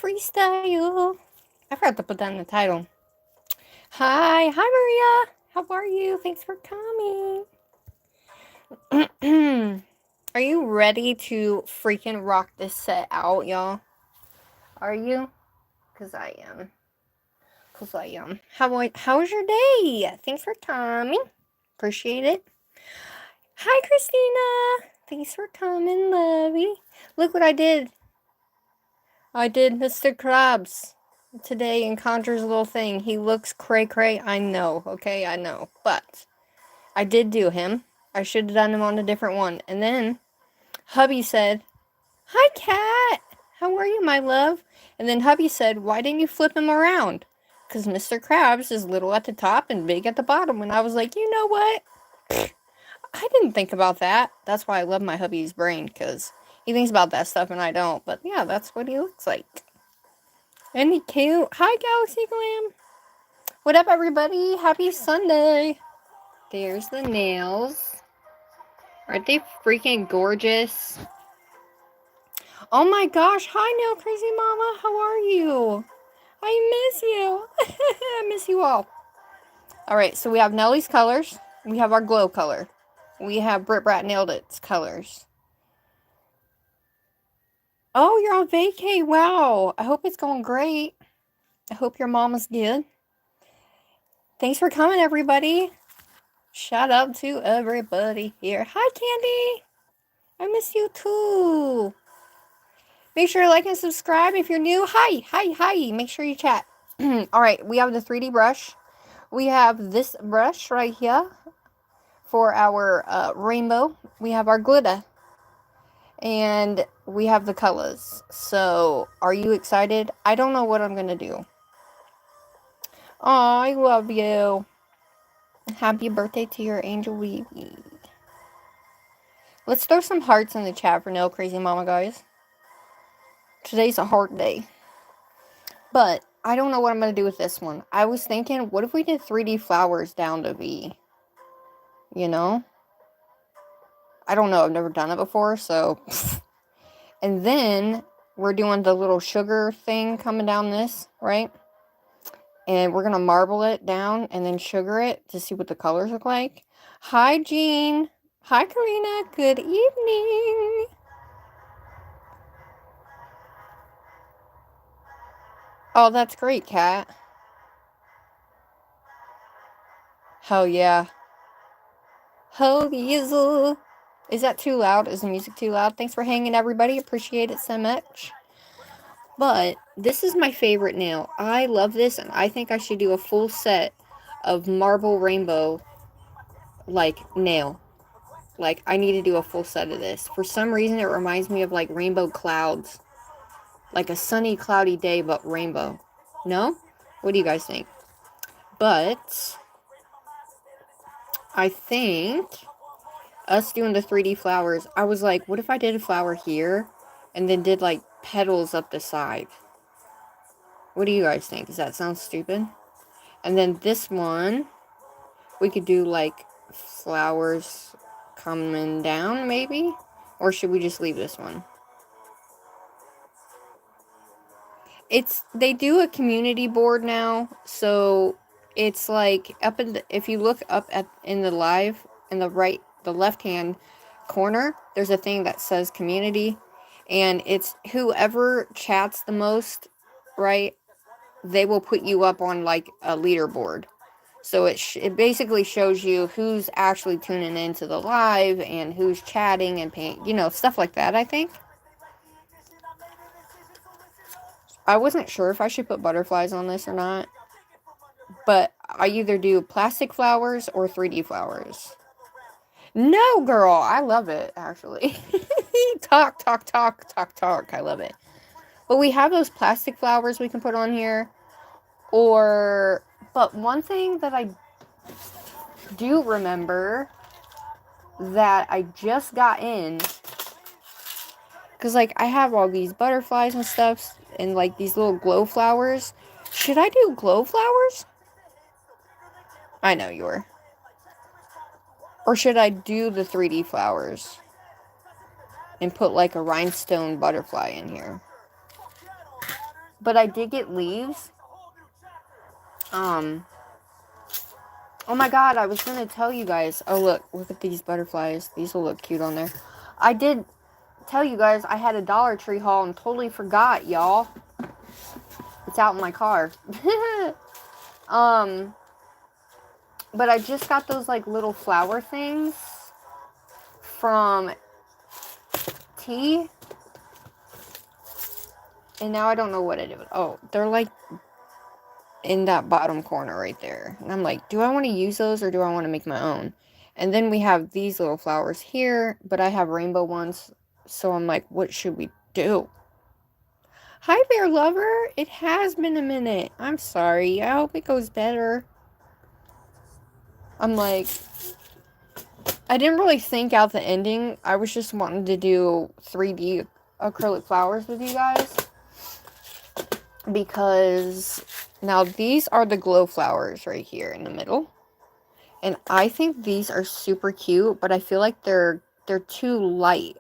freestyle. I forgot to put that in the title. Hi Maria. How are you? Thanks for coming. Are you ready to freaking rock this set out, y'all? Are you? Cause I am. How was your day? Thanks for coming. Appreciate it. Hi Christina. Thanks for coming, lovey. Look what I did. I did Mr. Krabs today in Conjure's little thing. He looks cray-cray, I know, okay, I know. But I did do him. I should have done him on a different one. And then hubby said, "Hi, Cat. How are you, my love?" And then hubby said, "Why didn't you flip him around? Because Mr. Krabs is little at the top and big at the bottom." And I was like, you know what? I didn't think about that. That's why I love my hubby's brain, because he thinks about that stuff and I don't. But yeah, that's what he looks like. Isn't he cute? Hi, Galaxy Glam. What up, everybody? Happy Sunday. There's the nails. Aren't they freaking gorgeous? Oh my gosh. Hi, Nail Crazy Mama. How are you? I miss you. I miss you all. Alright, so we have Nellie's colors. We have our glow color. We have Brat Nailed It's colors. Oh, you're on vacay. Wow. I hope it's going great. I hope your mama's good. Thanks for coming, everybody. Shout out to everybody here. Hi, Candy. I miss you too. Make sure to like and subscribe if you're new. Hi. Make sure you chat. Alright, we have the 3D brush. We have this brush right here for our rainbow. We have our glitter. And we have the colors. So, are you excited? I don't know what I'm going to do. Aw, I love you. Happy birthday to your angel baby. Let's throw some hearts in the chat for Nail Crazy Mama, guys. Today's a heart day. But I don't know what I'm going to do with this one. I was thinking, what if we did 3D flowers down to V? You know? I don't know. I've never done it before, so... And then, we're doing the little sugar thing coming down this, right? And we're going to marble it down and then sugar it to see what the colors look like. Hi, Jean. Hi, Karina. Good evening. Oh, that's great, Kat. Hell yeah. Ho, Yizzle. Is that too loud? Is the music too loud? Thanks for hanging, everybody. Appreciate it so much. But this is my favorite nail. I love this, and I think I should do a full set of marble rainbow, like, nail. Like, I need to do a full set of this. For some reason, it reminds me of, like, rainbow clouds. Like a sunny, cloudy day, but rainbow. No? What do you guys think? But I think us doing the 3D flowers, I was like, what if I did a flower here and then did, like, petals up the side? What do you guys think? Does that sound stupid? And then this one, we could do, like, flowers coming down, maybe? Or should we just leave this one? They do a community board now, so it's like up in if you look up in the live, in the left hand corner, there's a thing that says community, and it's whoever chats the most, right? They will put you up on, like, a leaderboard. So it basically shows you who's actually tuning into the live and who's chatting and paying, stuff like that, I think. I wasn't sure if I should put butterflies on this or not. But I either do plastic flowers or 3D flowers. No, girl. I love it, actually. Talk. I love it. But we have those plastic flowers we can put on here. But one thing that I do remember that I just got in, because, like, I have all these butterflies and stuff, and, like, these little glow flowers. Should I do glow flowers? I know you were. Or should I do the 3D flowers and put, like, a rhinestone butterfly in here? But I did get leaves. Oh my god, I was gonna tell you guys. Oh, look at these butterflies. These will look cute on there. I did tell you guys I had a Dollar Tree haul and totally forgot, y'all. It's out in my car. But I just got those, like, little flower things from T. And now I don't know what it is. Oh, they're, like, in that bottom corner right there. And I'm like, do I want to use those or do I want to make my own? And then we have these little flowers here, but I have rainbow ones. So I'm like, what should we do? Hi, Bear Lover. It has been a minute. I'm sorry. I hope it goes better. I'm like, I didn't really think out the ending. I was just wanting to do 3D acrylic flowers with you guys. Because now these are the glow flowers right here in the middle. And I think these are super cute, but I feel like they're too light.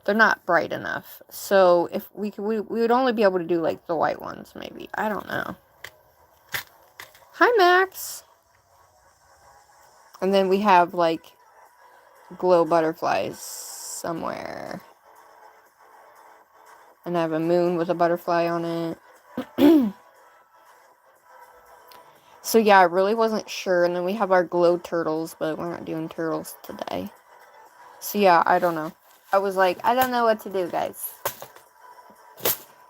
They're not bright enough. So if we would only be able to do like the white ones maybe. I don't know. Hi, Max. And then we have like glow butterflies somewhere. And I have a moon with a butterfly on it. So yeah, I really wasn't sure. And then we have our glow turtles, but we're not doing turtles today. So yeah, I don't know. I was like, I don't know what to do, guys.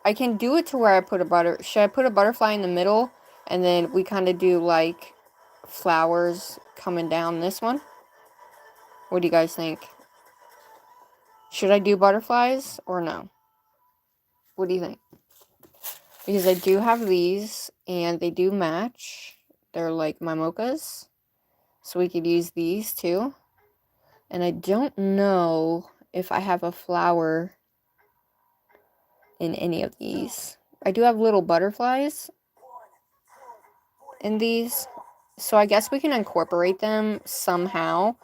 I can do it to where I put should I put a butterfly in the middle? And then we kind of do like flowers coming down this one? What do you guys think? Should I do butterflies or no? What do you think? Because I do have these and they do match. They're like my mochas. So we could use these too. And I don't know if I have a flower in any of these. I do have little butterflies in these. So I guess we can incorporate them somehow.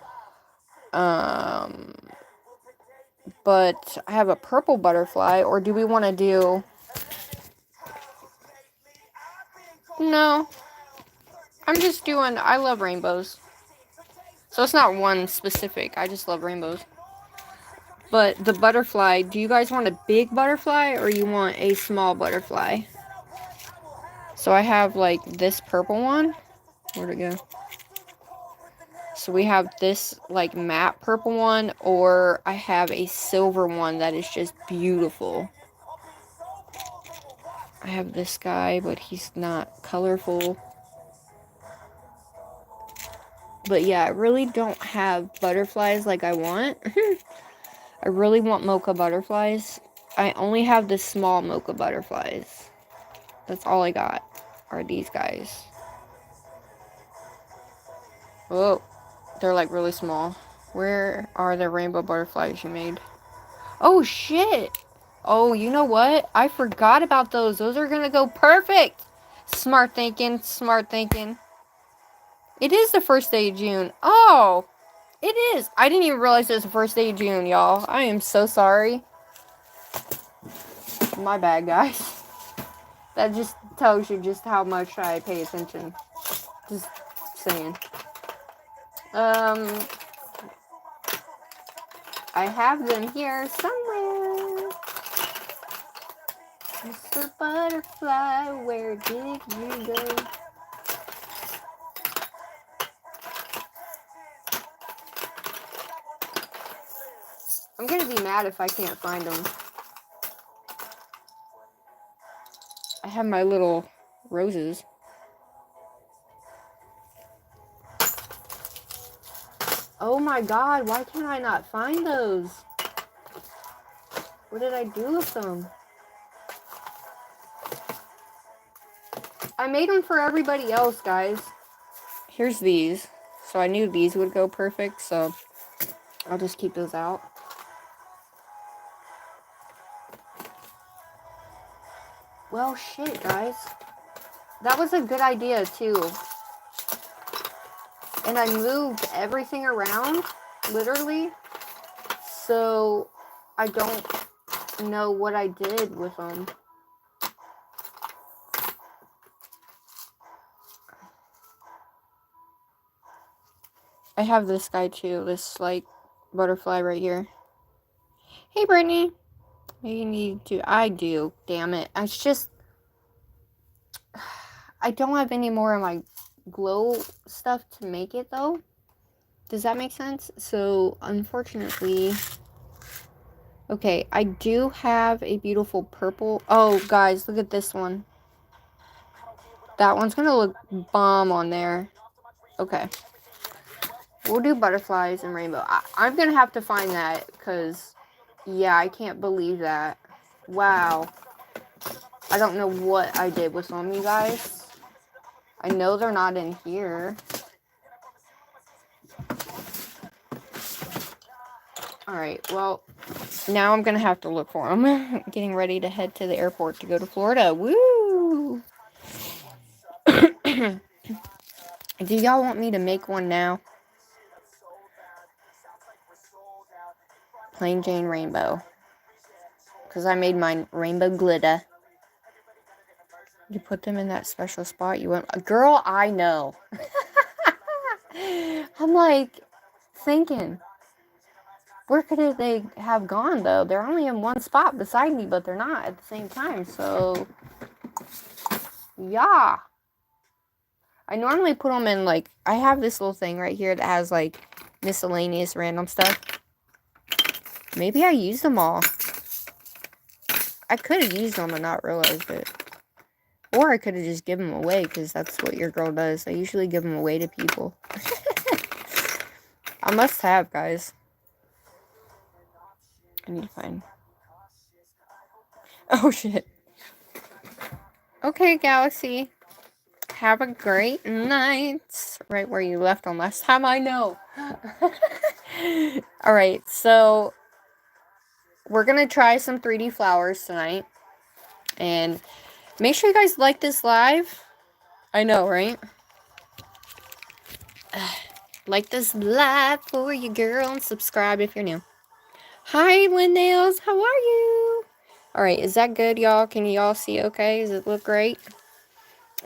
But I have a purple butterfly. Or do we want to do... No. I'm just doing... I love rainbows. So it's not one specific. I just love rainbows. But the butterfly, do you guys want a big butterfly or you want a small butterfly? So I have like this purple one. Where'd it go? So we have this like matte purple one, or I have a silver one that is just beautiful. I have this guy, but he's not colorful. But yeah, I really don't have butterflies like I want. I really want mocha butterflies. I only have the small mocha butterflies. That's all I got, are these guys. Whoa, they're like really small. Where are the rainbow butterflies you made? Oh shit! Oh, you know what? I forgot about those. Those are gonna go perfect! Smart thinking, smart thinking. It is the first day of June. Oh! It is! I didn't even realize it was the first day of June, y'all. I am so sorry. My bad, guys. That just tells you just how much I pay attention. Just saying. I have them here somewhere. Mr. Butterfly, where did you go? I'm gonna be mad if I can't find them. I have my little roses. Oh my god, why can I not find those? What did I do with them? I made them for everybody else, guys. Here's these. So I knew these would go perfect, so I'll just keep those out. Well, shit, guys. That was a good idea, too. And I moved everything around, literally. So I don't know what I did with them. I have this guy too, this like butterfly right here. Hey Brittany. You need to, I do, damn it. It's just, I don't have any more of my glow stuff to make it though. Does that make sense? So, unfortunately, okay, I do have a beautiful purple. Oh, guys, look at this one. That one's gonna look bomb on there. Okay. We'll do butterflies and rainbow. I'm gonna have to find that, because, yeah, I can't believe that. Wow. I don't know what I did with some, you guys. I know they're not in here. Alright, well, now I'm gonna have to look for them. Getting ready to head to the airport to go to Florida. Woo! Do y'all want me to make one now? Plain Jane rainbow. Because I made mine rainbow glitter. You put them in that special spot you went. Girl, I know. I'm like thinking, where could they have gone though? They're only in one spot beside me, but they're not at the same time. So, yeah. I normally put them in like, I have this little thing right here that has like miscellaneous random stuff. Maybe I used them all. I could have used them and not realized it. Or I could have just given them away, because that's what your girl does. I usually give them away to people. I must have, guys. I need to find. Oh, shit. Okay, Galaxy. Have a great night. Right where you left on last time, I know. Alright, so we're going to try some 3D flowers tonight. And make sure you guys like this live. I know, right? Like this live for you, girl, and subscribe if you're new. Hi, Lindales. How are you? Alright, is that good, y'all? Can y'all see okay? Does it look great?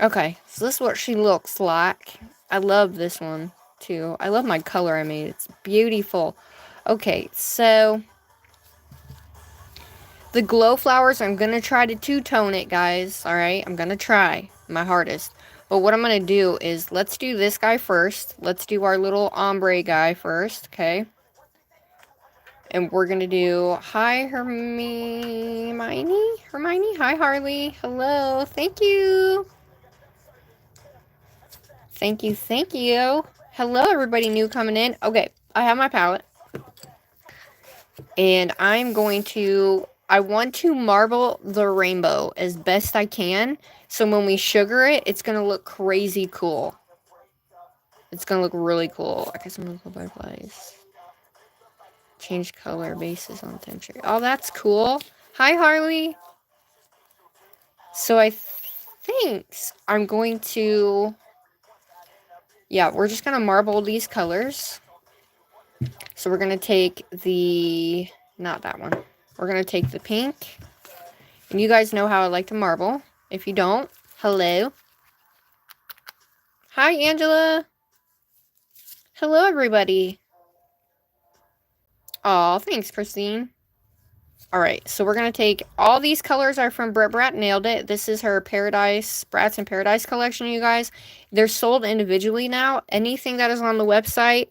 Okay, so this is what she looks like. I love this one, too. I love my color I made. It's beautiful. Okay, so the glow flowers, I'm going to try to two-tone it, guys. Alright, I'm going to try my hardest. But what I'm going to do is, let's do this guy first. Let's do our little ombre guy first, okay? And we're going to do, hi, Hermione? Hi, Harley. Hello. Thank you. Thank you, thank you. Hello, everybody new coming in. Okay, I have my palette. And I'm going to, I want to marble the rainbow as best I can. So when we sugar it, it's going to look crazy cool. It's going to look really cool. I guess I'm going to go butterflies. Change color bases on texture. Oh, that's cool. Hi, Harley. So I think I'm going to, yeah, we're just going to marble these colors. So we're going to take the, not that one. We're going to take the pink. And you guys know how I like to marble. If you don't, hello. Hi, Angela. Hello, everybody. Aw, thanks, Christine. Alright, so we're going to take, all these colors are from Bratt Nailed It. This is her Bratts and Paradise collection, you guys. They're sold individually now. Anything that is on the website,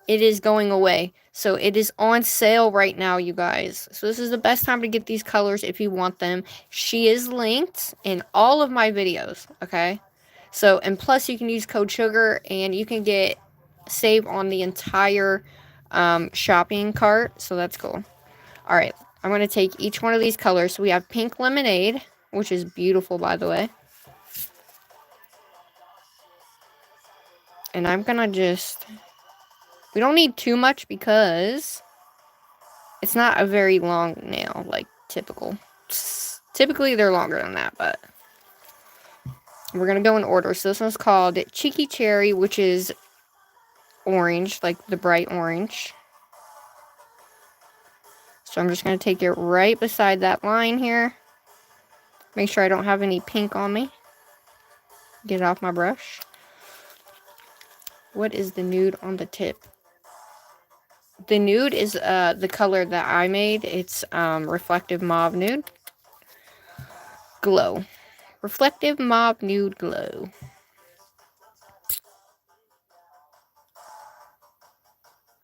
it is going away. So it is on sale right now, you guys. So this is the best time to get these colors if you want them. She is linked in all of my videos, okay? So, and plus you can use code SUGAR and you can get save on the entire shopping cart. So that's cool. Alright, I'm going to take each one of these colors. So we have Pink Lemonade, which is beautiful, by the way. And I'm going to just, we don't need too much because it's not a very long nail, like typical. Typically, they're longer than that, but we're going to go in order. So this one's called Cheeky Cherry, which is orange, like the bright orange. So I'm just going to take it right beside that line here. Make sure I don't have any pink on me. Get it off my brush. What is the nude on the tip? The nude is the color that I made. It's reflective mauve nude glow. Reflective mauve nude glow.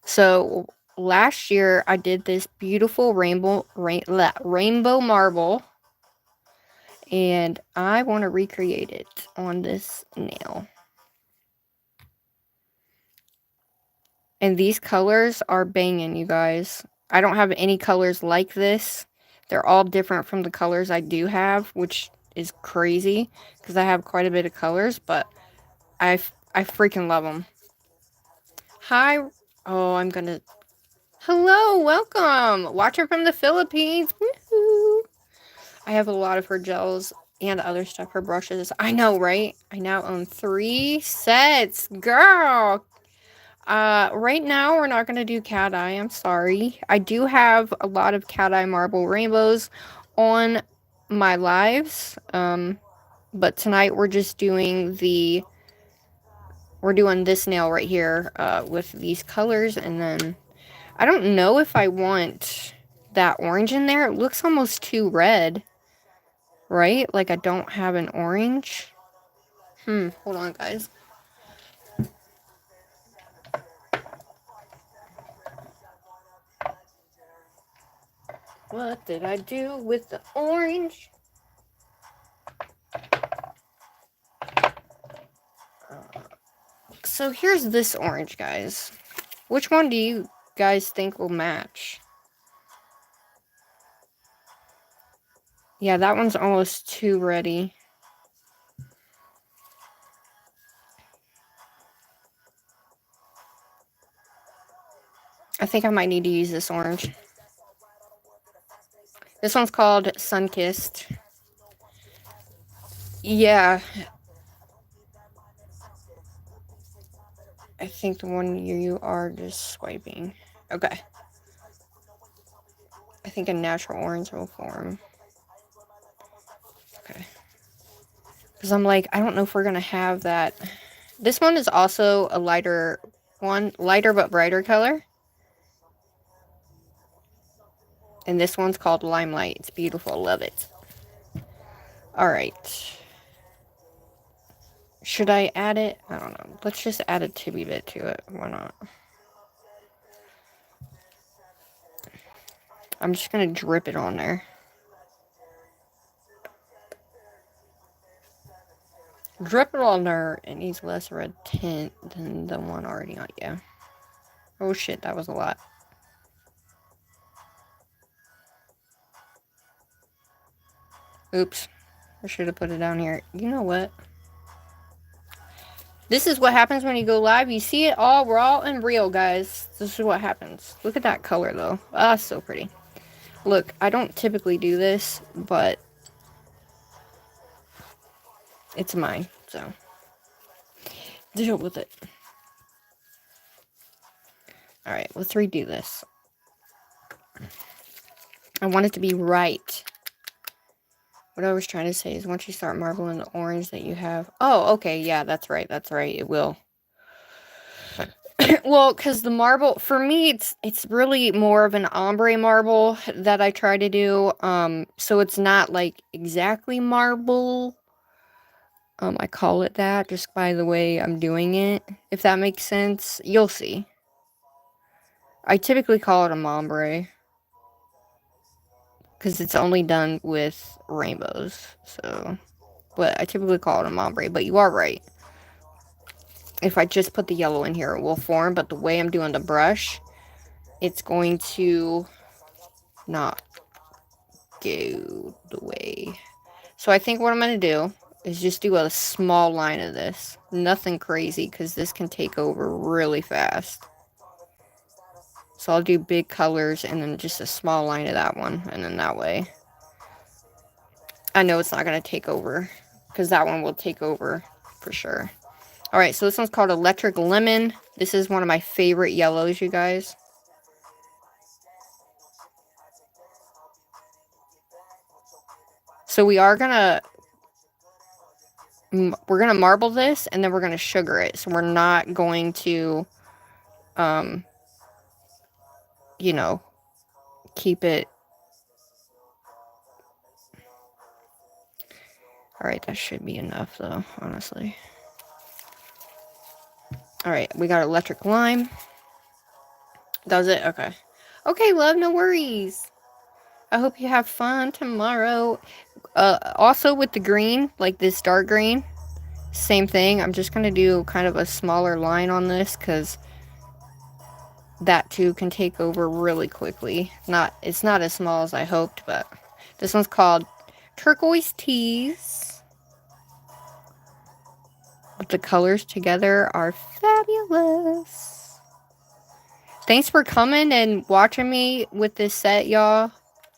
So last year I did this beautiful rainbow marble, and I want to recreate it on this nail. And these colors are banging, you guys. I don't have any colors like this. They're all different from the colors I do have, which is crazy because I have quite a bit of colors, but I freaking love them. Hi. Oh, I'm gonna... Hello, welcome. Watcher from the Philippines. Woohoo. I have a lot of her gels and other stuff, her brushes. I know, right? I now own 3 sets. Girl. Right now we're not gonna do cat eye. I'm sorry. I do have a lot of cat eye marble rainbows on my lives. But tonight we're just doing we're doing this nail right here, with these colors, and then I don't know if I want that orange in there. It looks almost too red, right? Like I don't have an orange. Hold on, guys. What did I do with the orange? So here's this orange, guys. Which one do you guys think will match? Yeah, that one's almost too ready. I think I might need to use this orange. This one's called Sunkissed. Yeah. I think the one you are just swiping. Okay. I think a natural orange will form. Okay. Because I'm like, I don't know if we're going to have that. This one is also a lighter but brighter color. And this one's called Limelight. It's beautiful. Love it. Alright. Should I add it? I don't know. Let's just add a tibby bit to it. Why not? I'm just going to drip it on there. Drip it on there. It needs less red tint than the one already on. Yeah. Oh shit, that was a lot. Oops. I should have put it down here. You know what? This is what happens when you go live. You see it all raw and real, guys. This is what happens. Look at that color, though. Ah, so pretty. Look, I don't typically do this, but it's mine, so deal with it. Alright, let's redo this. I want it to be right. What I was trying to say is once you start marbling the orange that you have... Oh, okay, yeah, that's right, it will. Well, because the marble, for me, it's really more of an ombre marble that I try to do. So it's not, like, exactly marble. I call it that just by the way I'm doing it. If that makes sense, you'll see. I typically call it a ombre. Because it's only done with rainbows, so... But I typically call it a ombre, but you are right. If I just put the yellow in here, it will form, but the way I'm doing the brush, it's going to not go the way. So I think what I'm going to do is just do a small line of this. Nothing crazy, because this can take over really fast. So I'll do big colors and then just a small line of that one, and then that way. I know it's not going to take over, because that one will take over for sure. Alright, so this one's called Electric Lemon. This is one of my favorite yellows, you guys. So we are gonna... we're going to marble this, and then we're going to sugar it. So we're not going to, you know, keep it. Alright, that should be enough, though, honestly. Alright, we got electric lime. Does it? Okay. Okay, love, no worries. I hope you have fun tomorrow. Also with the green, like this dark green, same thing. I'm just going to do kind of a smaller line on this, because that too can take over really quickly. It's not as small as I hoped, but this one's called Turquoise Tease. But the colors together are fabulous. Thanks for coming and watching me with this set, y'all.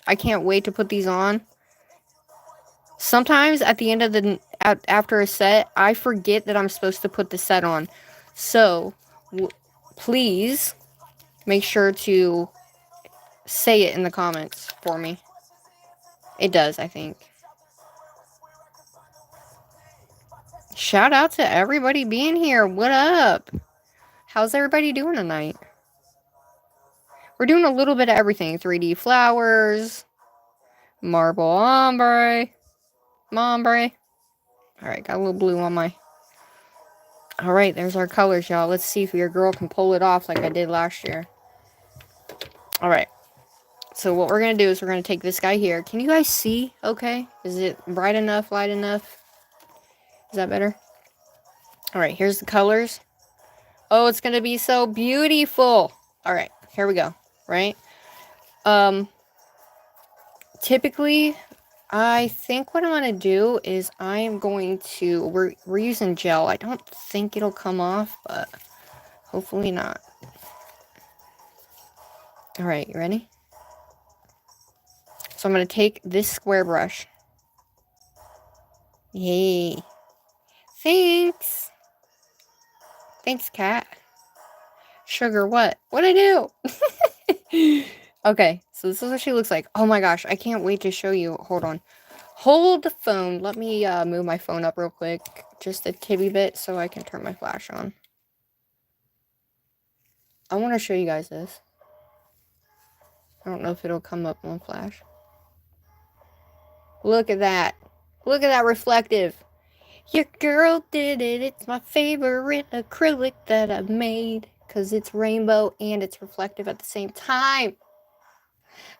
I can't wait to put these on. Sometimes at the end of after a set, I forget that I'm supposed to put the set on. So, please make sure to say it in the comments for me. It does, I think. Shout out to everybody being here. What up? How's everybody doing tonight? We're doing a little bit of everything. 3D flowers, marble ombre. Alright, got a little blue on my... Alright, there's our colors, y'all. Let's see if your girl can pull it off like I did last year. Alright. So what we're going to do is we're going to take this guy here. Can you guys see? Okay. Is it bright enough, light enough? Is that better? Alright, here's the colors. Oh, it's going to be so beautiful. Alright, here we go. Right? Typically, I think what I'm going to do is I am going to... We're using gel. I don't think it'll come off, but hopefully not. Alright, you ready? So I'm going to take this square brush. Yay. Thanks. Thanks, cat. Sugar, what? What'd I do? Okay, so this is what she looks like. Oh my gosh, I can't wait to show you. Hold on. Hold the phone. Let me move my phone up real quick. Just a tibby bit so I can turn my flash on. I want to show you guys this. I don't know if it'll come up on flash. Look at that. Look at that reflective. Your girl did it. It's my favorite acrylic that I've made. Because it's rainbow and it's reflective at the same time.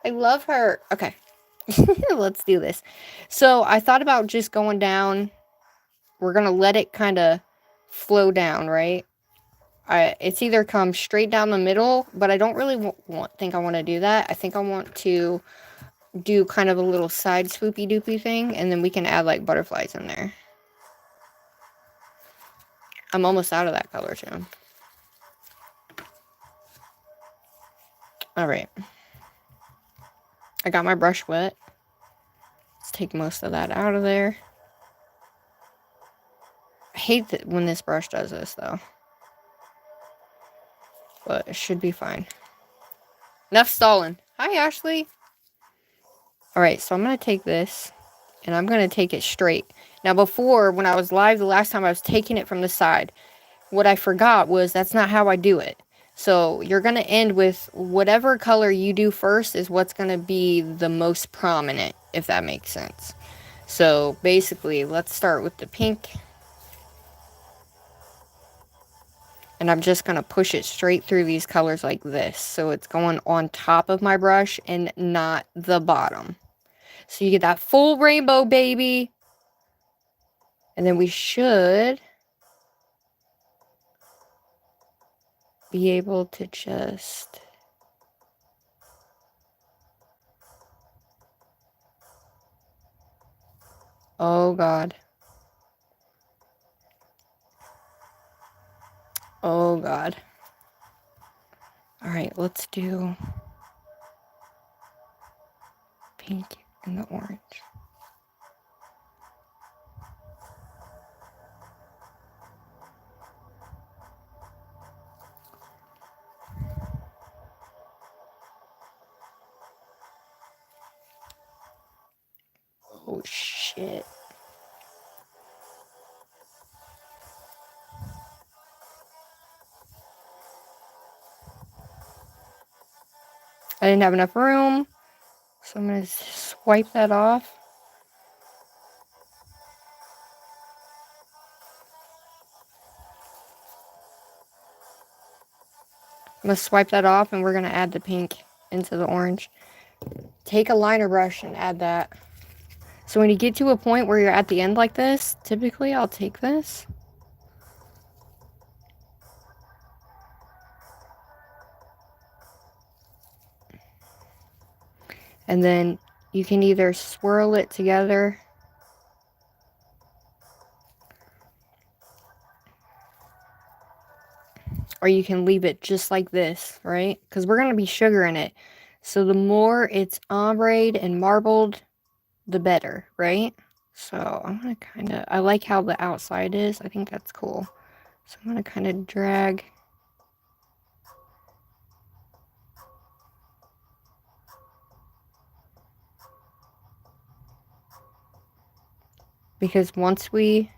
I love her. Okay. Let's do this. So I thought about just going down. We're going to let it kind of flow down, right? It's either come straight down the middle, but I don't really think I want to do that. I think I want to do kind of a little side swoopy doopy thing, and then we can add like butterflies in there. I'm almost out of that color too. Alright. I got my brush wet. Let's take most of that out of there. I hate that when this brush does this though. But it should be fine. Enough stalling. Hi, Ashley. Alright, so I'm going to take this, and I'm going to take it straight. Now, before, when I was live the last time, I was taking it from the side. What I forgot was that's not how I do it. So, you're going to end with whatever color you do first is what's going to be the most prominent, if that makes sense. So, basically, let's start with the pink. And I'm just going to push it straight through these colors like this. So it's going on top of my brush and not the bottom. So you get that full rainbow, baby. And then we should be able to just... Oh, God. Oh, God. Alright, let's do pink and the orange. Oh, shit. I didn't have enough room, so I'm going to swipe that off. I'm going to swipe that off, and we're going to add the pink into the orange. Take a liner brush and add that. So when you get to a point where you're at the end like this, typically I'll take this. And then you can either swirl it together, or you can leave it just like this, right? Because we're going to be sugaring it. So the more it's ombre and marbled, the better, right? So I'm going to kind of, I like how the outside is. I think that's cool. So I'm going to kind of drag. Because once we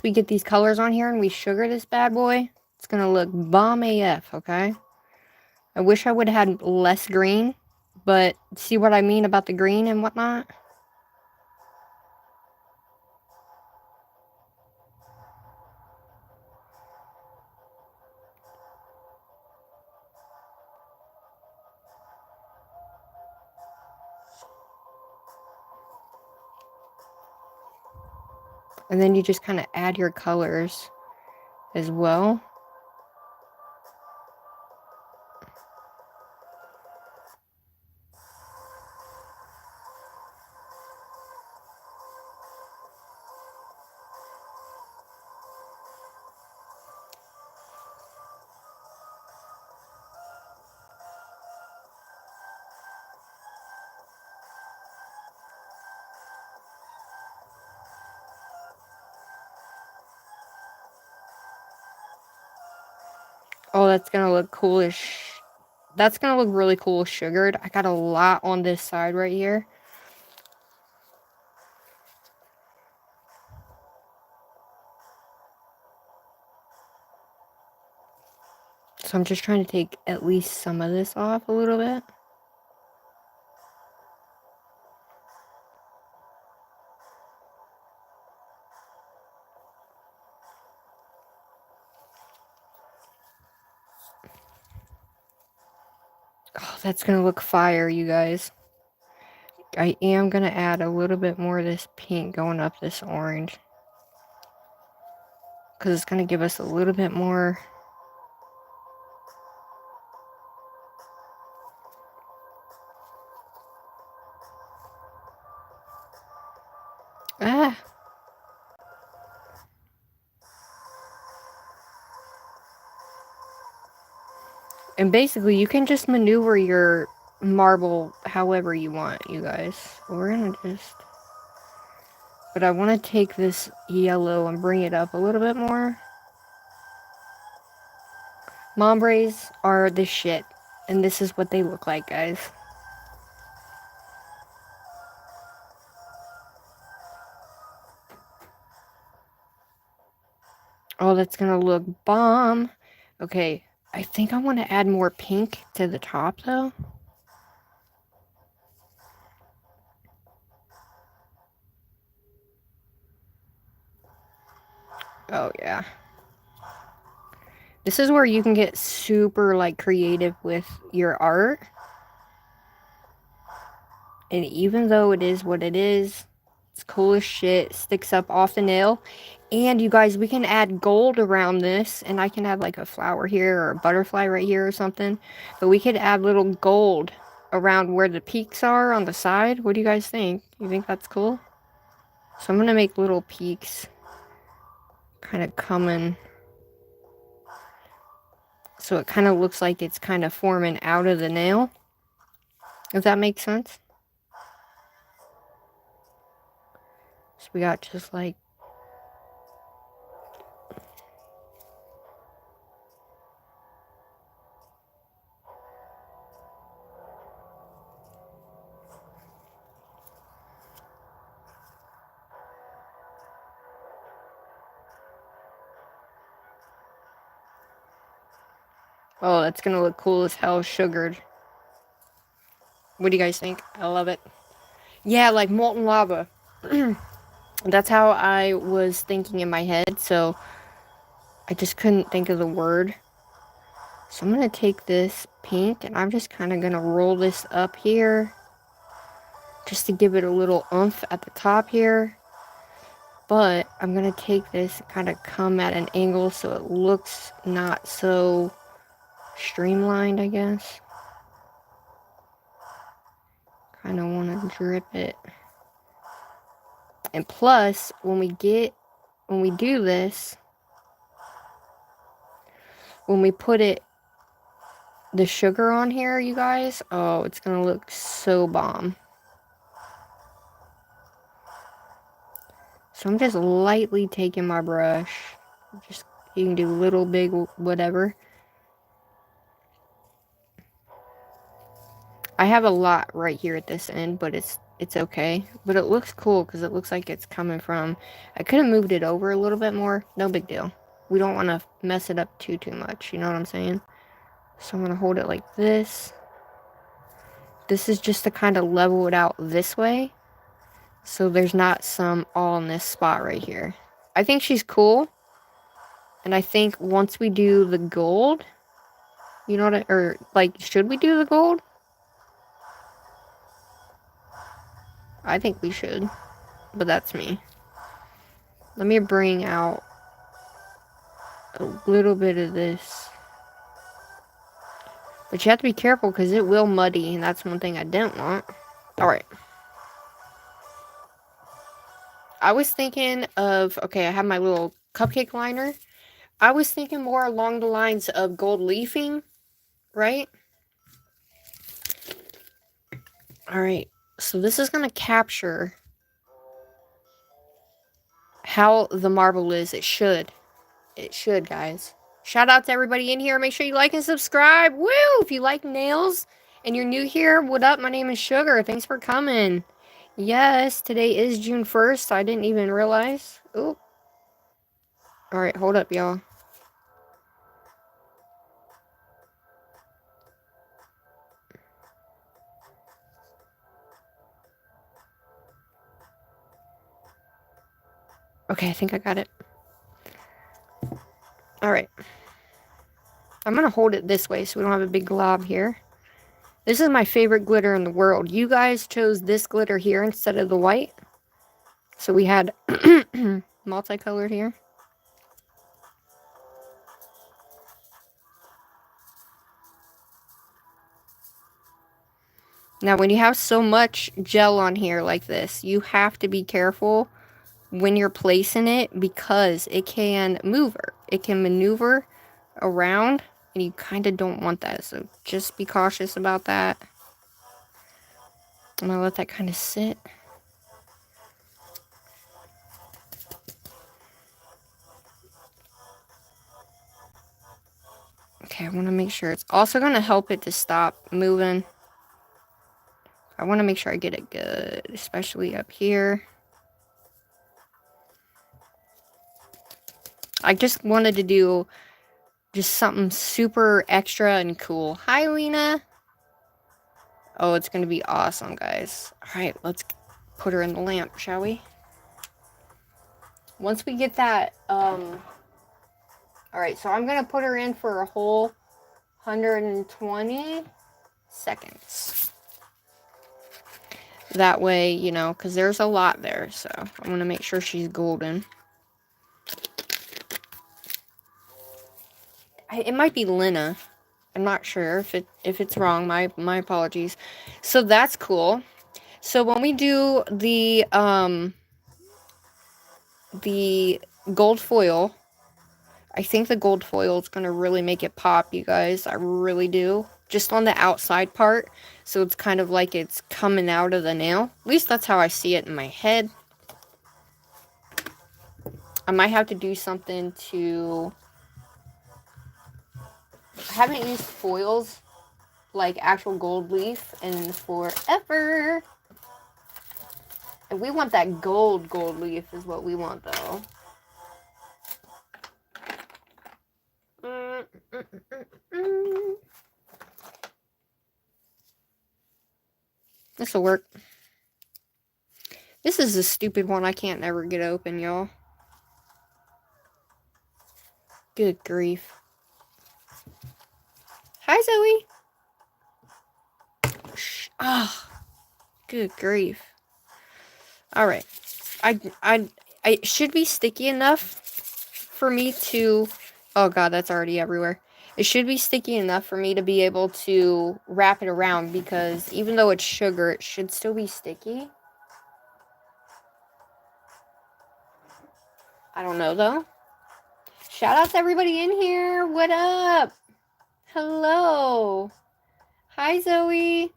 get these colors on here and we sugar this bad boy, it's going to look bomb AF, okay? I wish I would have had less green, but see what I mean about the green and whatnot? And then you just kind of add your colors as well. Oh, that's gonna look coolish. That's gonna look really cool sugared. I got a lot on this side right here. So I'm just trying to take at least some of this off a little bit. Oh, that's gonna look fire, you guys. I am gonna add a little bit more of this pink going up this orange. Because it's gonna give us a little bit more. Ah! And basically, you can just maneuver your marble however you want, you guys. We're gonna just... But I want to take this yellow and bring it up a little bit more. Ombres are the shit. And this is what they look like, guys. Oh, that's gonna look bomb. Okay, I think I want to add more pink to the top, though. Oh, yeah. This is where you can get super, like, creative with your art. And even though it is what it is, it's cool as shit, sticks up off the nail. And you guys, we can add gold around this, and I can have like a flower here or a butterfly right here or something. But we could add little gold around where the peaks are on the side. What do you guys think? You think that's cool? So I'm gonna make little peaks kind of coming. So it kind of looks like it's kind of forming out of the nail. If that makes sense. So we got just like... Oh, that's gonna look cool as hell, sugared. What do you guys think? I love it. Yeah, like molten lava. That's how I was thinking in my head, so I just couldn't think of the word. So I'm gonna take this pink and I'm just kind of gonna roll this up here just to give it a little oomph at the top here. But I'm gonna take this and kind of come at an angle so it looks not so streamlined, I guess. Kind of want to drip it. And plus, when we do this, when we put the sugar on here, you guys, oh, it's gonna look so bomb. So I'm just lightly taking my brush. Just, you can do little, big, whatever. I have a lot right here at this end, but it's okay. But it looks cool because it looks like it's coming from... I could have moved it over a little bit more. No big deal. We don't want to mess it up too much. You know what I'm saying? So I'm going to hold it like this. This is just to kind of level it out this way. So there's not some all in this spot right here. I think she's cool. And I think once we do the gold... You know what or, like, should we do the gold? I think we should. But that's me. Let me bring out a little bit of this. But you have to be careful because it will muddy, and that's one thing I didn't want. Alright. I was thinking of... Okay, I have my little cupcake liner. I was thinking more along the lines of gold leafing. Right? Alright. So this is going to capture how the marble is. It should. It should, guys. Shout out to everybody in here. Make sure you like and subscribe. Woo! If you like nails and you're new here, what up? My name is Sugar. Thanks for coming. Yes, today is June 1st. I didn't even realize. Oop. Alright, hold up, y'all. Okay, I think I got it. Alright. I'm going to hold it this way so we don't have a big glob here. This is my favorite glitter in the world. You guys chose this glitter here instead of the white. So we had multicolored here. Now, when you have so much gel on here like this, you have to be careful when you're placing it because it can maneuver around, and you kind of don't want that. So just be cautious about that. I'm going to let that kind of sit. Okay, I want to make sure. It's also going to help it to stop moving. I want to make sure I get it good, especially up here. I just wanted to do just something super extra and cool. Hi, Lena. Oh, it's going to be awesome, guys. Alright, let's put her in the lamp, shall we? Once we get that, alright, so I'm going to put her in for a whole 120 seconds. That way, you know, because there's a lot there, so I want to make sure she's golden. It might be Lena. I'm not sure if it's wrong. My apologies. So that's cool. So when we do the gold foil, I think the gold foil is going to really make it pop, you guys. I really do. Just on the outside part. So it's kind of like it's coming out of the nail. At least that's how I see it in my head. I might have to do something to... I haven't used foils, like actual gold leaf, in forever. And we want that gold leaf is what we want, though. This'll work. This is a stupid one I can't never get open, y'all. Good grief. Hi, Zoe. Ah, good grief. Alright. It should be sticky enough for me to... Oh god, that's already everywhere. It should be sticky enough for me to be able to wrap it around, because even though it's sugar, it should still be sticky. I don't know, though. Shout out to everybody in here. What up? Hello. Hi, Zoe.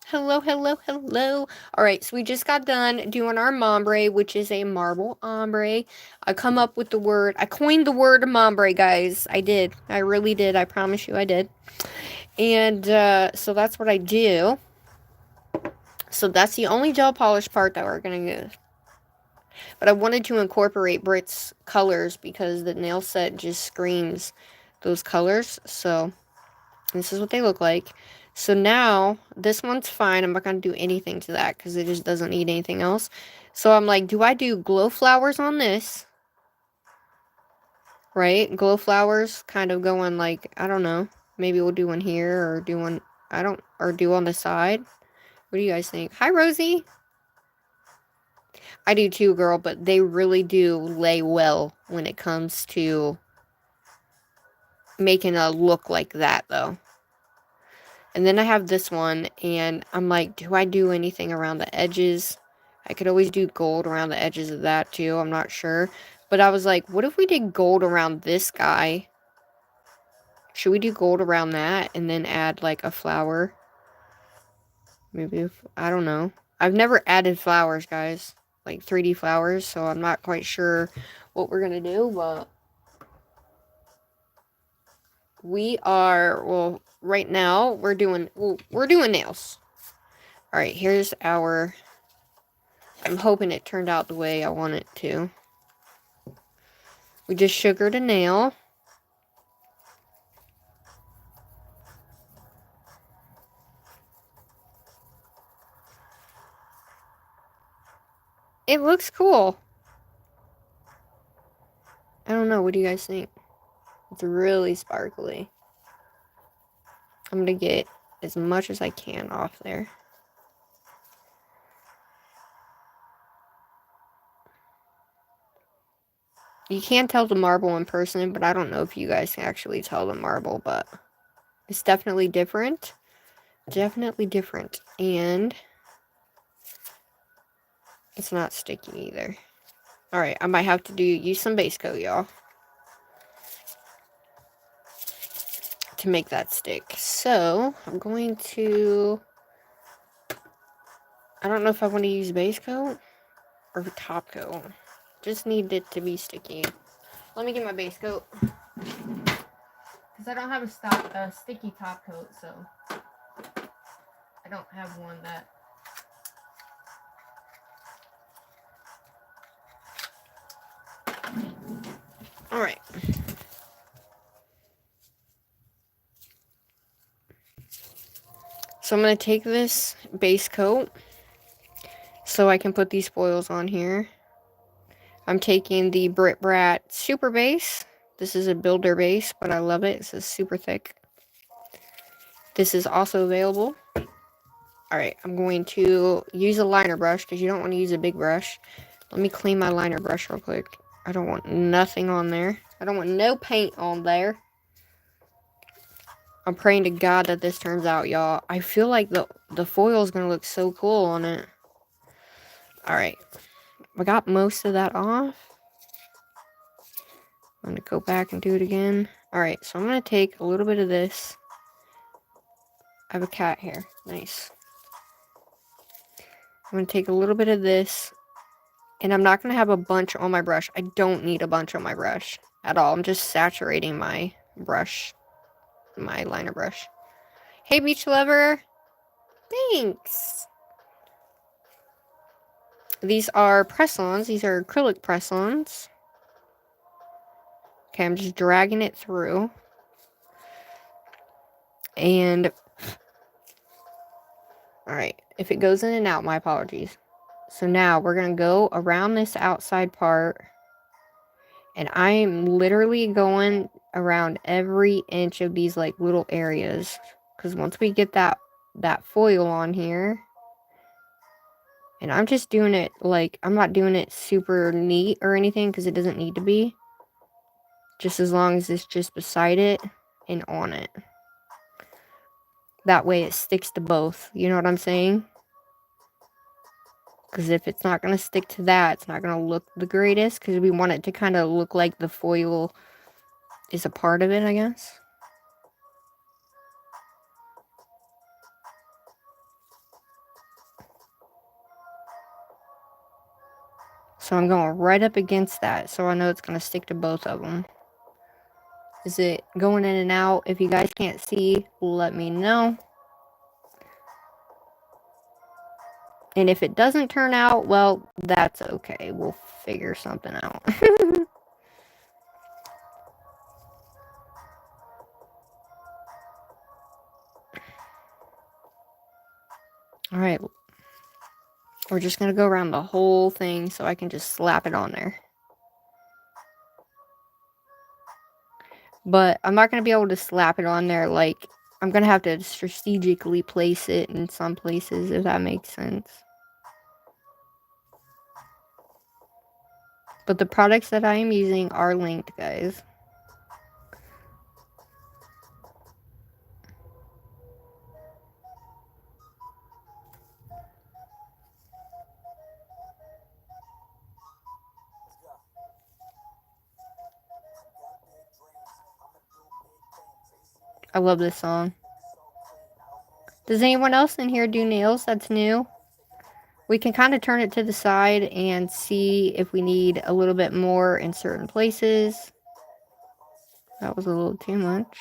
Hello, hello, hello. Alright, so we just got done doing our ombre, which is a marble ombre. I come up with the word, I coined the word ombre, guys. I did. I really did. I promise you I did. And, so that's what I do. So that's the only gel polish part that we're going to use. But I wanted to incorporate Bratts colors because the nail set just screams those colors. So this is what they look like. So now, this one's fine. I'm not going to do anything to that because it just doesn't need anything else. So I'm like, do I do glow flowers on this? Right? Glow flowers kind of going like, I don't know. Maybe we'll do one here or do one, or do on the side. What do you guys think? Hi, Rosie. I do too, girl, but they really do lay well when it comes to making a look like that, though. And then I have this one, and I'm like, do I do anything around the edges? I could always do gold around the edges of that, too. I'm not sure. But I was like, what if we did gold around this guy? Should we do gold around that and then add, like, a flower? Maybe, I don't know. I've never added flowers, guys. Like, 3D flowers, so I'm not quite sure what we're going to do, but... We are, well, right now, we're doing nails. Alright, here's our, I'm hoping it turned out the way I want it to. We just sugared a nail. It looks cool. I don't know, what do you guys think? It's really sparkly. I'm gonna get as much as I can off there. You can't tell the marble in person, but I don't know if you guys can actually tell the marble, but it's definitely different. Definitely different. And it's not sticky either. Alright, I might have to use some base coat, y'all, to make that stick. So, I'm going to... I don't know if I want to use base coat or top coat. Just need it to be sticky. Let me get my base coat. Because I don't have a sticky top coat, so... I don't have one that... Alright. So I'm going to take this base coat so I can put these foils on here. I'm taking the Bratts Super Base. This is a builder base, but I love it. This is super thick. This is also available. Alright, I'm going to use a liner brush because you don't want to use a big brush. Let me clean my liner brush real quick. I don't want nothing on there. I don't want no paint on there. I'm praying to God that this turns out, y'all. I feel like the foil is going to look so cool on it. Alright. I got most of that off. I'm going to go back and do it again. Alright, so I'm going to take a little bit of this. I have a cat here. Nice. I'm going to take a little bit of this. And I'm not going to have a bunch on my brush. I don't need a bunch on my brush at all. I'm just saturating my brush. My liner brush. Hey, beach lover. Thanks. These are press-ons. These are acrylic press-ons. Okay, I'm just dragging it through. And Alright, if it goes in and out, my apologies. So now we're going to go around this outside part. And I'm literally going around every inch of these like little areas. Because once we get that foil on here. And I'm just doing it like, I'm not doing it super neat or anything. Because it doesn't need to be. Just as long as it's just beside it and on it. That way it sticks to both. You know what I'm saying? Because if it's not going to stick to that, it's not going to look the greatest. Because we want it to kind of look like the foil is a part of it, I guess. So I'm going right up against that. So I know it's going to stick to both of them. Is it going in and out? If you guys can't see, let me know. And if it doesn't turn out, well, that's okay. We'll figure something out. Alright. We're just going to go around the whole thing so I can just slap it on there. But I'm not going to be able to slap it on there like... I'm going to have to strategically place it in some places, if that makes sense. But the products that I am using are linked, guys. I love this song. Does anyone else in here do nails that's new? We can kind of turn it to the side and see if we need a little bit more in certain places. That was a little too much.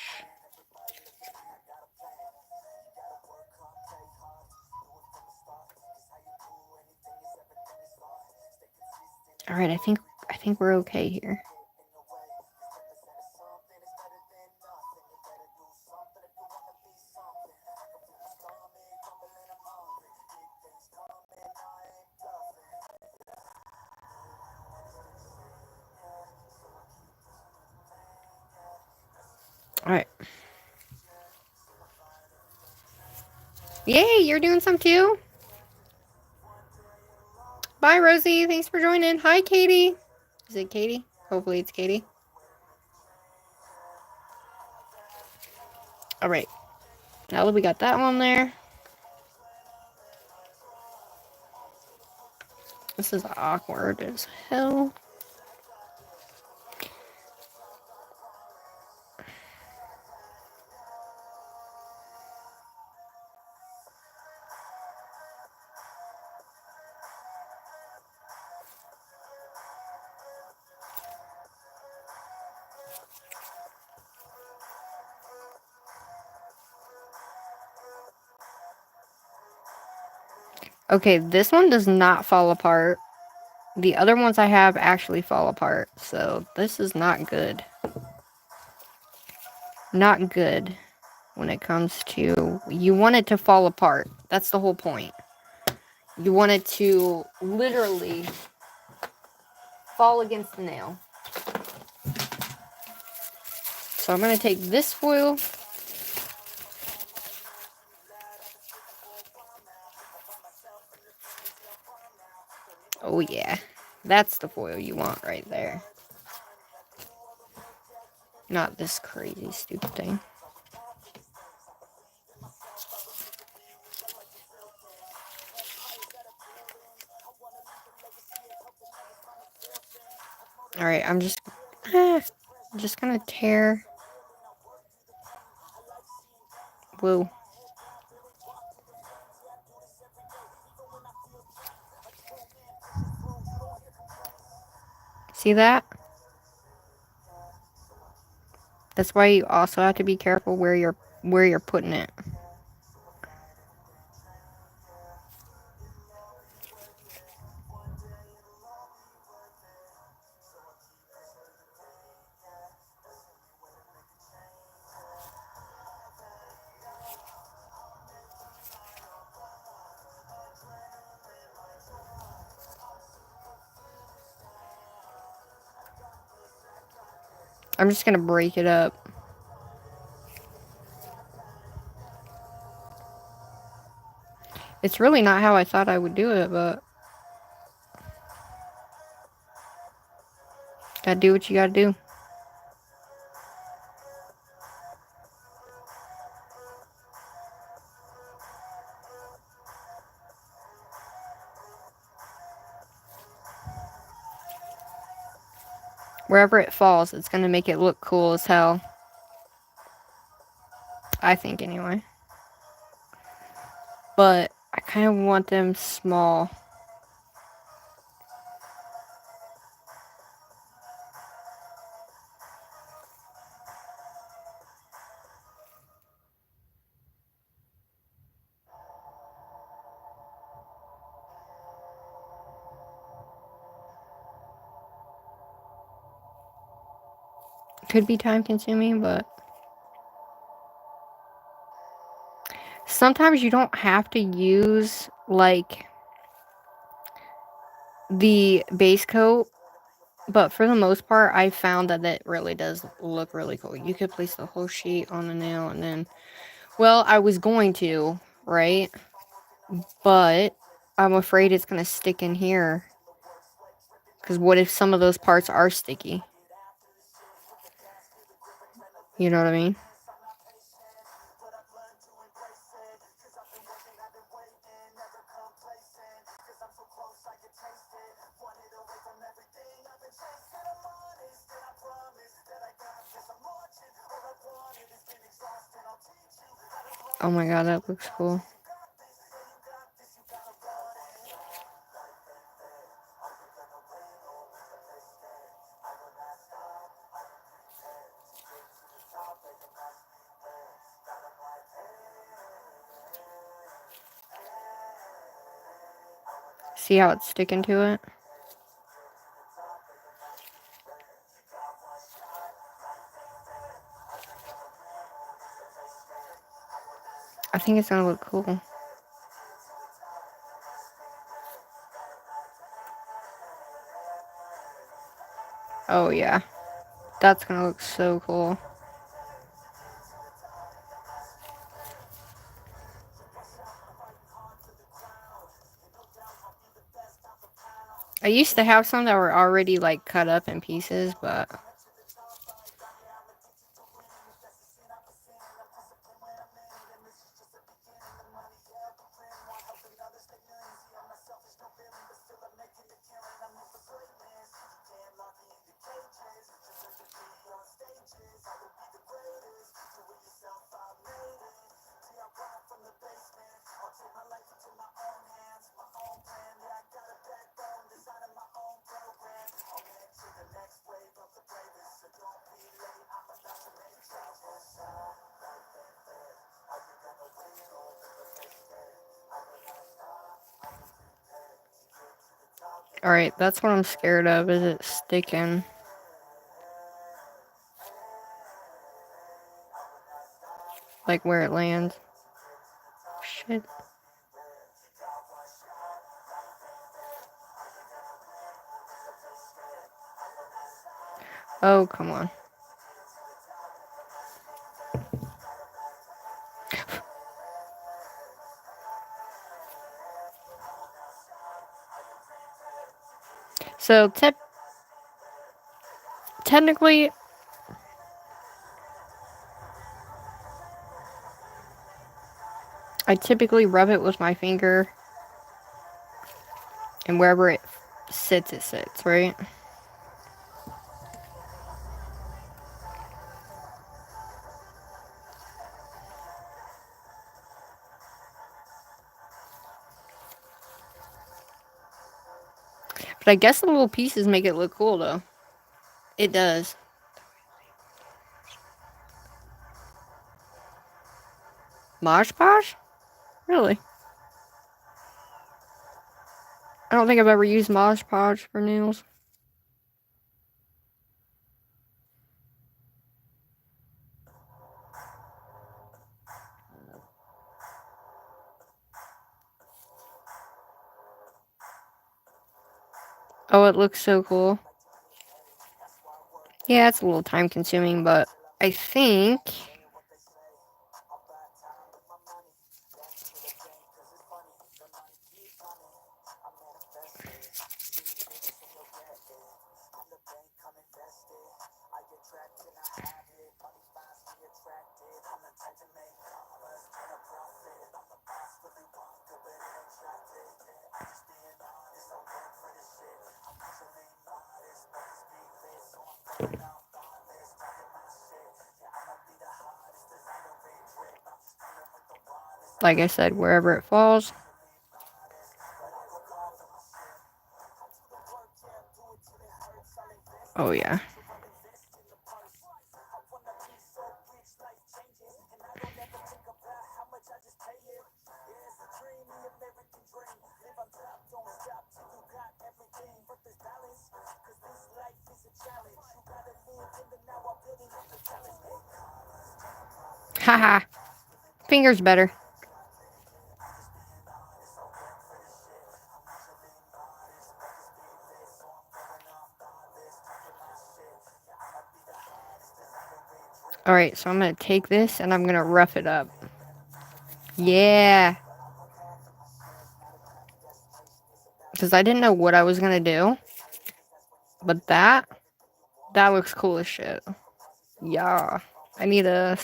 Alright, I think we're okay here. Alright. Yay, you're doing some too? Bye, Rosie. Thanks for joining. Hi, Katie. Is it Katie? Hopefully it's Katie. Alright. Now that we got that one there. This is awkward as hell. Okay, this one does not fall apart. The other ones I have actually fall apart. So this is not good. Not good when it comes to... You want it to fall apart. That's the whole point. You want it to literally fall against the nail. So I'm going to take this foil. Oh yeah. That's the foil you want right there. Not this crazy stupid thing. Alright, I'm just gonna tear. Whoa. See that? That's why you also have to be careful where you're putting it. I'm just gonna break it up. It's really not how I thought I would do it, but gotta do what you gotta do. Wherever it falls, it's gonna make it look cool as hell. I think, anyway. But I kind of want them small. Could be time consuming, but sometimes you don't have to use like the base coat, but for the most part I found that it really does look really cool. You could place the whole sheet on the nail and then, well, I was going to, right? But I'm afraid it's gonna stick in here, because what if some of those parts are sticky? You know what I mean? Oh my god, that looks cool. See how it's sticking to it? I think it's gonna look cool. Oh yeah, that's gonna look so cool. I used to have some that were already like cut up in pieces, but alright, that's what I'm scared of, is it sticking. Like where it lands. Shit. Oh, come on. So, technically, I typically rub it with my finger, and wherever it sits, right? But I guess the little pieces make it look cool, though. It does. Mosh Posh? Really? I don't think I've ever used Mosh Posh for nails. Oh, it looks so cool. Yeah, it's a little time consuming, but I think... Like I said, wherever it falls. Oh, yeah. Haha. Fingers better. Alright, so I'm going to take this and I'm going to rough it up. Yeah. Because I didn't know what I was going to do. But that looks cool as shit. Yeah. I need a...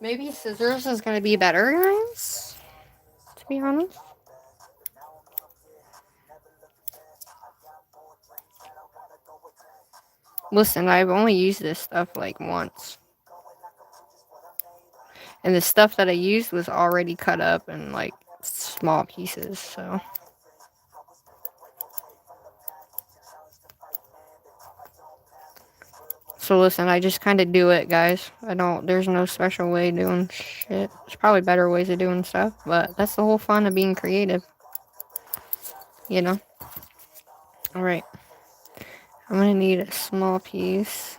Maybe scissors is going to be better, guys. To be honest. Listen, I've only used this stuff like once. And the stuff that I used was already cut up in like small pieces, so. So listen, I just kind of do it, guys. There's no special way of doing shit. There's probably better ways of doing stuff, but that's the whole fun of being creative. You know? Alright. I'm gonna need a small piece.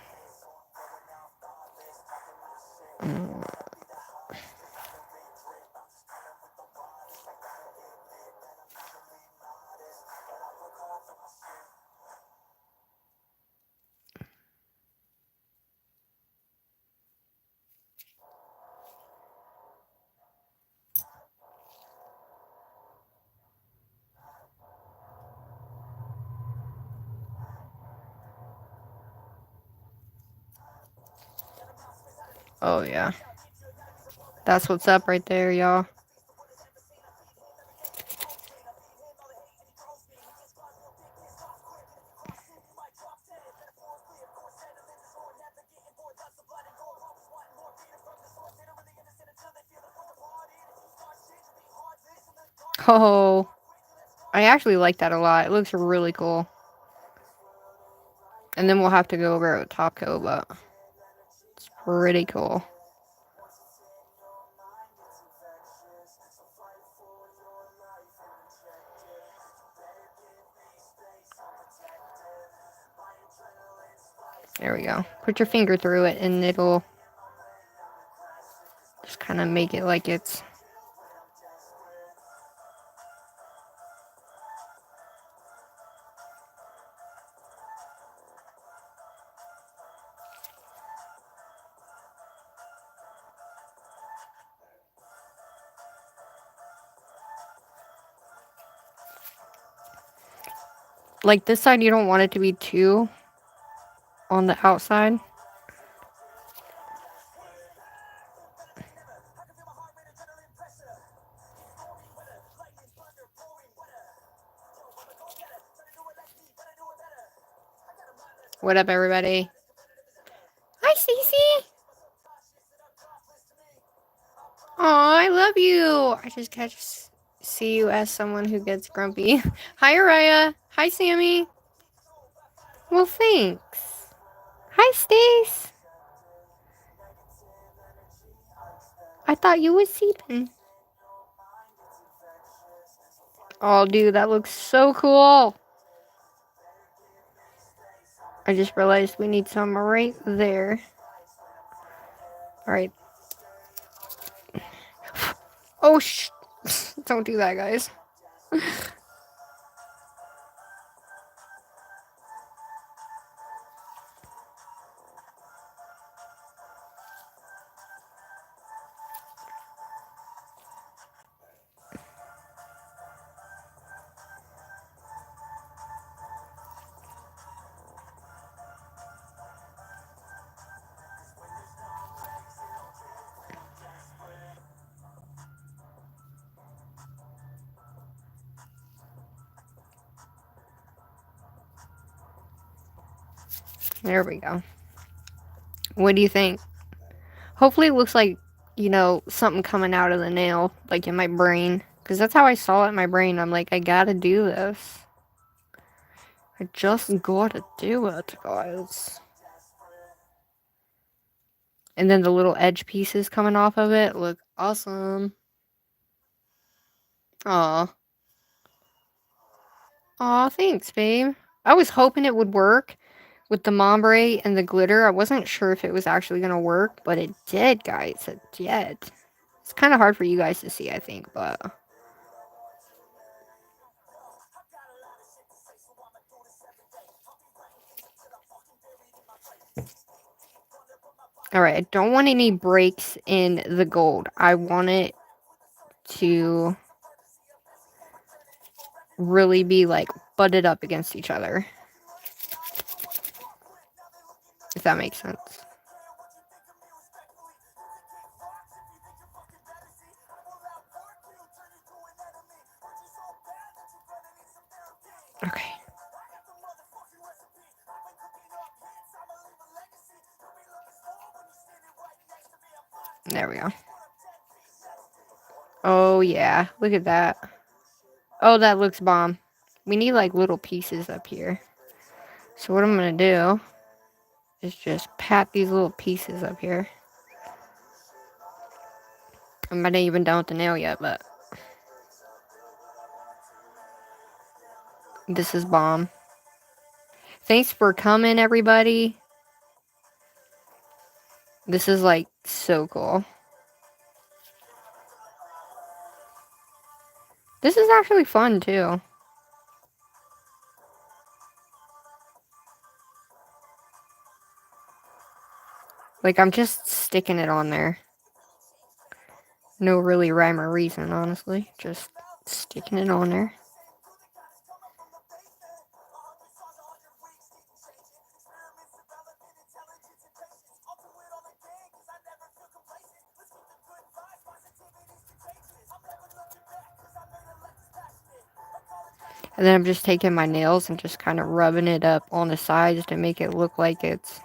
Oh, yeah. That's what's up right there, y'all. Oh, I actually like that a lot. It looks really cool. And then we'll have to go over it with top coat, but it's pretty cool. There we go. Put your finger through it and it'll just kind of make it like it's... Like this side, you don't want it to be too on the outside. What up, everybody? Hi, Cece. Aw, I love you. I just catch see you as someone who gets grumpy. Hi, Araya. Hi, Sammy. Well, thanks. Hi, Stace. I thought you was sleeping. Oh, dude, that looks so cool. I just realized we need some right there. Alright. Oh, don't do that, guys. There we go. What do you think? Hopefully it looks like, you know, something coming out of the nail, like in my brain. Because that's how I saw it in my brain. I'm like, I gotta do this. I just gotta do it, guys. And then the little edge pieces coming off of it look awesome. Aw. Aw, thanks, babe. I was hoping it would work with the ombre and the glitter. I wasn't sure if it was actually gonna work, but it did, guys. It did. It's kind of hard for you guys to see, I think, but... Alright, I don't want any breaks in the gold. I want it to really be, like, butted up against each other. If that makes sense. Okay. There we go. Oh, yeah. Look at that. Oh, that looks bomb. We need, like, little pieces up here. So what I'm gonna do is just pat these little pieces up here. I'm not even done with the nail yet, but... This is bomb. Thanks for coming, everybody. This is, like, so cool. This is actually fun, too. Like, I'm just sticking it on there. No really rhyme or reason, honestly. Just sticking it on there. And then I'm just taking my nails and just kind of rubbing it up on the sides to make it look like it's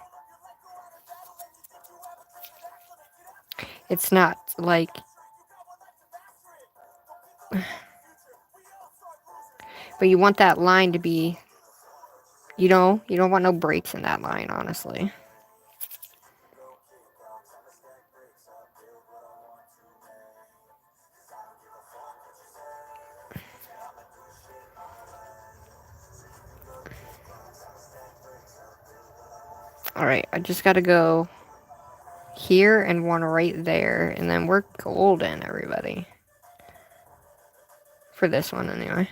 not like... But you want that line to be, you know, you don't want no breaks in that line, honestly. Alright, I just gotta go here and one right there, and then we're golden, everybody. For this one, anyway.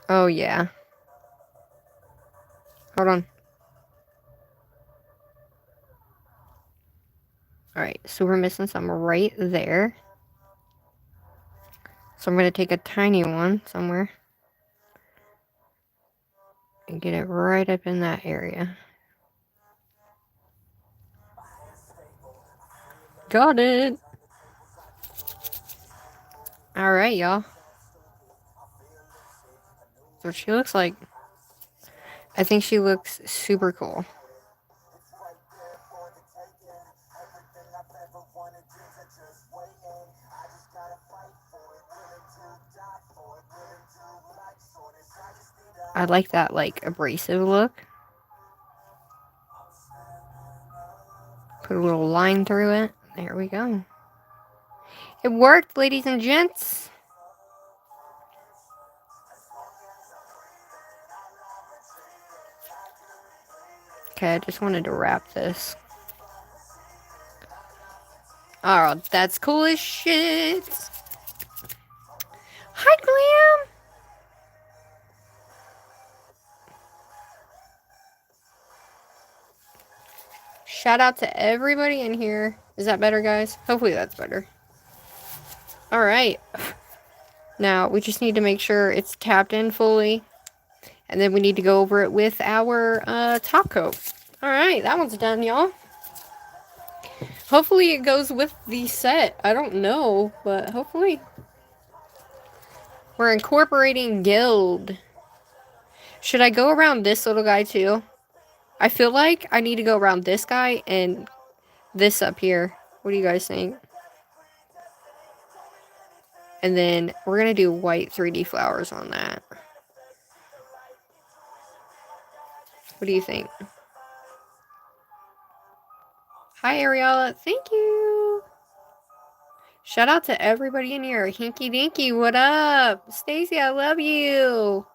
Oh, yeah. Hold on. Alright, so we're missing some right there. So I'm going to take a tiny one somewhere. And get it right up in that area. Got it! Alright, y'all. So she looks like... I think she looks super cool. I like that, like, abrasive look. Put a little line through it. There we go. It worked, ladies and gents. Okay, I just wanted to wrap this. Oh, that's cool as shit. Hi, Glam. Shout out to everybody in here. Is that better, guys? Hopefully that's better. Alright. Now, we just need to make sure it's tapped in fully. And then we need to go over it with our top coat. Alright, that one's done, y'all. Hopefully it goes with the set. I don't know, but hopefully. We're incorporating Guild. Should I go around this little guy too? I feel like I need to go around this guy and this up here. What do you guys think? And then we're going to do white 3D flowers on that. What do you think? Hi, Ariella. Thank you. Shout out to everybody in here. Hinky Dinky, what up? Stacy, I love you.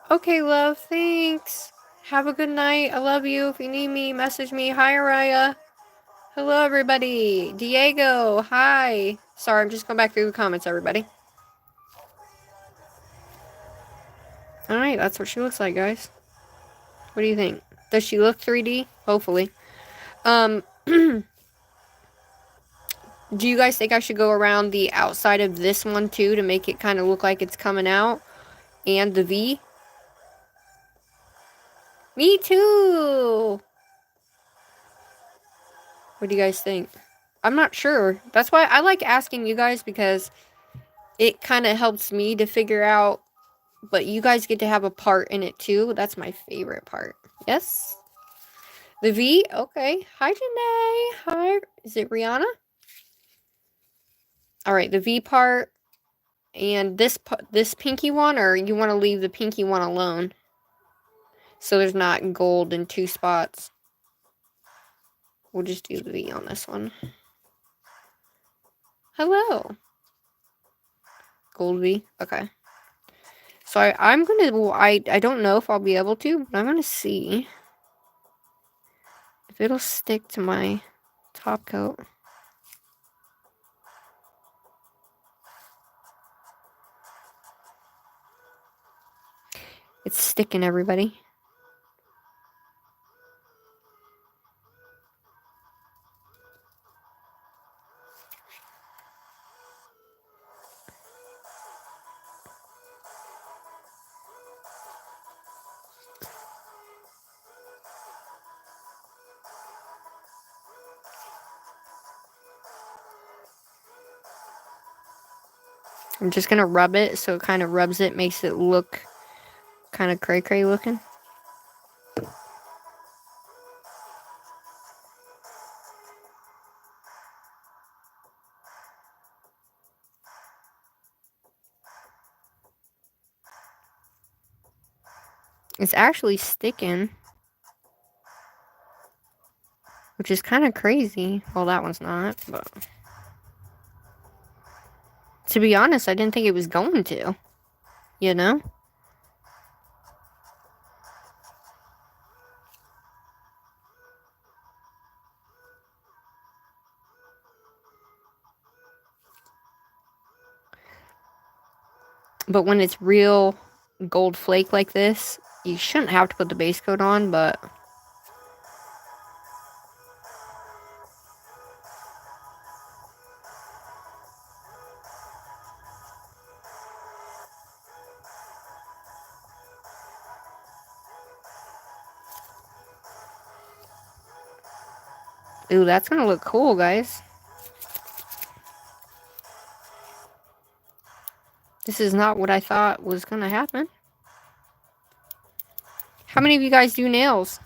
Okay, love. Thanks. Have a good night. I love you. If you need me, message me. Hi, Araya. Hello, everybody. Diego, hi. Sorry, I'm just going back through the comments, everybody. Alright, that's what she looks like, guys. What do you think? Does she look 3D? Hopefully. Do you guys think I should go around the outside of this one, too, to make it kind of look like it's coming out? And the V? Me too! What do you guys think? I'm not sure. That's why I like asking you guys, because it kind of helps me to figure out, but you guys get to have a part in it too. That's my favorite part. Yes? The V? Okay. Hi, Janae. Hi. Is it Rihanna? Alright, the V part and this pinky one, or you want to leave the pinky one alone? So there's not gold in two spots. We'll just do the V on this one. Hello. Gold V. Okay. So I'm going to... I don't know if I'll be able to, but I'm going to see if it'll stick to my top coat. It's sticking, everybody. I'm just going to rub it so it kind of rubs it, makes it look kind of cray-cray looking. It's actually sticking, which is kind of crazy. Well, that one's not, but to be honest, I didn't think it was going to, you know? But when it's real gold flake like this, you shouldn't have to put the base coat on, but... Ooh, that's gonna look cool, guys. This is not what I thought was gonna happen. How many of you guys do nails?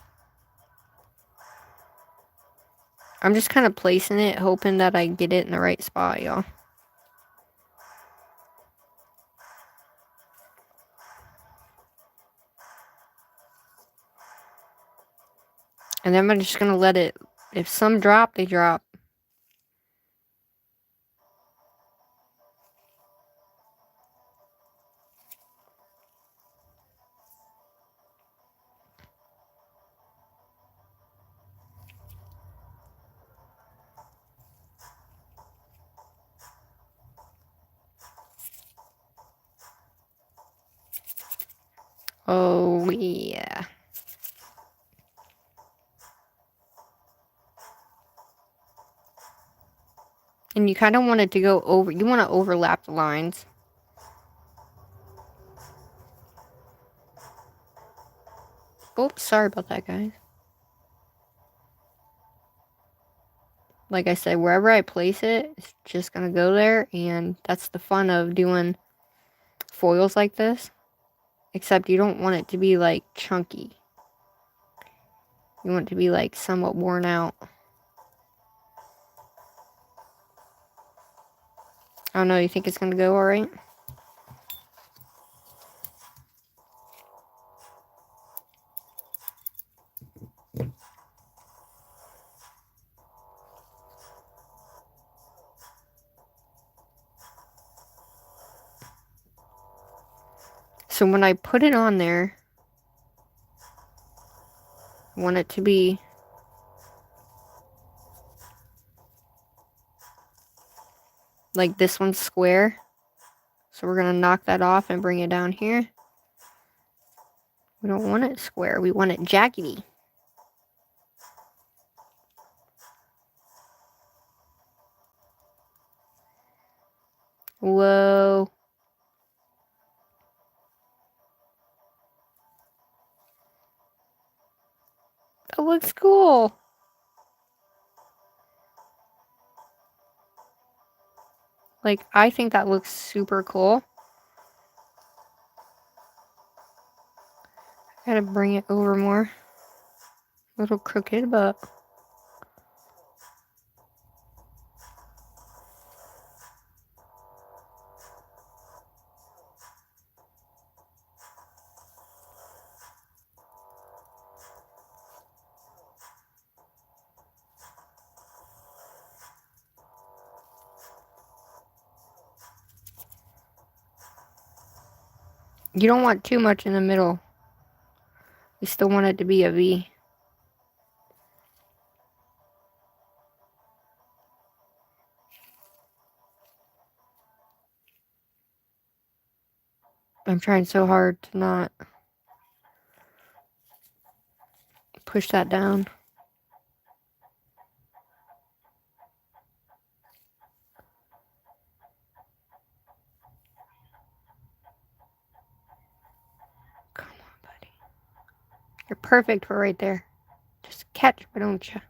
I'm just kind of placing it, hoping that I get it in the right spot, y'all. And then I'm just gonna let it... If some drop, they drop. Oh, yeah. And you kind of want it to go over... You want to overlap the lines. Oops, sorry about that, guys. Like I said, wherever I place it, it's just gonna go there, and that's the fun of doing foils like this. Except you don't want it to be, like, chunky. You want it to be, like, somewhat worn out. I don't know, you think it's gonna go alright? So when I put it on there, I want it to be like this one's square. So we're going to knock that off and bring it down here. We don't want it square. We want it jaggedy. Whoa. That looks cool. Like, I think that looks super cool. Gotta bring it over more. A little crooked, but... you don't want too much in the middle. You still want it to be a V. I'm trying so hard to not push that down. Come on, buddy. You're perfect for right there. Just catch, why don't you?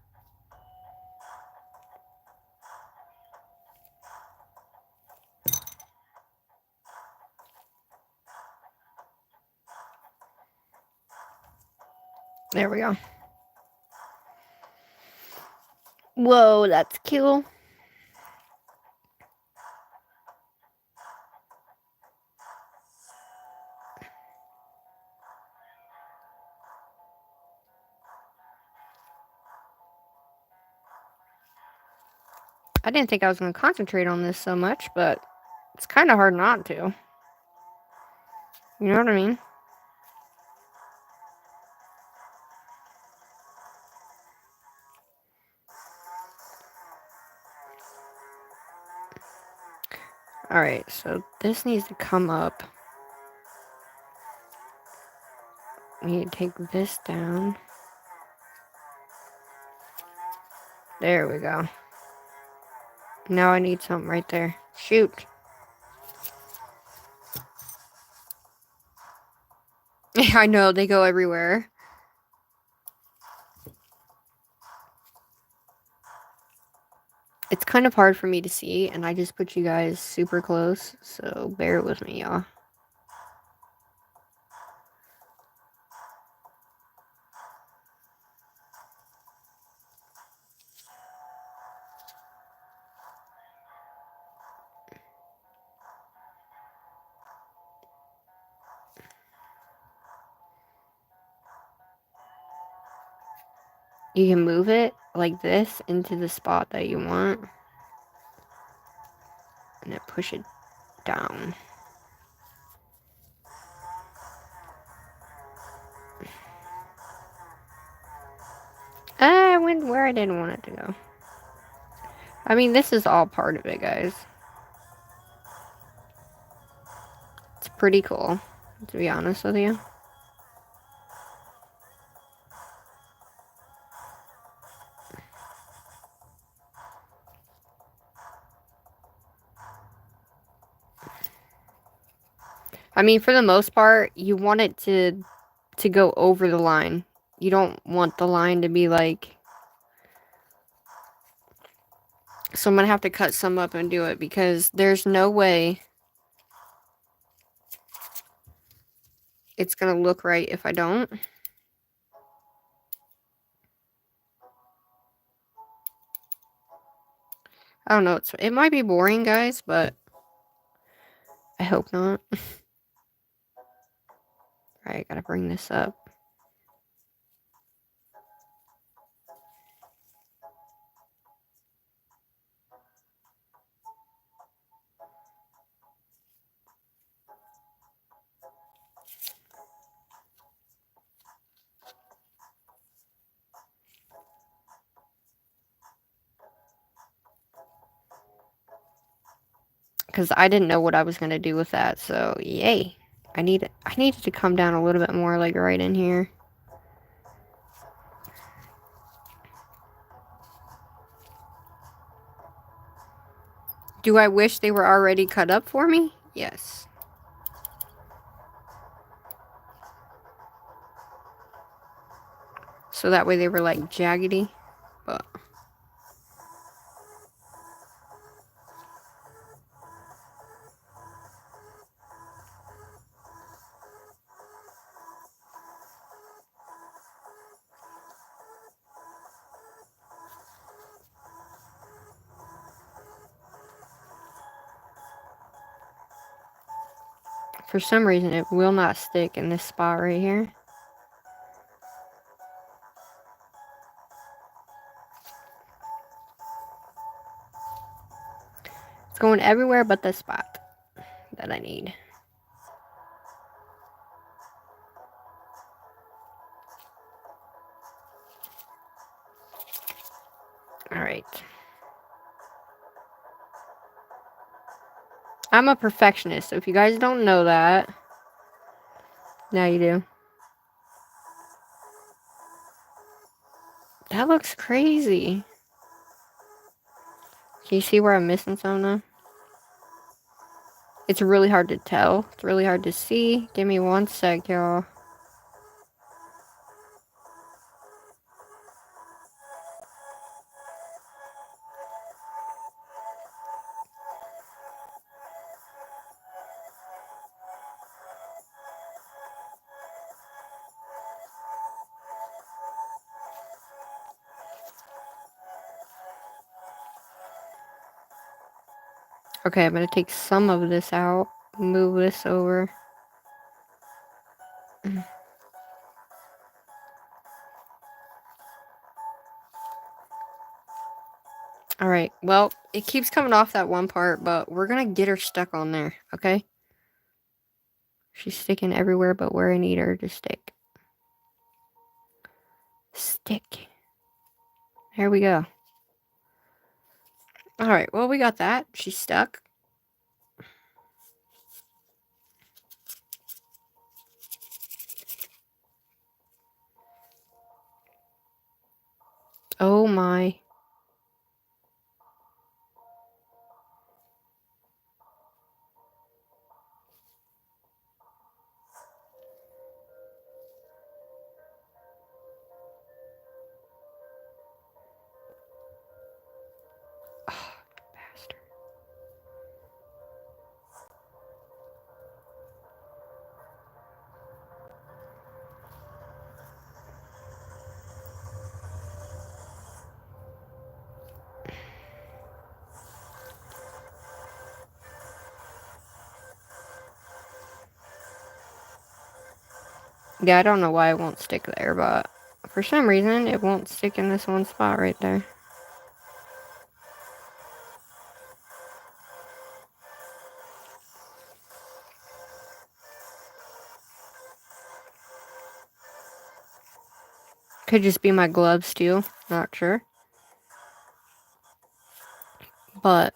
There we go. Whoa, that's cool. I didn't think I was going to concentrate on this so much, but it's kind of hard not to. You know what I mean? Alright, so this needs to come up. We need to take this down. There we go. Now I need something right there. Shoot. I know, they go everywhere. It's kind of hard for me to see, and I just put you guys super close, so bear with me, y'all. You can move it like this into the spot that you want. And then push it down. I went where I didn't want it to go. I mean, this is all part of it, guys. It's pretty cool, to be honest with you. I mean, for the most part, you want it to to go over the line. You don't want the line to be like... So I'm going to have to cut some up and do it because there's no way it's going to look right if I don't. I don't know. It might be boring, guys, but I hope not. Alright, gotta bring this up. Because I didn't know what I was going to do with that, so yay. I needed to come down a little bit more, like right in here. Do I wish they were already cut up for me? Yes. So that way they were like jaggedy, but... For some reason, it will not stick in this spot right here. It's going everywhere but the spot that I need. Alright. I'm a perfectionist, so if you guys don't know that, now you do. That looks crazy. Can you see where I'm missing some now? It's really hard to tell. It's really hard to see. Give me one sec, y'all. Okay, I'm gonna take some of this out, move this over. Alright, well, it keeps coming off that one part, but we're gonna get her stuck on there, okay? She's sticking everywhere but where I need her to stick. Stick. There we go. Alright, well, we got that. She's stuck. Oh my. Oh, bastard. Yeah, I don't know why it won't stick there, but for some reason, it won't stick in this one spot right there. Could just be my gloves too, not sure. But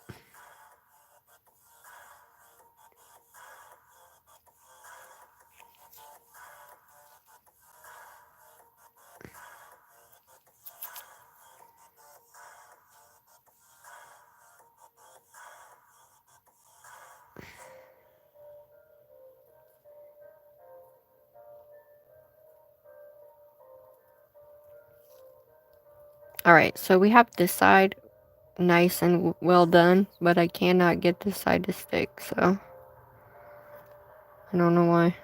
Alright, so we have this side nice and well done, but I cannot get this side to stick, so I don't know why.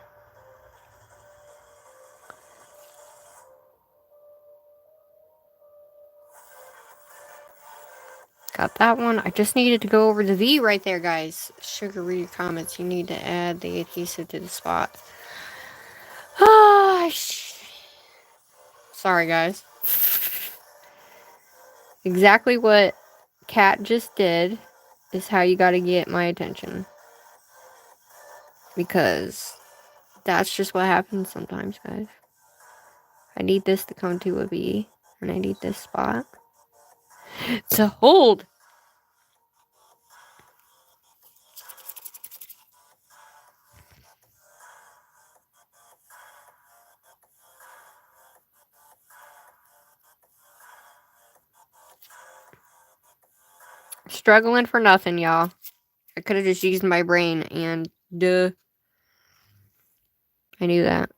Got that one. I just needed to go over the V right there, guys. Sugar, read your comments. You need to add the adhesive to the spot. Ah, sorry, guys. Exactly what Kat just did is how you gotta get my attention. Because that's just what happens sometimes, guys. I need this to come to a V, and I need this spot to hold. Struggling for nothing, y'all. I could have just used my brain, and duh. I knew that.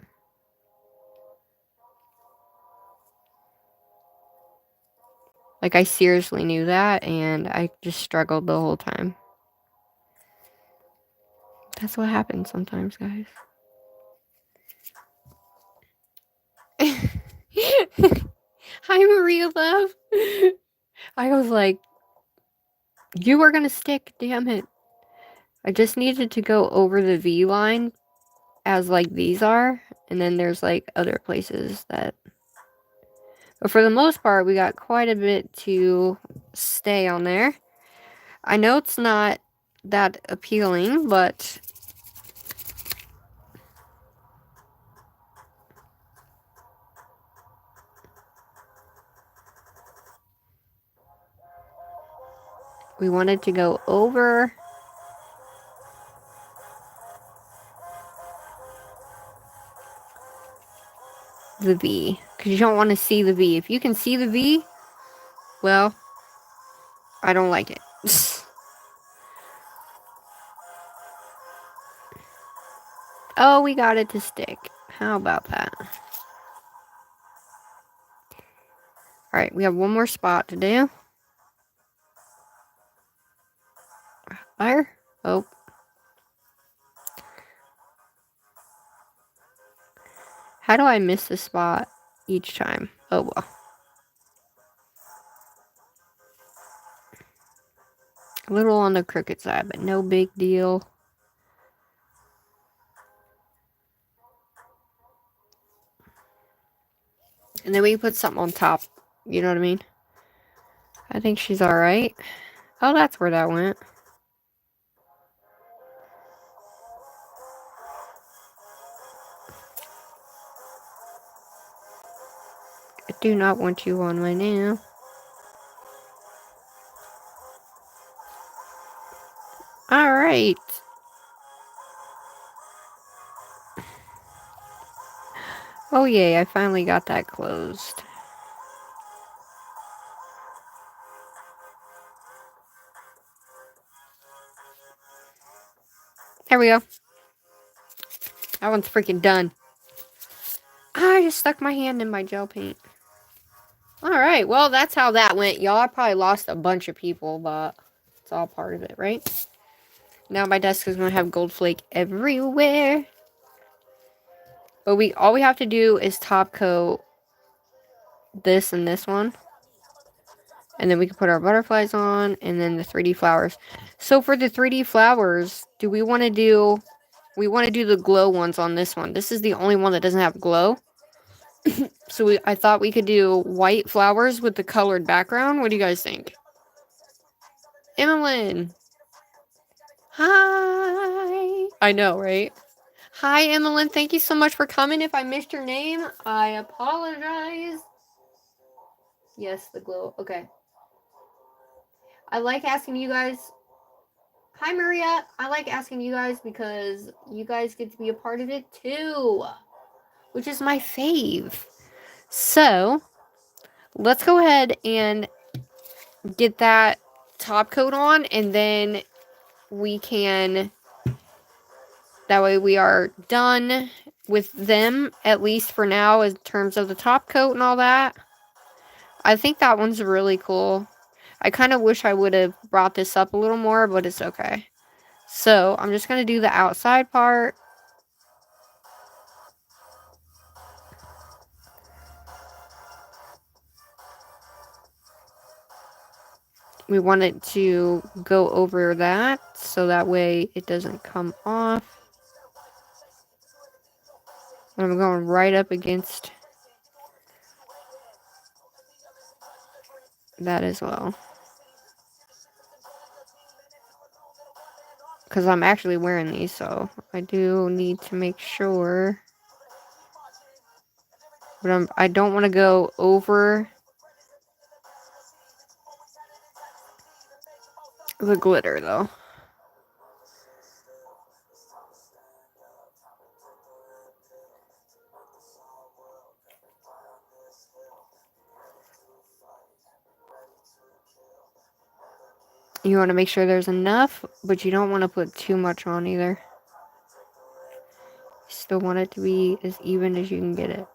Like, I seriously knew that, and I just struggled the whole time. That's what happens sometimes, guys. Hi, Maria Love. I was like, you were gonna stick, damn it. I just needed to go over the V line as like these are, and then there's like other places that... But for the most part, we got quite a bit to stay on there. I know it's not that appealing, but we wanted to go over the V, because you don't want to see the V. If you can see the V, well, I don't like it. Oh, we got it to stick. How about that? Alright, we have one more spot to do. Fire? Oh. How do I miss the spot each time? Oh, well. A little on the crooked side, but no big deal. And then we can put something on top. You know what I mean? I think she's alright. Oh, that's where that went. I do not want you on my nail. Alright. Oh yay, I finally got that closed. There we go. That one's freaking done. I just stuck my hand in my gel paint. Alright, well, that's how that went, y'all. I probably lost a bunch of people, but it's all part of it, right? Now my desk is going to have gold flake everywhere. But all we have to do is top coat this and this one. And then we can put our butterflies on, and then the 3D flowers. So for the 3D flowers, do we want to do... We want to do the glow ones on this one. This is the only one that doesn't have glow. So I thought we could do white flowers with the colored background. What do you guys think? Emmeline! Hi! I know, right? Hi, Emmeline. Thank you so much for coming. If I missed your name, I apologize. Yes, the glow. Okay. I like asking you guys... Hi, Maria. I like asking you guys because you guys get to be a part of it too. Which is my fave. So, let's go ahead and get that top coat on, and then we can... That way we are done with them, at least for now, in terms of the top coat and all that. I think that one's really cool. I kind of wish I would have brought this up a little more, but it's okay. So, I'm just going to do the outside part. We want it to go over that, so that way it doesn't come off. And I'm going right up against that as well. Because I'm actually wearing these, so I do need to make sure. But I don't want to go over the glitter, though. You want to make sure there's enough, but you don't want to put too much on either. You still want it to be as even as you can get it.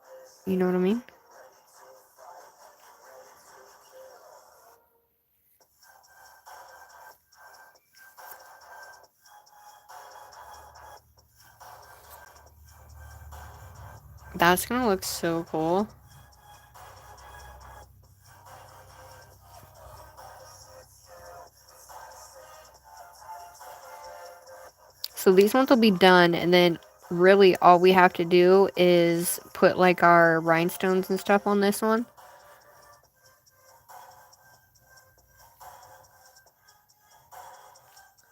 You know what I mean? That's gonna look so cool. So these ones will be done, and then really all we have to do is put like our rhinestones and stuff on this one.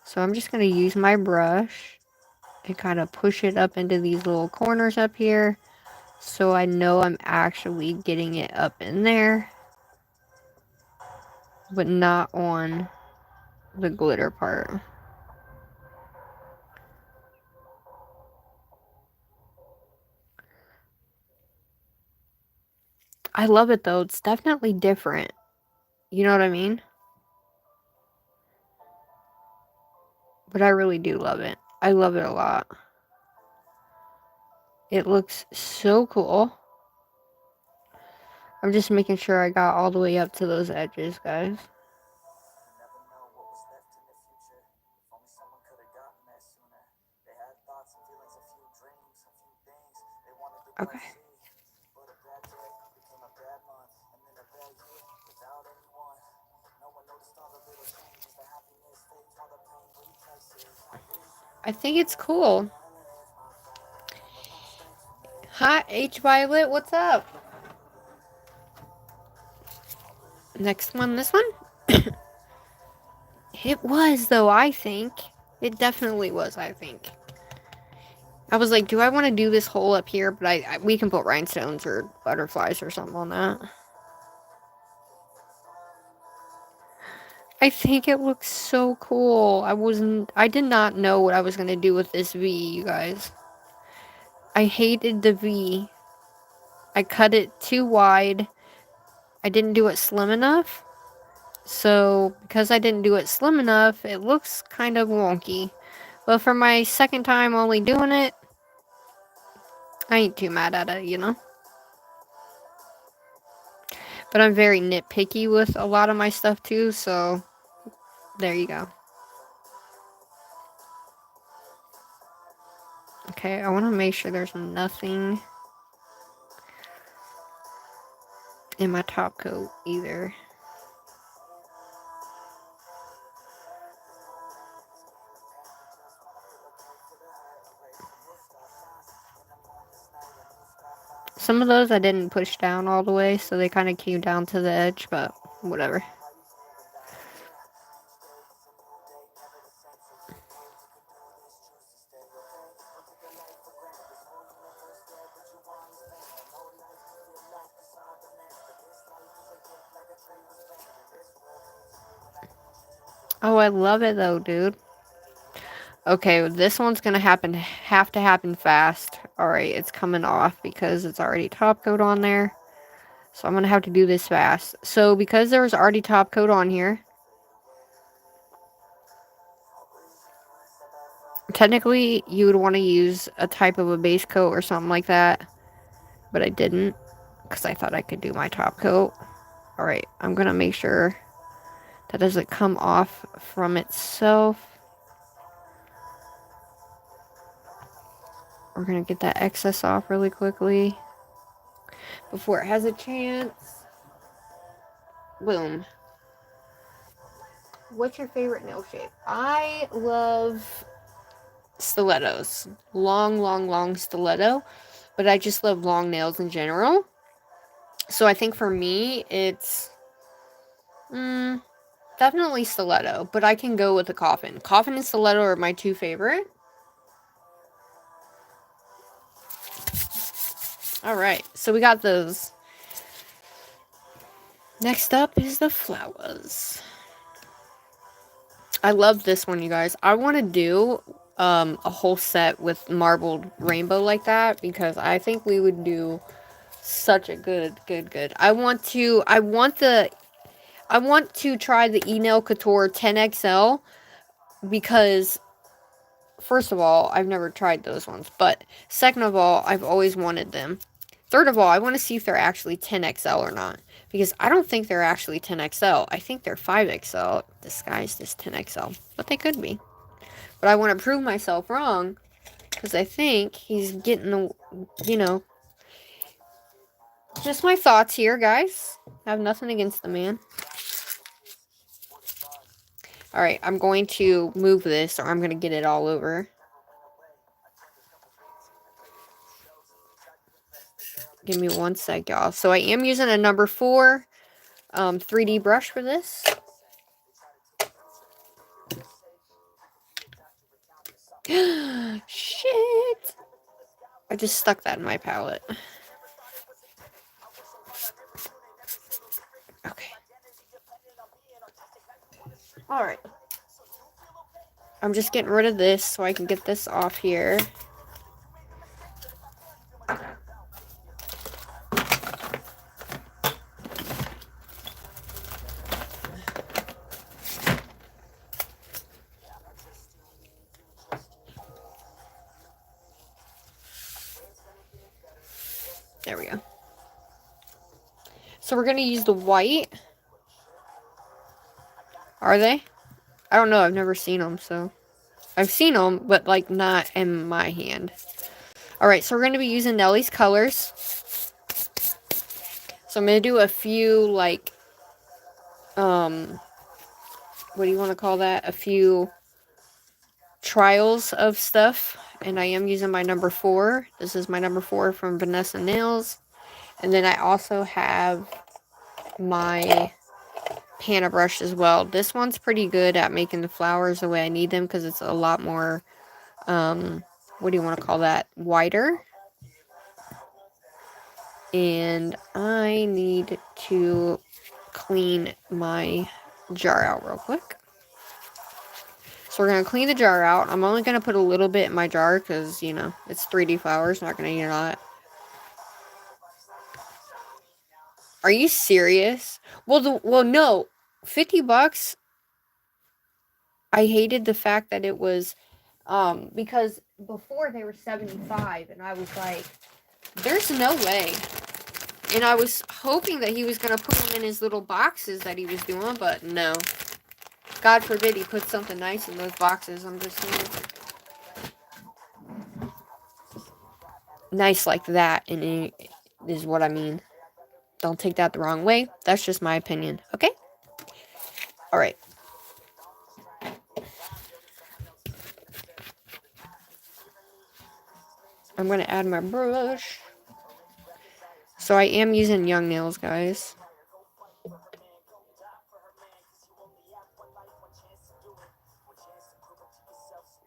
So I'm just going to use my brush and kind of push it up into these little corners up here, so I know I'm actually getting it up in there, but not on the glitter part. I love it though. It's definitely different. You know what I mean? But I really do love it. I love it a lot. It looks so cool. I'm just making sure I got all the way up to those edges, guys. Okay. I think it's cool. Hi, H Violet, what's up? Next one, this one? It was, though, I think. It definitely was, I think. I was like, do I want to do this hole up here? But we can put rhinestones or butterflies or something on that. I think it looks so cool. I did not know what I was going to do with this V, you guys. I hated the V. I cut it too wide. I didn't do it slim enough. So, because I didn't do it slim enough, it looks kind of wonky. But for my second time only doing it, I ain't too mad at it, you know? But I'm very nitpicky with a lot of my stuff too, so there you go. Okay, I want to make sure there's nothing in my top coat either. Some of those I didn't push down all the way, so they kind of came down to the edge, but whatever. Oh, I love it though, dude. Okay, this one's gonna have to happen fast. Alright, it's coming off because it's already top coat on there. So I'm gonna have to do this fast. So because there was already top coat on here, technically you would want to use a type of a base coat or something like that. But I didn't, because I thought I could do my top coat. Alright, I'm gonna make sure that doesn't come off from itself. We're gonna get that excess off really quickly before it has a chance. Boom. What's your favorite nail shape? I love stilettos. Long, long, long stiletto. But I just love long nails in general. So I think for me, it's definitely stiletto. But I can go with a coffin. Coffin and stiletto are my two favorite. Alright, so we got those. Next up is the flowers. I love this one, you guys. I want to do a whole set with marbled rainbow like that because I think we would do such a good. I want to try the E-Nail Couture 10XL because first of all, I've never tried those ones, but second of all, I've always wanted them. Third of all, I want to see if they're actually 10XL or not. Because I don't think they're actually 10XL. I think they're 5XL disguised as 10XL. But they could be. But I want to prove myself wrong. Because I think he's getting the, you know. Just my thoughts here, guys. I have nothing against the man. Alright, I'm going to move this or I'm going to get it all over. Give me one sec, y'all. So I am using a number 4 3D brush for this. Shit! I just stuck that in my palette. Okay. Alright. I'm just getting rid of this so I can get this off here. There we go. So we're going to use the white. Are they? I don't know. I've never seen them, so. I've seen them, but, like, not in my hand. Alright, so we're going to be using Nellie's colors. So I'm going to do a few, like, what do you want to call that? A few trials of stuff. And I am using my number 4. This is my number 4 from Vanessa Nails. And then I also have my Panna brush as well. This one's pretty good at making the flowers the way I need them because it's a lot more, what do you want to call that? Wider. And I need to clean my jar out real quick. So we're going to clean the jar out. I'm only going to put a little bit in my jar because, you know, it's 3D flowers. Not going to need a lot. Are you serious? Well, no. 50 bucks. I hated the fact that it was, because before they were 75, and I was like, there's no way. And I was hoping that he was going to put them in his little boxes that he was doing, but no. God forbid he put something nice in those boxes, I'm just saying. Nice like that, and it is what I mean. Don't take that the wrong way. That's just my opinion, okay? Alright. I'm going to add my brush. So I am using Young Nails, guys.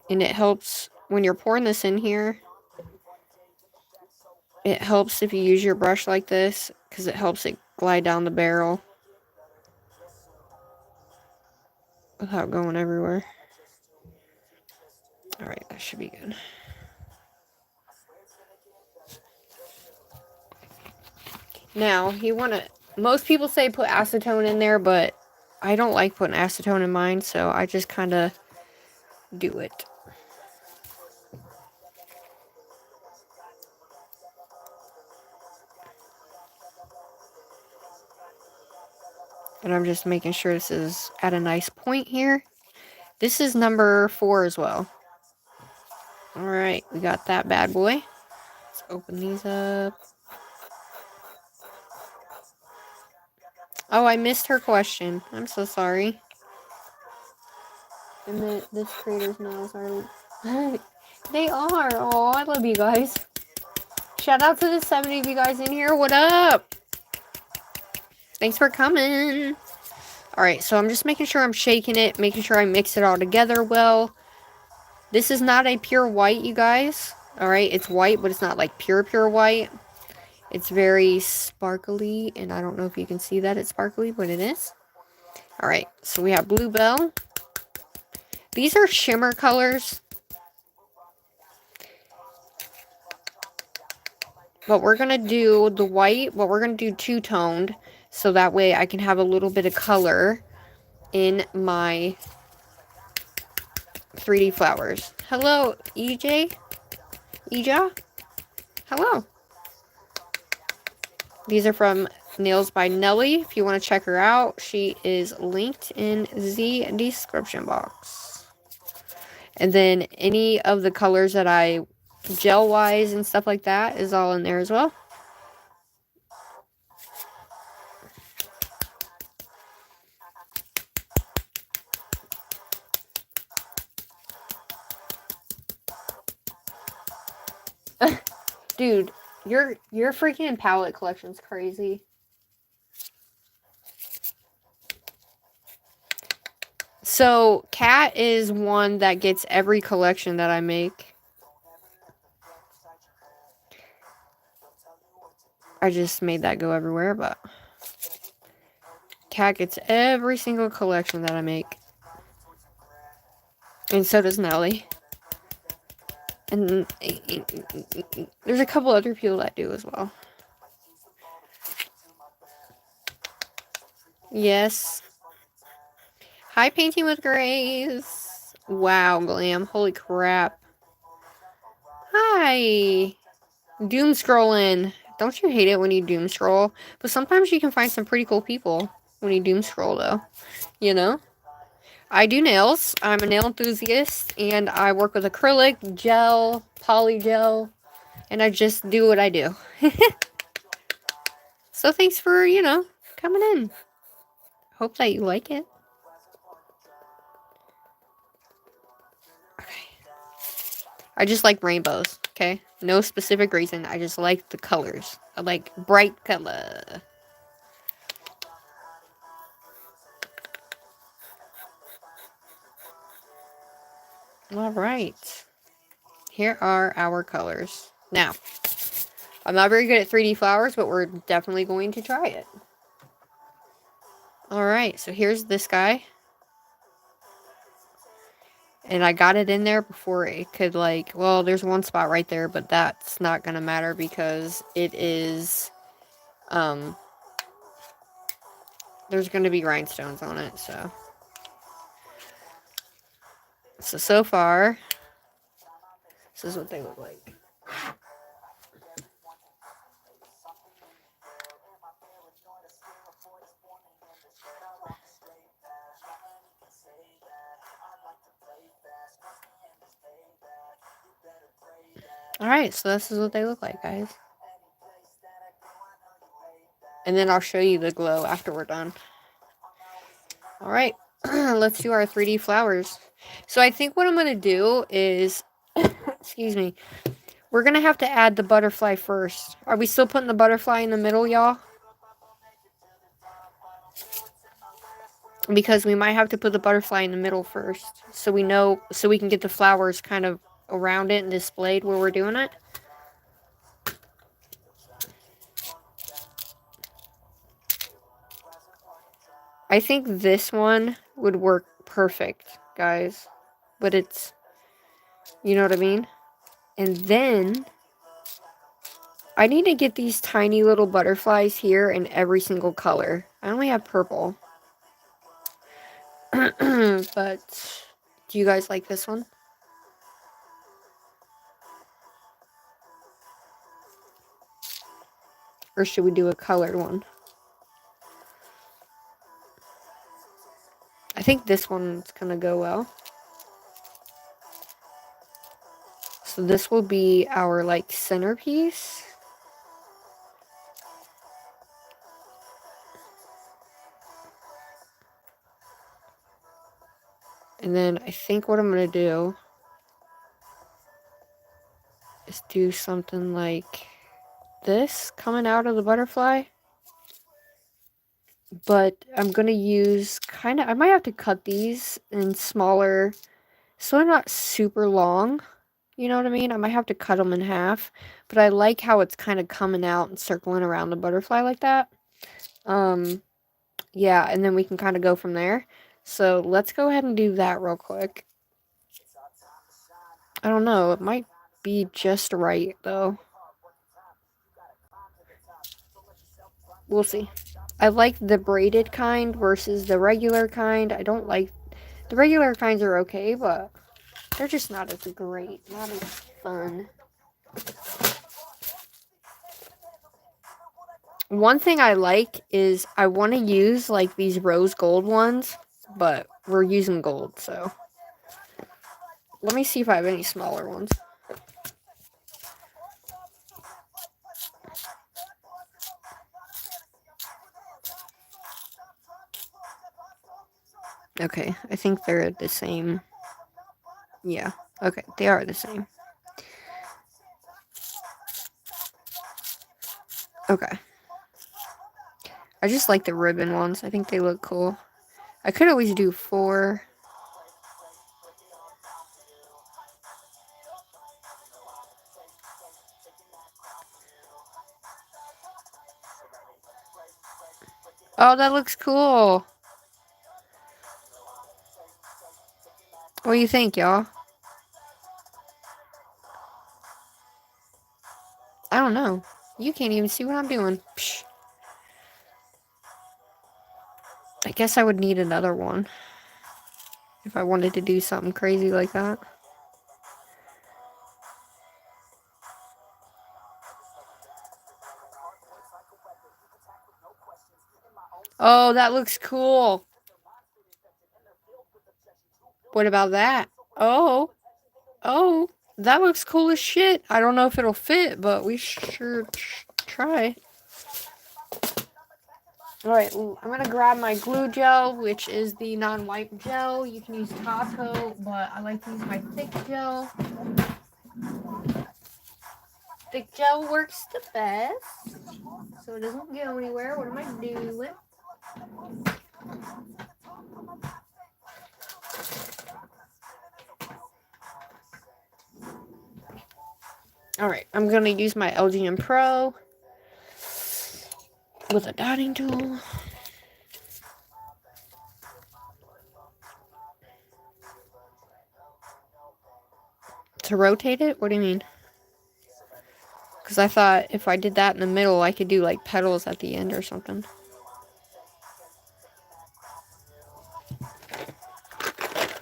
And it helps when you're pouring this in here. It helps if you use your brush like this because it helps it glide down the barrel without going everywhere. Alright, that should be good. Now, most people say put acetone in there, but I don't like putting acetone in mine, so I just kind of do it. And I'm just making sure this is at a nice point here. This is number 4 as well. Alright, we got that bad boy. Let's open these up. Oh, I missed her question. I'm so sorry. Admit this creator's nails are... They are. Oh, I love you guys. Shout out to the 70 of you guys in here. What up? Thanks for coming. Alright, so I'm just making sure I'm shaking it, making sure I mix it all together well. This is not a pure white, you guys. Alright, it's white, but it's not like pure white. It's very sparkly, and I don't know if you can see that it's sparkly, but it is. Alright, so we have Bluebell. These are shimmer colors. But we're going to do the white, but we're going to do two-toned, so that way I can have a little bit of color in my 3D flowers. Hello, EJ? Ija? Hello. These are from Nails by Nelly. If you want to check her out, she is linked in the description box. And then any of the colors that I gel-wise and stuff like that is all in there as well. Dude, your freaking palette collection's crazy. So, Kat is one that gets every collection that I make. I just made that go everywhere, but Kat gets every single collection that I make. And so does Nelly. And there's a couple other people that do as well. Yes. Hi, Painting with Grace. Wow, Glam. Holy crap. Hi. Doom scrolling. Don't you hate it when you doom scroll? But sometimes you can find some pretty cool people when you doom scroll, though. You know? I do nails. I'm a nail enthusiast, and I work with acrylic, gel, poly gel, and I just do what I do. So thanks for, you know, coming in. Hope that you like it. Okay. I just like rainbows, okay? No specific reason. I just like the colors. I like bright color. Alright. Here are our colors. Now, I'm not very good at 3D flowers, but we're definitely going to try it. Alright, so here's this guy. And I got it in there before it could, like, well, there's one spot right there, but that's not gonna matter because it is, there's gonna be rhinestones on it, so. So far, this is what they look like. Alright, so this is what they look like, guys. And then I'll show you the glow after we're done. Alright, let's do our 3D flowers. So I think what I'm going to do is, excuse me, we're going to have to add the butterfly first. Are we still putting the butterfly in the middle, y'all? Because we might have to put the butterfly in the middle first. So we know, so we can get the flowers kind of around it and displayed where we're doing it. I think this one would work perfect, guys. But it's, you know what I mean? And then, I need to get these tiny little butterflies here in every single color. I only have purple. But, do you guys like this one? Or should we do a colored one? think this one's gonna go well. So this will be our, like, centerpiece. And then I think what I'm gonna do is do something like this coming out of the butterfly. But I'm gonna use I might have to cut these in smaller, so they're not super long. You know what I mean? I might have to cut them in half, but I like how it's kind of coming out and circling around the butterfly like that. Yeah, and then we can kind of go from there. So let's go ahead and do that real quick. I don't know, it might be just right though. We'll see. I like the braided kind versus the regular kind. I don't like, the regular kinds are okay, but they're just not as great, not as fun. One thing I like is I want to use like these rose gold ones, but we're using gold, so. Let me see if I have any smaller ones. Okay, I think they're the same. Yeah, okay, they are the same. Okay. I just like the ribbon ones. I think they look cool. I could always do 4. Oh, that looks cool. What do you think, y'all? I don't know. You can't even see what I'm doing. Psh. I guess I would need another one if I wanted to do something crazy like that. Oh, that looks cool. What about that? Oh, that looks cool as shit. I don't know if it'll fit, but we sure try. Alright, I'm gonna grab my glue gel, which is the non-wipe gel. You can use Taco, but I like to use my thick gel. Thick gel works the best, so it doesn't go anywhere. What am I doing? Alright, I'm gonna use my LGN Pro with a dotting tool. To rotate it? What do you mean? Because I thought if I did that in the middle, I could do like petals at the end or something.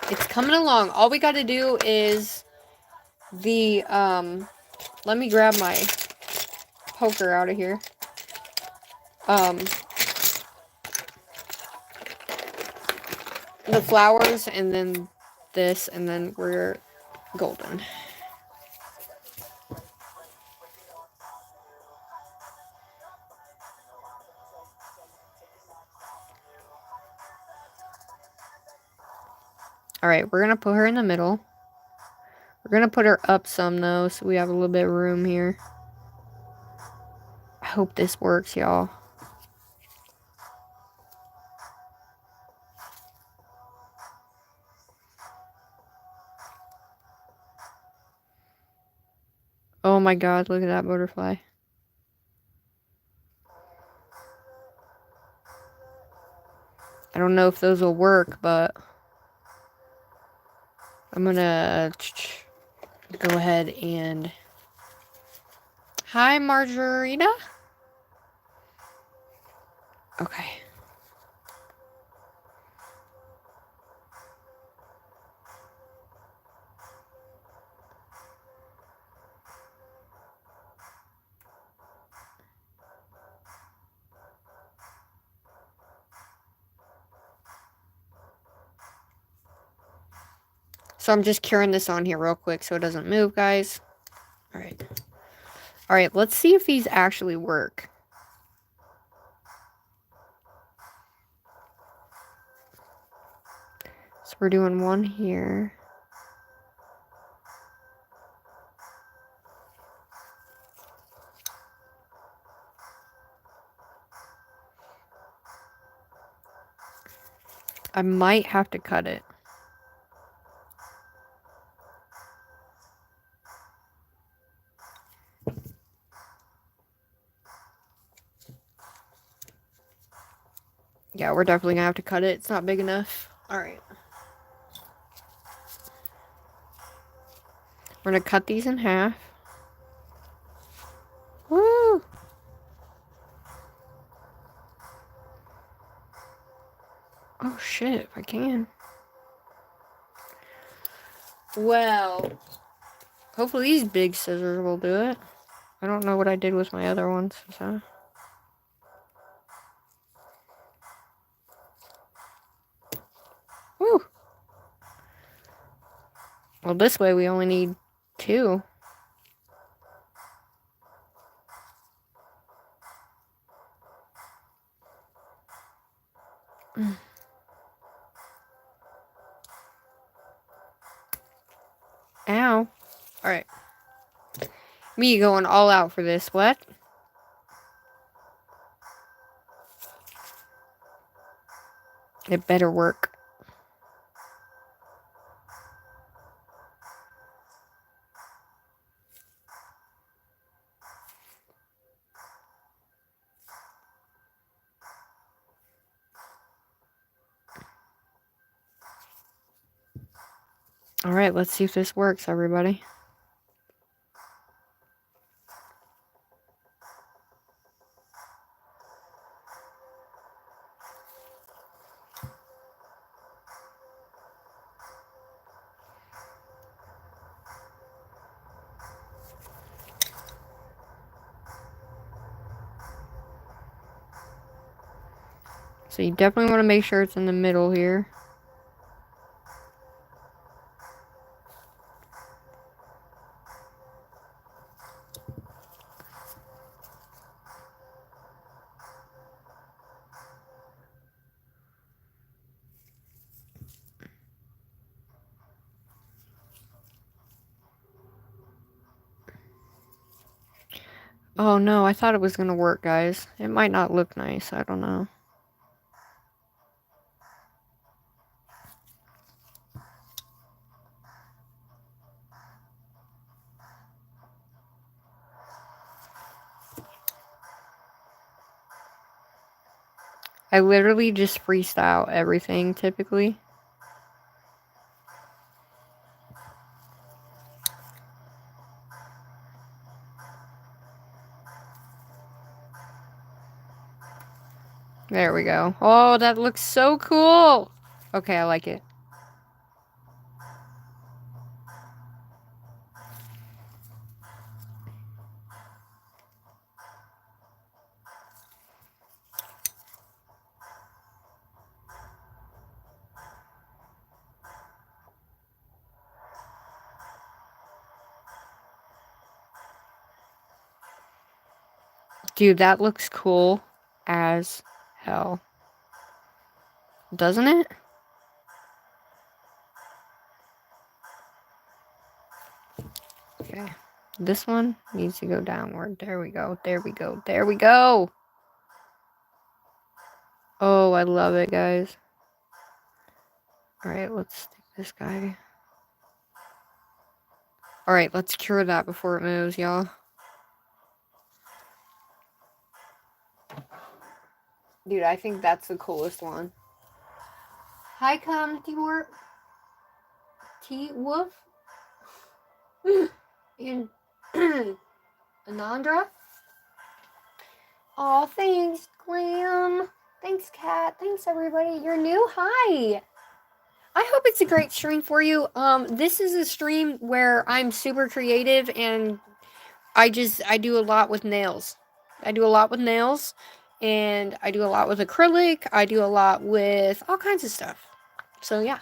It's coming along. All we got to do is the, let me grab my poker out of here. The flowers and then this, and then we're golden. Alright, we're going to put her in the middle. We're going to put her up some, though, so we have a little bit of room here. I hope this works, y'all. Oh my god, look at that butterfly. I don't know if those will work, but I'm gonna go ahead and... Hi, Margarita? Okay. So I'm just curing this on here real quick so it doesn't move, guys. Alright. Alright, let's see if these actually work. So we're doing one here. I might have to cut it. Yeah, we're definitely gonna have to cut it. It's not big enough. Alright. We're gonna cut these in half. Woo! Oh shit, if I can. Well, hopefully these big scissors will do it. I don't know what I did with my other ones, so. Woo! Well, this way we only need 2. Ow. Alright. Me going all out for this. What? It better work. Alright, let's see if this works, everybody. So you definitely want to make sure it's in the middle here. Oh no, I thought it was going to work, guys. It might not look nice, I don't know. I literally just freestyle everything, typically. There we go. Oh, that looks so cool! Okay, I like it. Dude, that looks cool as hell. Doesn't it? Okay. This one needs to go downward. There we go. There we go. There we go. Oh, I love it, guys. Alright, let's stick this guy. Alright, let's cure that before it moves, y'all. Dude, I think that's the coolest one. Hi, come, T-Warp. T-Wolf. And Anandra. Oh, thanks, Glam. Thanks, Kat. Thanks, everybody. You're new. Hi. I hope it's a great stream for you. This is a stream where I'm super creative and I do a lot with nails. I do a lot with nails and I do a lot with acrylic. I do a lot with all kinds of stuff. So yeah.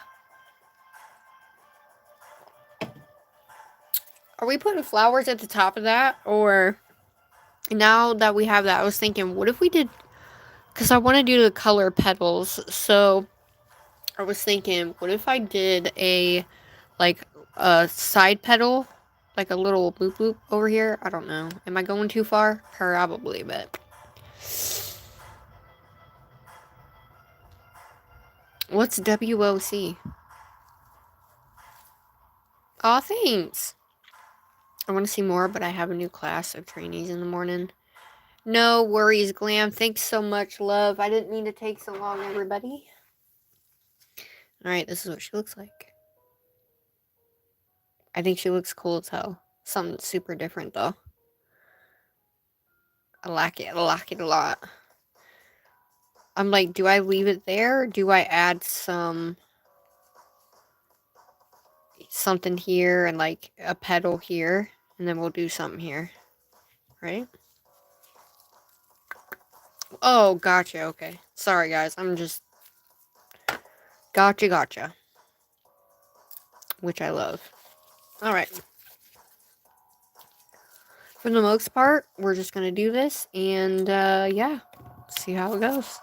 Are we putting flowers at the top of that? Or now that we have that, I was thinking, what if we did, because I want to do the color petals, so I was thinking, what if I did a, like, a side petal, like a little bloop bloop over here? I don't know. Am I going too far? Probably, but... What's WOC? Aw, thanks. I want to see more, but I have a new class of trainees in the morning. No worries, Glam. Thanks so much, love. I didn't mean to take so long, everybody. Alright, this is what she looks like. I think she looks cool as hell. Something super different, though. I like it. I like it a lot. I'm like, do I leave it there? Or do I add something here and, like, a petal here? And then we'll do something here. Right? Oh, gotcha. Okay. Sorry, guys. I'm just... Gotcha. Which I love. Alright. For the most part, we're just going to do this. And, yeah. See how it goes.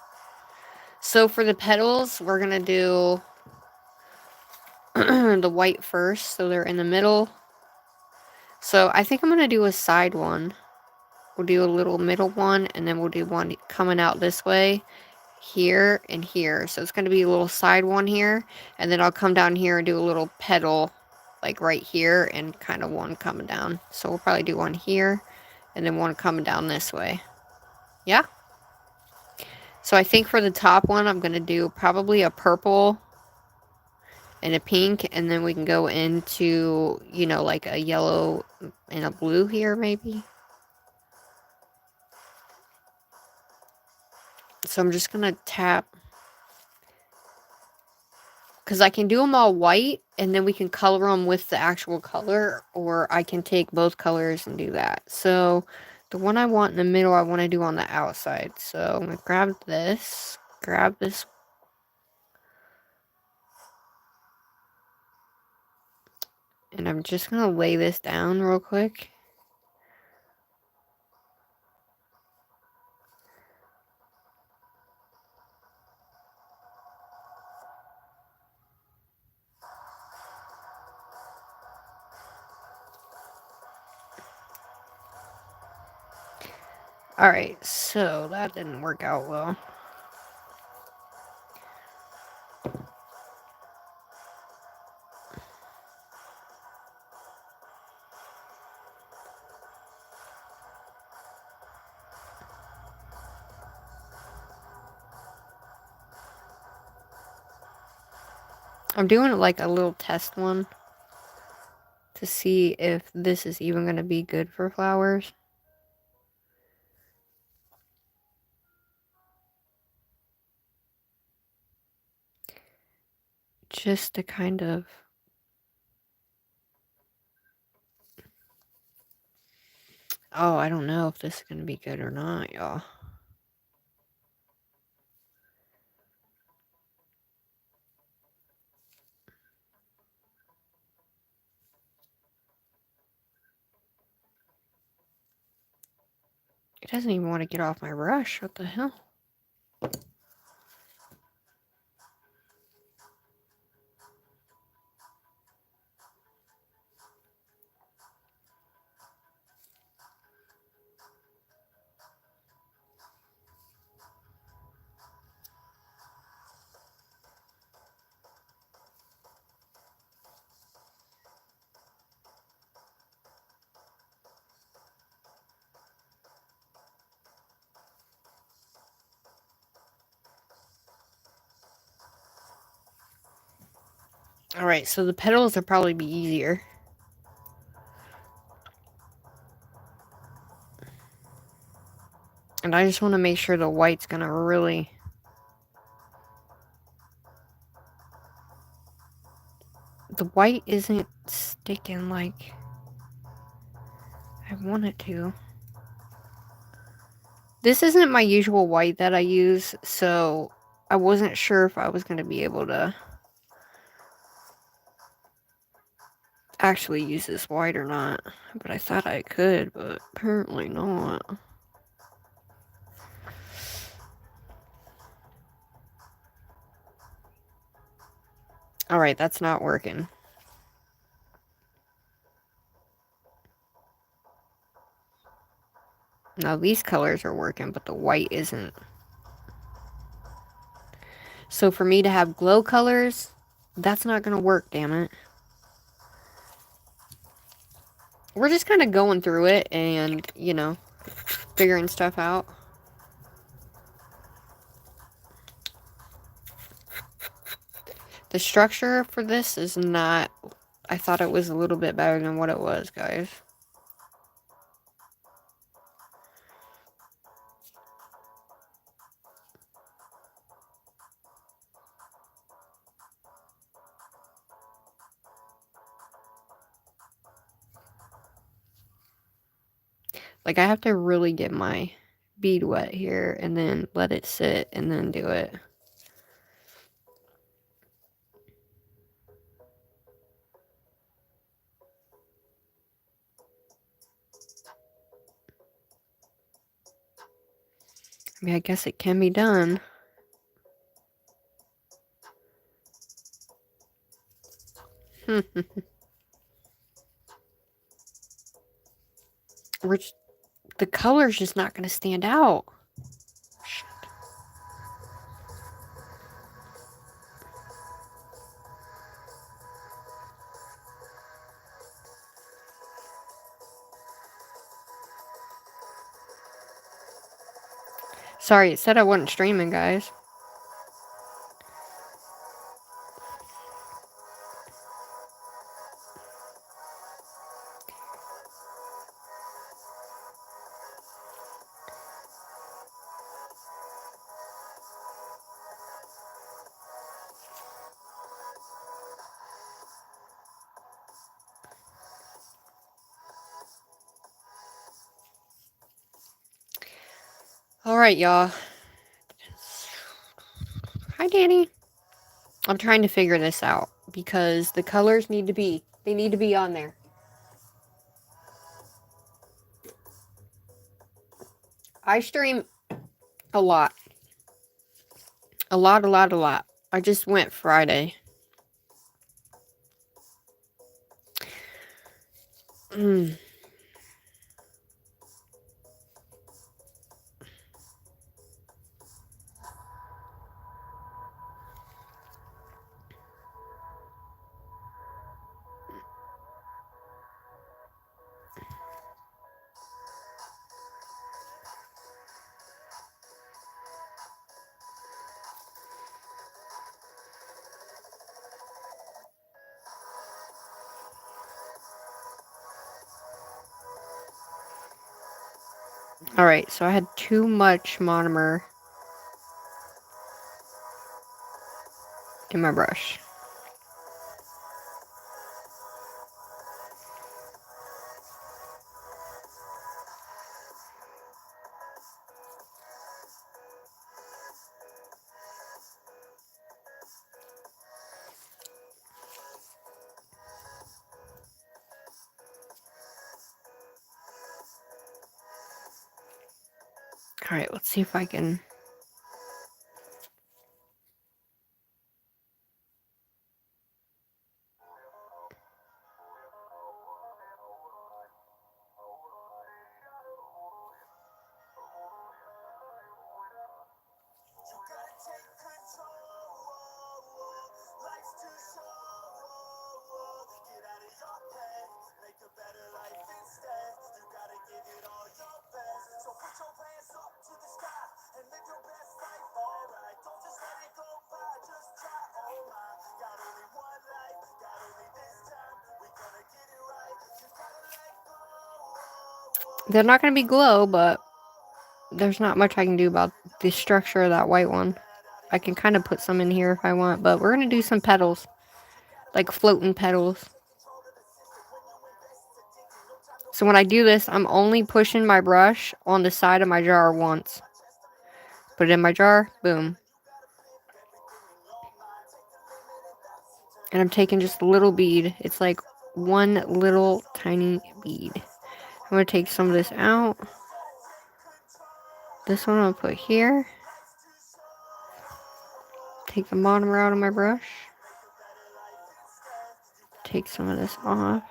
So, for the petals, we're going to do... the white first. So, they're in the middle. So, I think I'm going to do a side one. We'll do a little middle one. And then we'll do one coming out this way. Here and here. So, it's going to be a little side one here. And then I'll come down here and do a little petal, like right here, and kind of one coming down. So we'll probably do one here, and then one coming down this way. Yeah? So I think for the top one, I'm going to do probably a purple and a pink, and then we can go into, you know, like a yellow and a blue here, maybe. So I'm just going to tap, because I can do them all white, and then we can color them with the actual color, or I can take both colors and do that. So the one I want in the middle, I want to do on the outside. So I'm going to grab this, and I'm just going to lay this down real quick. Alright, so that didn't work out well. I'm doing like a little test one to see if this is even going to be good for flowers. Just to kind of... Oh, I don't know if this is going to be good or not, y'all. It doesn't even want to get off my brush. What the hell? Alright, so the petals will probably be easier. And I just want to make sure the white's going to really... The white isn't sticking like I want it to. This isn't my usual white that I use, so I wasn't sure if I was going to be able to... actually use this white or not. But I thought I could, but apparently not. Alright, that's not working. Now these colors are working, but the white isn't. So for me to have glow colors, that's not gonna work, damn it. We're just kind of going through it and, you know, figuring stuff out. The structure for this is not... I thought it was a little bit better than what it was, guys. Like, I have to really get my bead wet here and then let it sit and then do it. I mean, I guess it can be done. The color's just not going to stand out. Shit. Sorry, it said I wasn't streaming, guys. Alright, y'all. Hi, Danny. I'm trying to figure this out because the colors need to be on there. I stream a lot. A lot. I just went Friday. Alright, so I had too much monomer in my brush. Alright, let's see if I can... They're not going to be glow, but there's not much I can do about the structure of that white one. I can kind of put some in here if I want, but we're going to do some petals. Like floating petals. So when I do this, I'm only pushing my brush on the side of my jar once. Put it in my jar, boom. And I'm taking just a little bead. It's like one little tiny bead. I'm going to take some of this out. This one I'll put here. Take the bottom out of my brush. Take some of this off.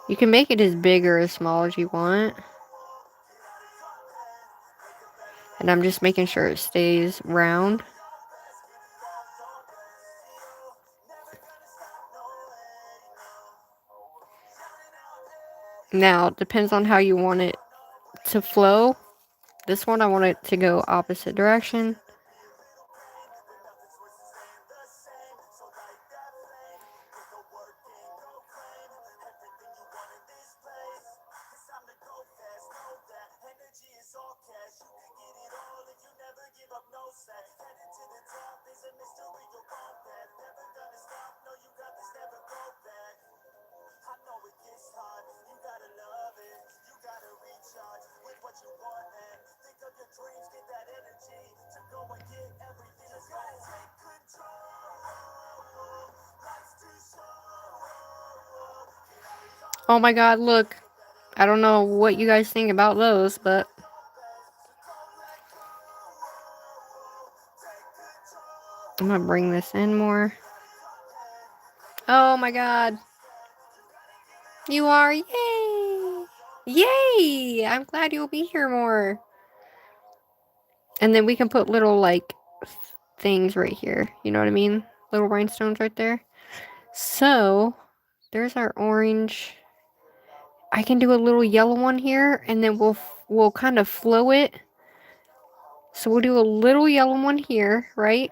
You can make it as big or as small as you want. And I'm just making sure it stays round. Now, it depends on how you want it to flow. This one, I want it to go opposite direction. Oh my god, look. I don't know what you guys think about those, but I'm gonna bring this in more. Oh my god. You are? Yay! Yay! I'm glad you'll be here more. And then we can put little, like, things right here. You know what I mean? Little rhinestones right there. So, there's our orange. I can do a little yellow one here, and then we'll kind of flow it. So we'll do a little yellow one here, right?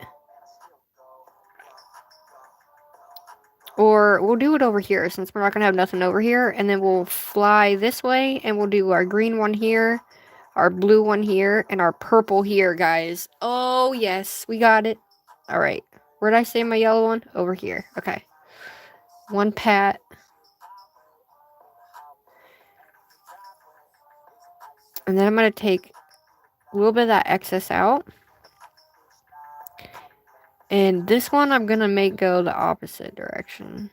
Or we'll do it over here, since we're not going to have nothing over here. And then we'll fly this way, and we'll do our green one here, our blue one here, and our purple here, guys. Oh, yes, we got it. All right. Where did I say my yellow one? Over here. Okay. One pat. And then I'm going to take a little bit of that excess out. And this one I'm going to make go the opposite direction.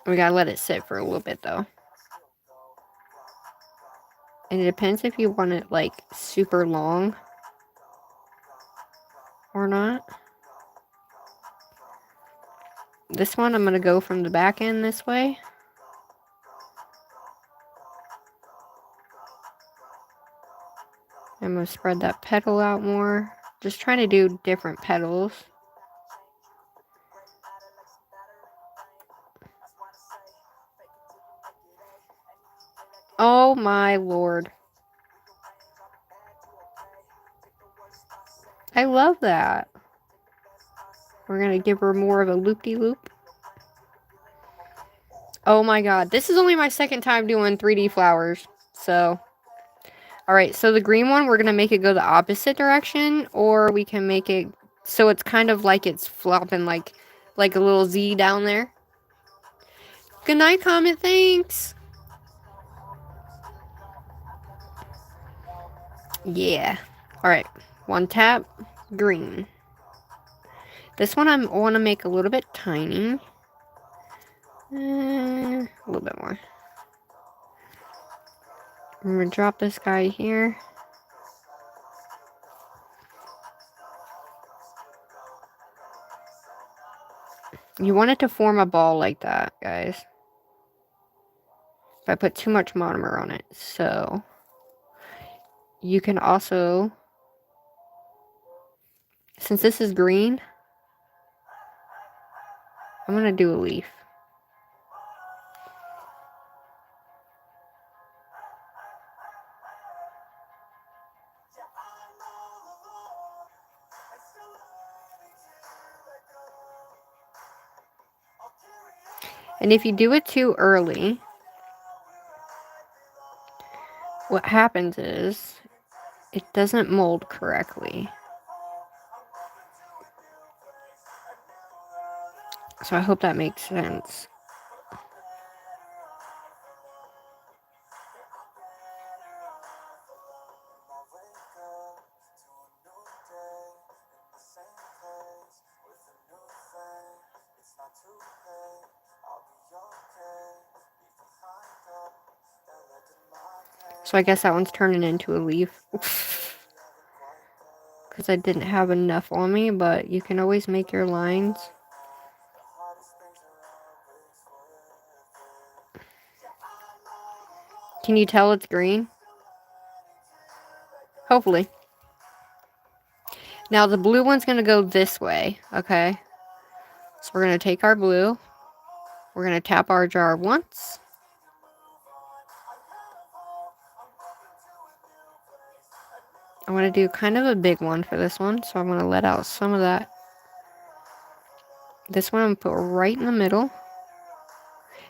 We gotta let it sit for a little bit though. And it depends if you want it like super long or not. This one I'm gonna go from the back end this way. I'm gonna spread that petal out more. Just trying to do different petals. Oh my lord. I love that. We're gonna give her more of a loop-de-loop. Oh my god. This is only my second time doing 3D flowers. So. Alright, so the green one, we're gonna make it go the opposite direction. Or we can make it so it's kind of like it's flopping like a little Z down there. Good night, Comet. Thanks. Yeah. Alright. One tap. Green. This one I want to make a little bit tiny. A little bit more. I'm going to drop this guy here. You want it to form a ball like that, guys. If I put too much monomer on it. So, you can also, since this is green, I'm going to do a leaf. And if you do it too early, what happens is it doesn't mold correctly. So I hope that makes sense. So I guess that one's turning into a leaf. Because I didn't have enough on me, but you can always make your lines. Can you tell it's green? Hopefully. Now the blue one's going to go this way, okay? So we're going to take our blue. We're going to tap our jar once. I want to do kind of a big one for this one, so I'm going to let out some of that. This one I'm going to put right in the middle. And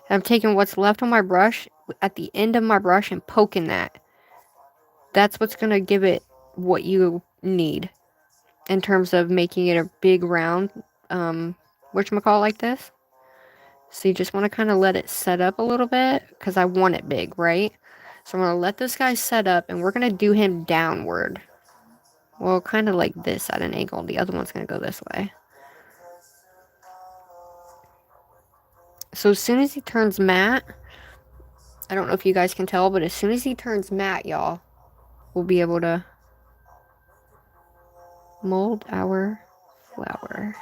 I'm taking what's left on my brush at the end of my brush and poking that. That's what's going to give it what you need in terms of making it a big round, whatchamacallit like this. So you just want to kind of let it set up a little bit because I want it big, right? So I'm going to let this guy set up and we're going to do him downward. Well, kind of like this at an angle. The other one's going to go this way. So as soon as he turns matte, I don't know if you guys can tell, but as soon as he turns matte, y'all, we'll be able to mold our flower.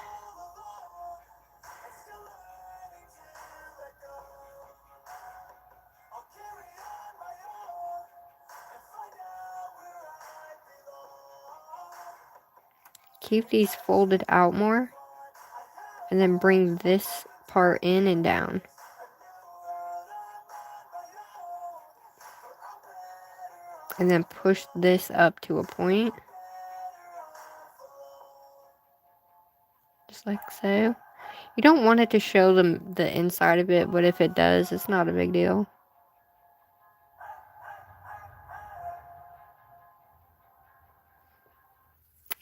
Keep these folded out more, and then bring this part in and down. And then push this up to a point. Just like so. You don't want it to show the inside of it, but if it does, it's not a big deal.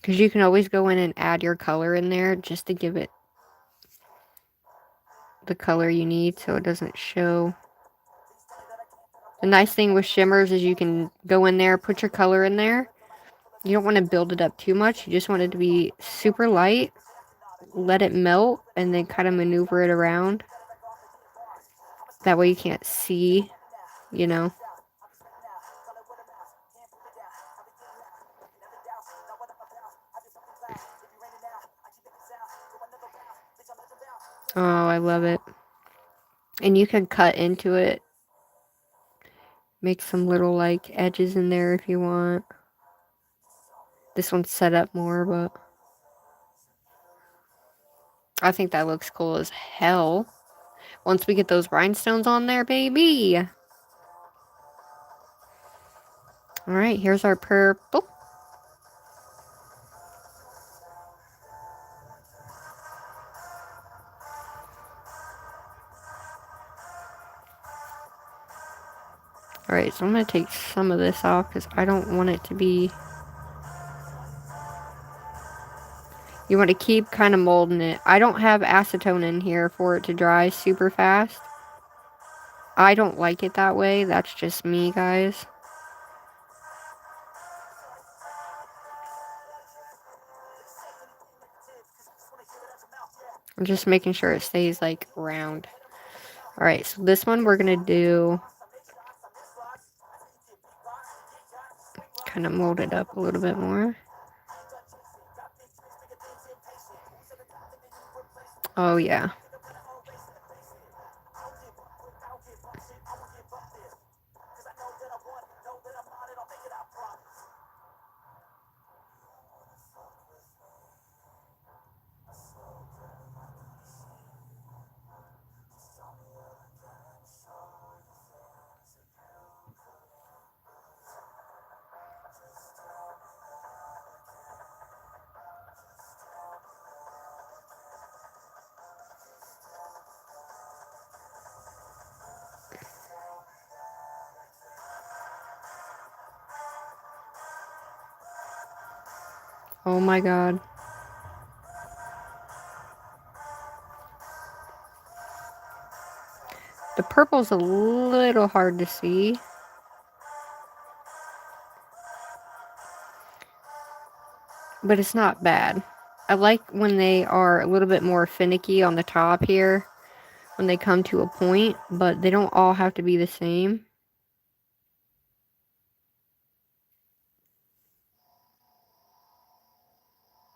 Because you can always go in and add your color in there just to give it the color you need so it doesn't show. The nice thing with shimmers is you can go in there, put your color in there. You don't want to build it up too much. You just want it to be super light. Let it melt and then kind of maneuver it around. That way you can't see, you know. Oh, I love it. And you can cut into it. Make some little like edges in there if you want. This one's set up more, but I think that looks cool as hell. Once we get those rhinestones on there, baby. Alright, here's our purple. Alright, so I'm going to take some of this off because I don't want it to be... You want to keep kind of molding it. I don't have acetone in here for it to dry super fast. I don't like it that way. That's just me, guys. I'm just making sure it stays like round. Alright, so this one we're going to do... Kind of mold it up a little bit more. Oh, yeah. Oh my god. purple's a little hard to see. But it's not bad. I like when they are a little bit more finicky on the top here, when they come to a point, but they don't all have to be the same.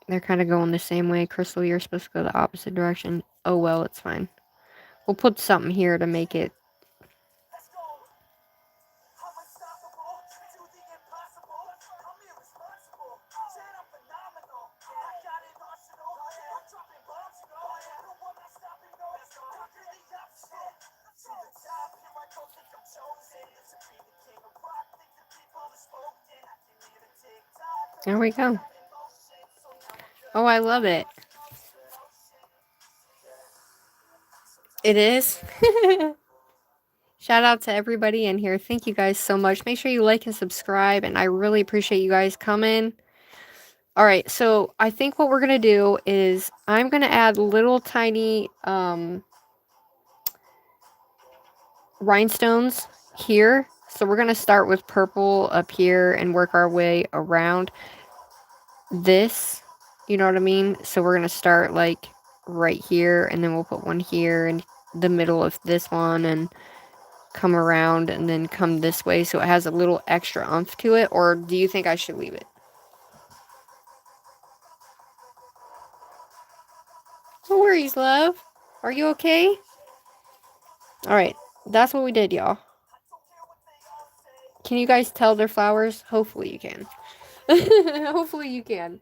They're kind of going the same way. Crystal, you're supposed to go the opposite direction. Oh well, it's fine. We'll put something here to make it. There we go. Oh, I love it. It is. Shout out to everybody in here. Thank you guys so much. Make sure you like and subscribe, and I really appreciate you guys coming. Alright, so I think what we're going to do is I'm going to add little tiny rhinestones here. So we're going to start with purple up here and work our way around this. You know what I mean? So we're going to start like right here, and then we'll put one here in the middle of this one and come around and then come this way so it has a little extra oomph to it. Or do you think I should leave it? No worries, love. Are you okay? Alright, that's what we did, y'all. Can you guys tell they're flowers? Hopefully you can. Hopefully you can.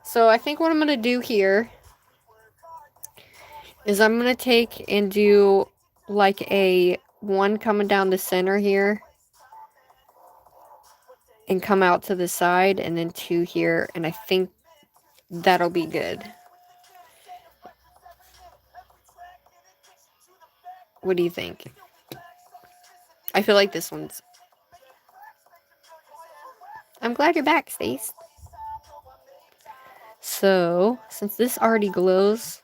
So I think what I'm going to do here is I'm going to take and do like a one coming down the center here and come out to the side, and then two here, and I think that'll be good. What do you think? I feel like this one's... I'm glad you're back, Stace. So, since this already glows...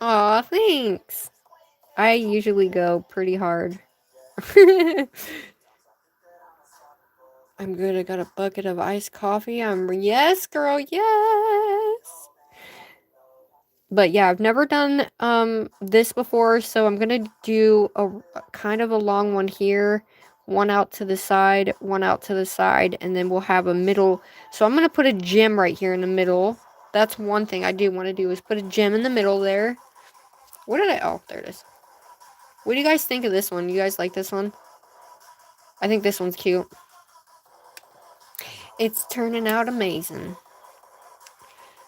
Aw, thanks! I usually go pretty hard. I'm good. I got a bucket of iced coffee. Yes, girl, yes! But yeah, I've never done this before, so I'm gonna do a kind of a long one here, one out to the side, one out to the side, and then we'll have a middle. So I'm gonna put a gem right here in the middle. That's one thing I do want to do, is put a gem in the middle there. What did I... Oh, there it is. What do you guys think of this one? You guys like this one? I think this one's cute. It's turning out amazing.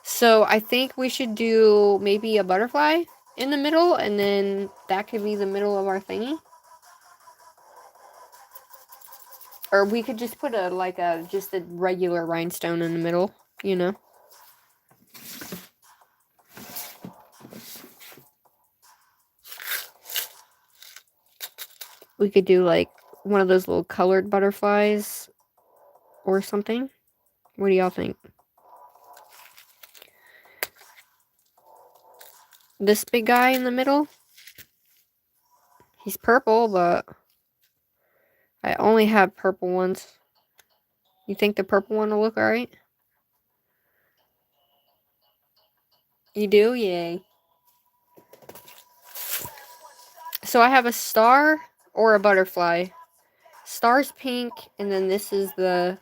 So I think we should do maybe a butterfly in the middle, and then that could be the middle of our thingy. Or we could just put just a regular rhinestone in the middle, you know. We could do like one of those little colored butterflies or something. What do y'all think? This big guy in the middle? He's purple, but I only have purple ones. You think the purple one will look alright? You do? Yay. So I have a star or a butterfly. Star's pink, and then this is the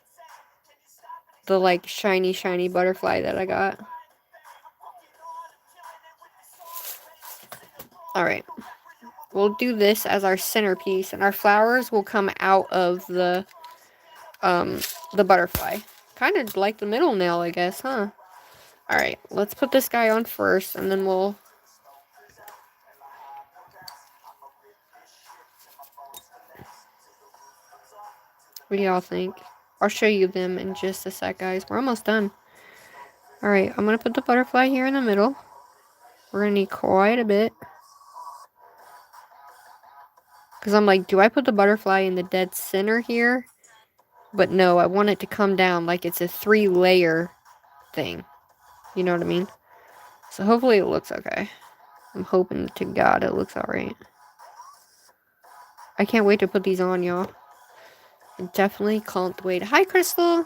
like shiny butterfly that I got. Alright. We'll do this as our centerpiece, and our flowers will come out of the butterfly. Kind of like the middle nail, I guess, huh? Alright, let's put this guy on first, and then we'll... What do y'all think? I'll show you them in just a sec, guys. We're almost done. Alright, I'm going to put the butterfly here in the middle. We're going to need quite a bit. Because I'm like, do I put the butterfly in the dead center here? But no, I want it to come down like it's a 3-layer thing. You know what I mean? So hopefully it looks okay. I'm hoping to God it looks alright. I can't wait to put these on, y'all. I definitely can't wait. Hi, Crystal!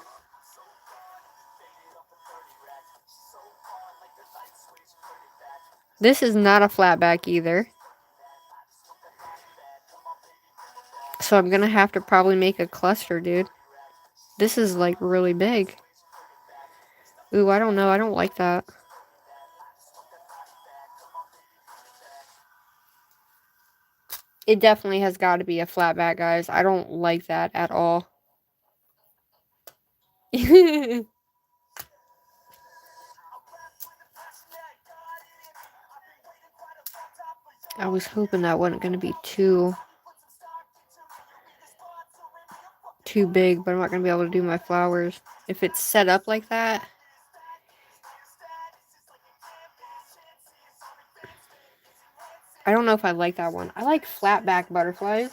This is not a flat back either. So I'm gonna have to probably make a cluster, dude. This is like really big. Ooh, I don't know. I don't like that. It definitely has got to be a flat back, guys. I don't like that at all. I was hoping that wasn't going to be too big, but I'm not going to be able to do my flowers if it's set up like that. I don't know if I like that one. I like flat back butterflies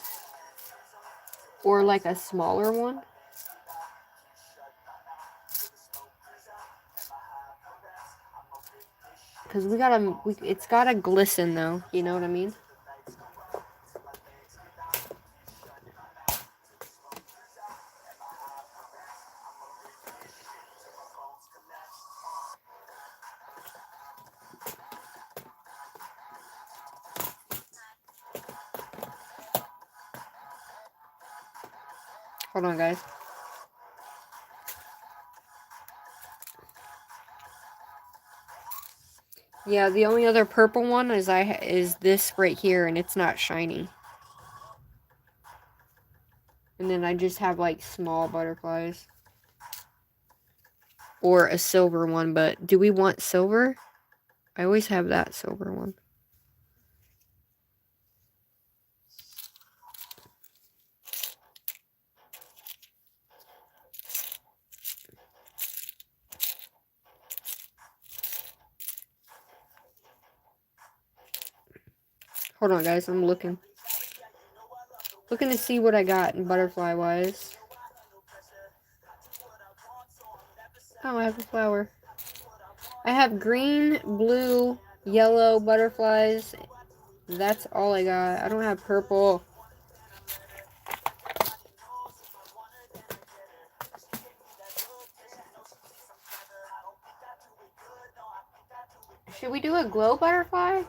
or like a smaller one. Because it's gotta glisten though, you know what I mean? Hold on, guys. Yeah, the only other purple one is this right here, and it's not shiny. And then I just have like small butterflies. Or a silver one, but do we want silver? I always have that silver one. Hold on, guys. I'm looking. Looking to see what I got in butterfly-wise. Oh, I have a flower. I have green, blue, yellow butterflies. That's all I got. I don't have purple. Should we do a glow butterfly?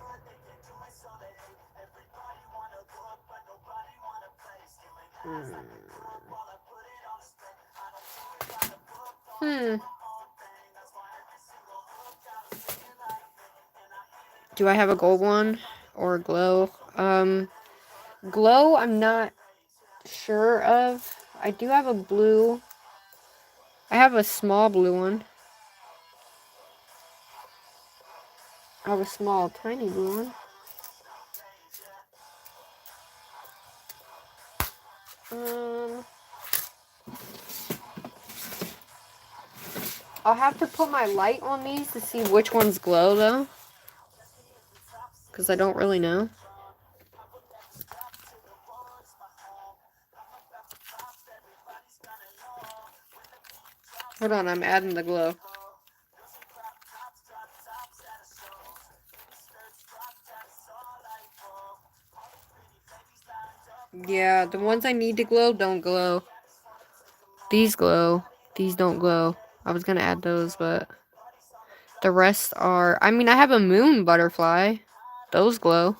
Do I have a gold one or a glow? Glow, I'm not sure of. I do have a blue. I have a small blue one. I have a small, tiny blue one. I'll have to put my light on these to see which ones glow, though. Because I don't really know. Hold on, I'm adding the glow. Yeah, the ones I need to glow don't glow. These glow. These don't glow. I was gonna add those, but the rest are... I mean, I have a moon butterfly. Those glow.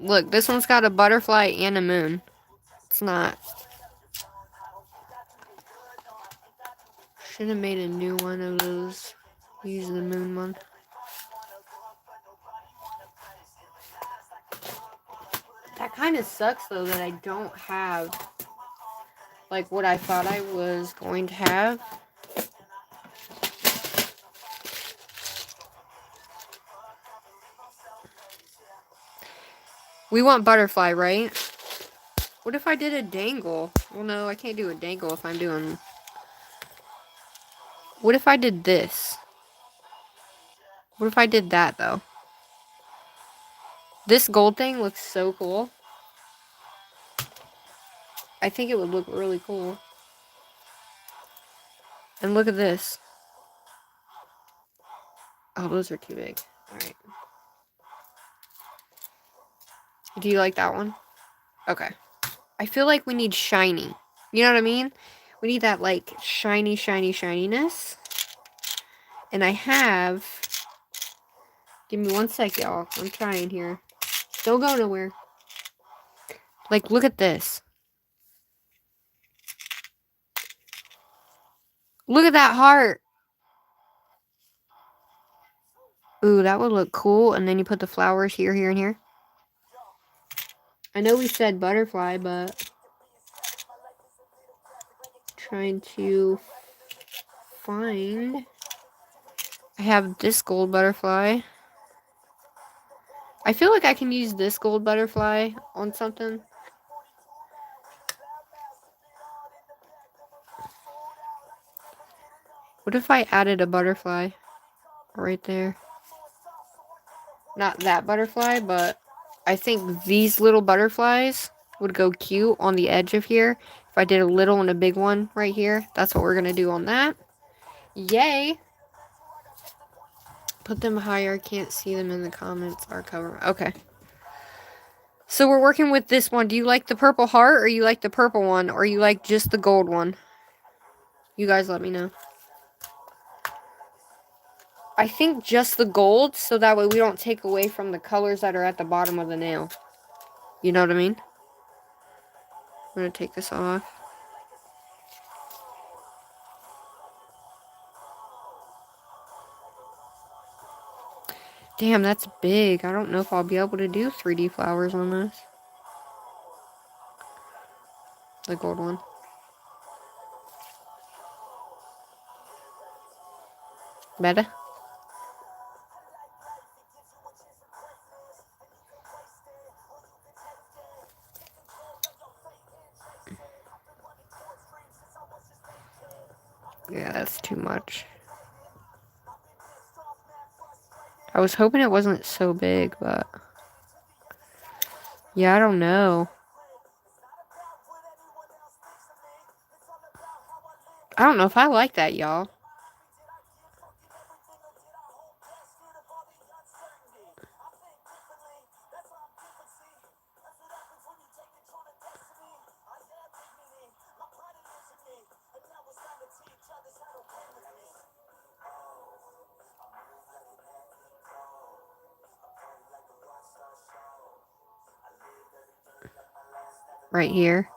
Look, this one's got a butterfly and a moon. It's not... Should have made a new one of those. Use the moon one. That kind of sucks, though, that I don't have, like, what I thought I was going to have. We want butterfly, right? What if I did a dangle? Well, no, I can't do a dangle if I'm doing... What if I did this? What if I did that, though? This gold thing looks so cool. I think it would look really cool. And look at this. Oh, those are too big. Alright. Do you like that one? Okay. I feel like we need shiny. You know what I mean? We need that, like, shiny, shiny, shininess. And I have... Give me one sec, y'all. I'm trying here. Don't go nowhere. Like, look at this. Look at that heart. Ooh, that would look cool. And then you put the flowers here, here, and here. I know we said butterfly, but... Trying to find... I have this gold butterfly. I feel like I can use this gold butterfly on something. What if I added a butterfly right there? Not that butterfly, but I think these little butterflies would go cute on the edge of here. If I did a little and a big one right here, that's what we're going to do on that. Yay! Put them higher. Can't see them in the comments. Our cover. Okay. So we're working with this one. Do you like the purple heart or you like the purple one or you like just the gold one? You guys let me know. I think just the gold so that way we don't take away from the colors that are at the bottom of the nail. You know what I mean? I'm going to take this off. Damn, that's big. I don't know if I'll be able to do 3D flowers on this. The gold one. Better? Yeah, that's too much. I was hoping it wasn't so big, but... Yeah, I don't know. I don't know if I like that, y'all. Right here.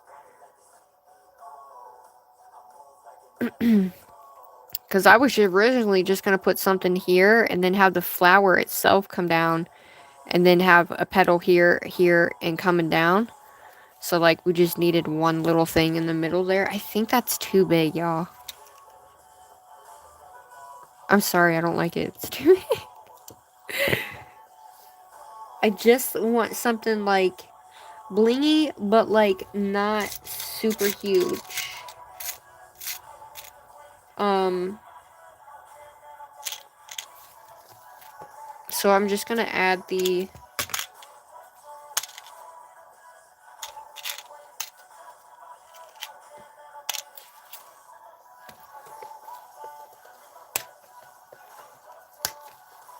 Because I was originally just going to put something here and then have the flower itself come down and then have a petal here, here, and coming down. So, like, we just needed one little thing in the middle there. I think that's too big, y'all. I'm sorry, I don't like it. It's too big. I just want something, like, blingy, but, like, not super huge. So I'm just gonna add the...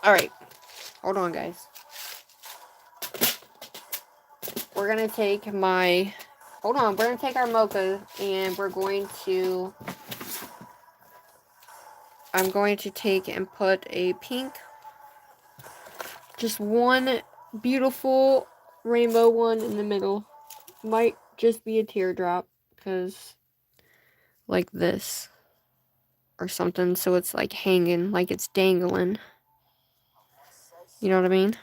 Alright. Hold on, guys. We're gonna take my... Hold on, we're gonna take our mocha and we're going to... I'm going to take and put a pink... Just one beautiful rainbow one in the middle. Might just be a teardrop, because... Like this. Or something, so it's like hanging, like it's dangling. You know what I mean?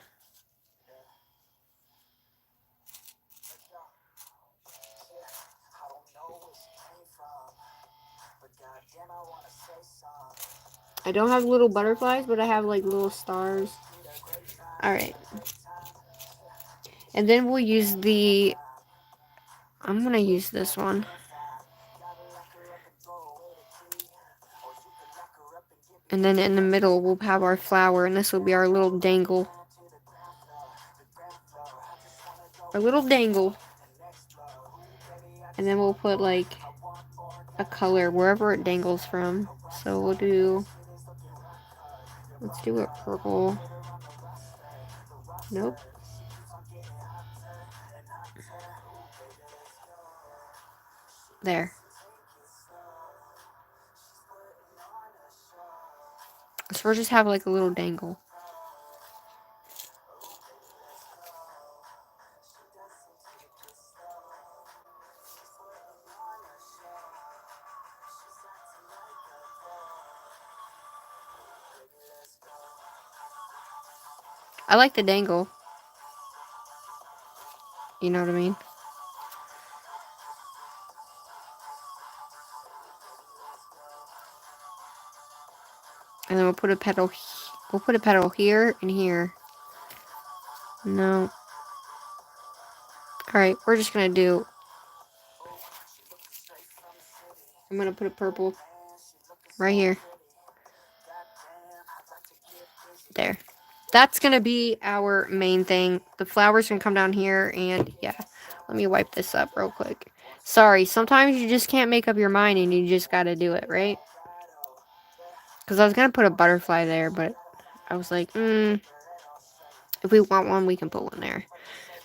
I don't have little butterflies, but I have like little stars. Alright. And then we'll use the... I'm gonna use this one. And then in the middle, we'll have our flower, and this will be our little dangle. Our little dangle. And then we'll put like a color wherever it dangles from. So we'll do, let's do a purple. Nope. There. So we'll just have like a little dangle. I like the dangle. You know what I mean? And then we'll put a petal. We'll put a petal here and here. No. Alright, we're just gonna do. I'm gonna put a purple right here. There. That's gonna be our main thing. The flowers can come down here, and yeah. Let me wipe this up real quick. Sorry, sometimes you just can't make up your mind and you just gotta do it, right? Because I was gonna put a butterfly there, but I was like, if we want one, we can put one there.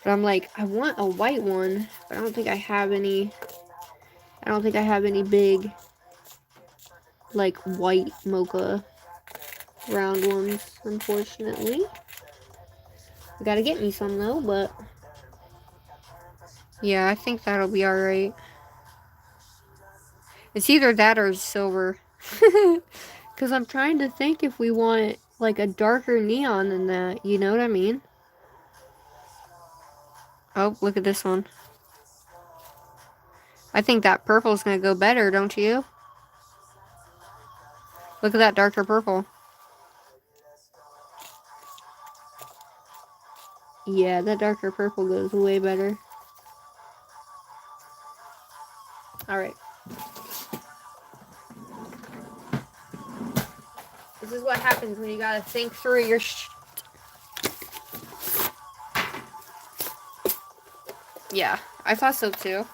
But I'm like, I want a white one, but I don't think I have any. I don't think I have any big, like, white mocha round ones, unfortunately. I gotta get me some, though, but yeah, I think that'll be alright. It's either that or silver. Because I'm trying to think if we want, like, a darker neon than that, you know what I mean? Oh, look at this one. I think that purple's gonna go better, don't you? Look at that darker purple. Yeah, that darker purple goes way better. Alright. This is what happens when you gotta think through your Yeah, I thought so too.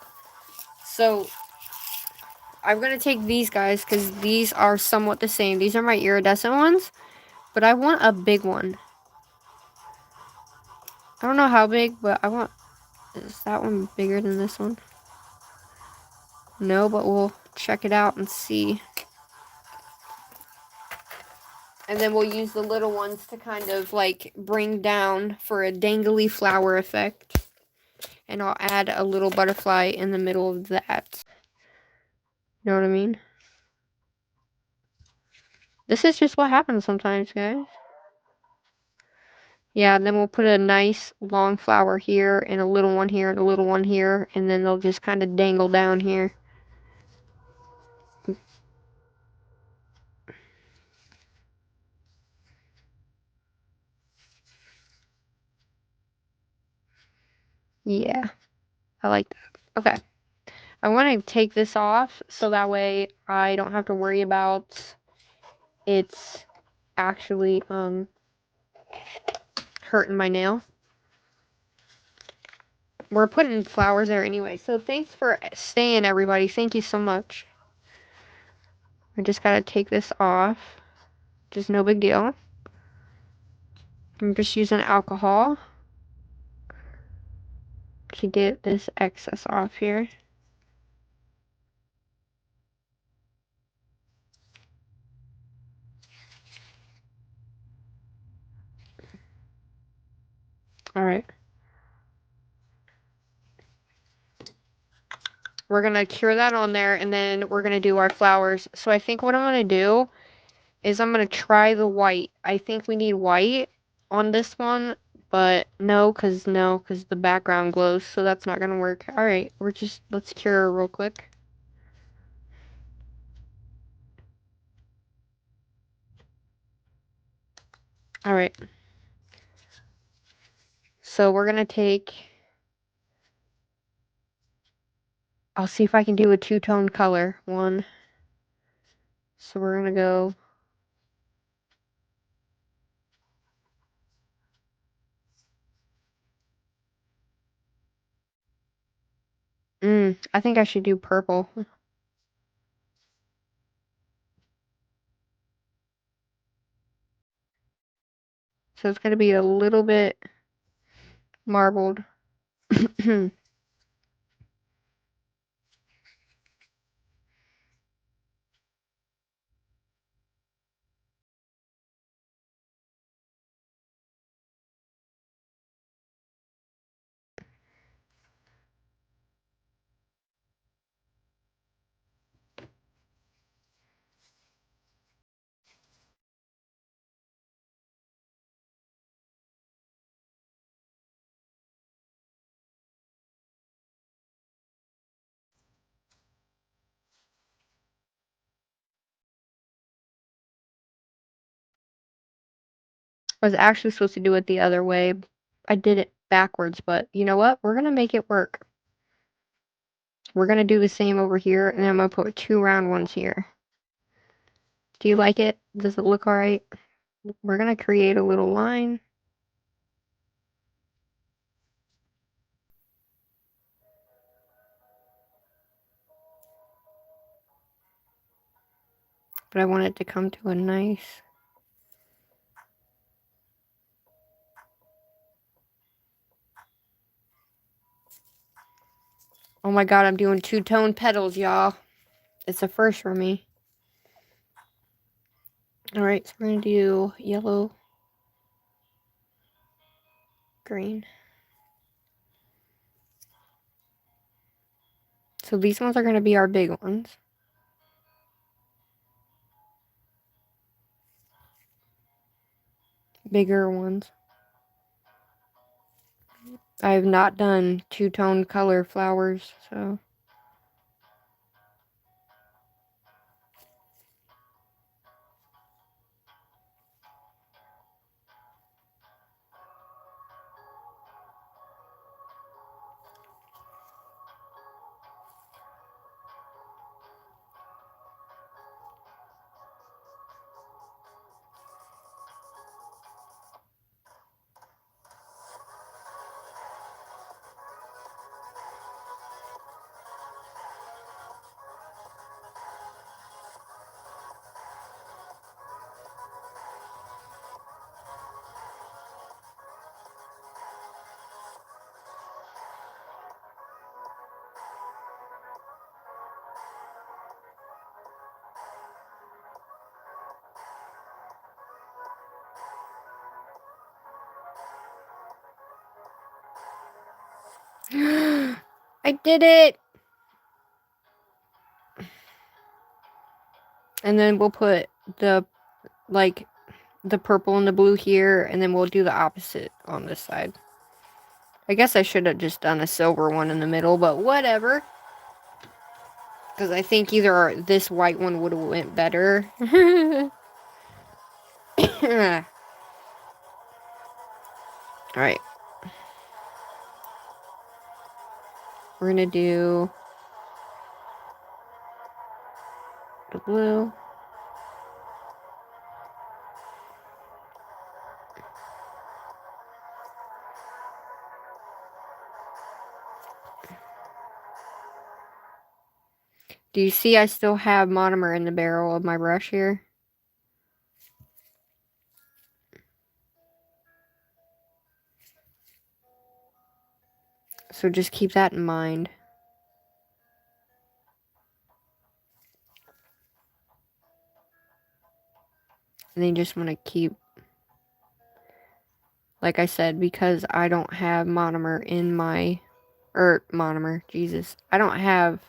So, I'm gonna take these guys because these are somewhat the same. These are my iridescent ones, but I want a big one. I don't know how big, but I want... Is that one bigger than this one? No, but we'll check it out and see. And then we'll use the little ones to kind of like bring down for a dangly flower effect. And I'll add a little butterfly in the middle of that. You know what I mean? This is just what happens sometimes, guys. Yeah, and then we'll put a nice long flower here, and a little one here, and a little one here, and then they'll just kind of dangle down here. Yeah, I like that. Okay. I want to take this off so that way I don't have to worry about it's actually hurting my nail. We're putting flowers there anyway, so thanks for staying, everybody. Thank you so much. I just gotta take this off. Just no big deal. I'm just using alcohol to get this excess off here. Alright. We're gonna cure that on there, and then we're gonna do our flowers. So I think what I'm gonna do is I'm gonna try the white. I think we need white on this one, but no, cause the background glows, so that's not gonna work. Alright, let's cure real quick. Alright. So we're gonna take... I'll see if I can do a two-tone color. One. So we're gonna go... I think I should do purple. So it's going to be a little bit marbled. I was actually supposed to do it the other way. I did it backwards, but you know what? We're going to make it work. We're going to do the same over here, and then I'm going to put 2 round ones here. Do you like it? Does it look alright? We're going to create a little line. But I want it to come to a nice... Oh my god, I'm doing 2-tone petals, y'all. It's a first for me. Alright, so we're going to do yellow, green. So these ones are going to be our big ones. Bigger ones. I have not done 2-tone color flowers, so... I did it! And then we'll put the, like, the purple and the blue here, and then we'll do the opposite on this side. I guess I should have just done a silver one in the middle, but whatever. Because I think either this white one would have went better. Alright. We're gonna do the blue. Do you see I still have monomer in the barrel of my brush here? So just keep that in mind. And then you just want to keep, like I said, because I don't have monomer in my, Jesus. I don't have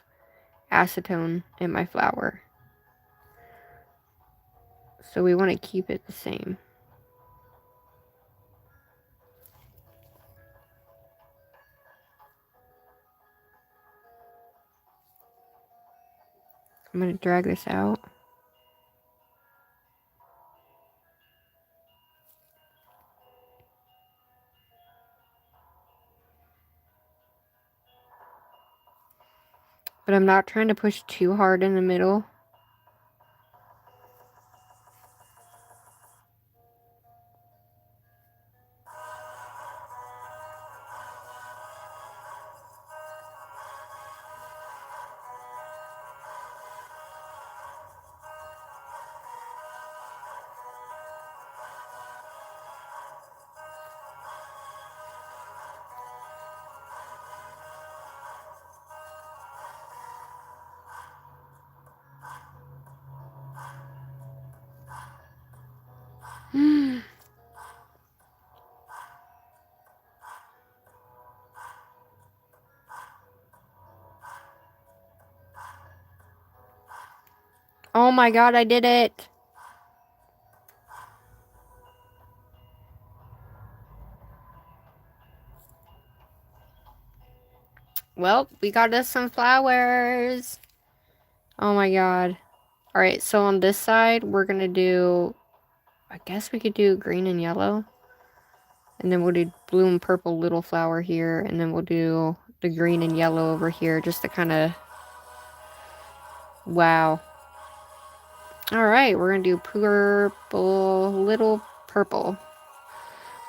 acetone in my flower. So we want to keep it the same. I'm going to drag this out. But I'm not trying to push too hard in the middle. Oh my god, I did it. Well, we got us some flowers. Oh my god. Alright, so on this side, we're gonna do... I guess we could do green and yellow. And then we'll do blue and purple little flower here. And then we'll do the green and yellow over here just to kind of... Wow. Alright, we're gonna do purple, little purple.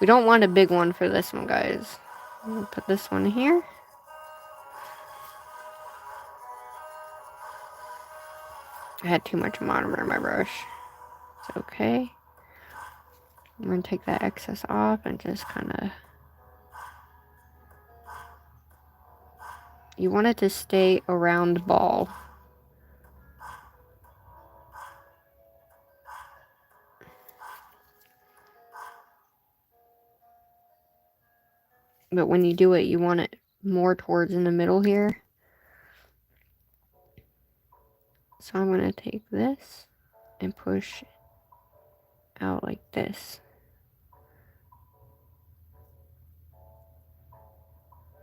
We don't want a big one for this one, guys. I'm gonna put this one here. I had too much monomer in my brush. It's okay. I'm going to take that excess off and just kind of... You want it to stay around the ball. But when you do it, you want it more towards in the middle here. So I'm going to take this and push out like this.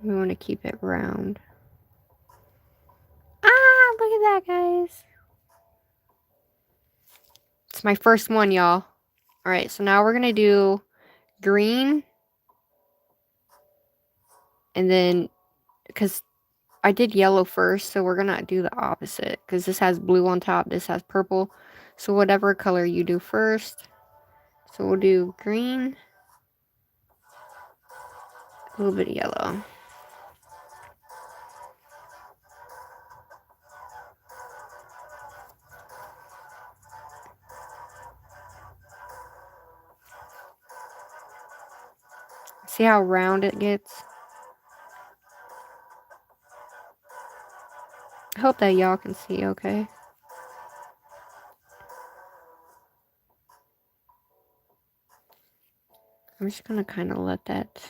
We want to keep it round. Ah, look at that, guys. It's my first one, y'all. Alright, so now we're going to do green. And then, because I did yellow first, so we're going to do the opposite. Because this has blue on top, this has purple. So whatever color you do first. So we'll do green. A little bit of yellow. See how round it gets? I hope that y'all can see okay. I'm just gonna kind of let that...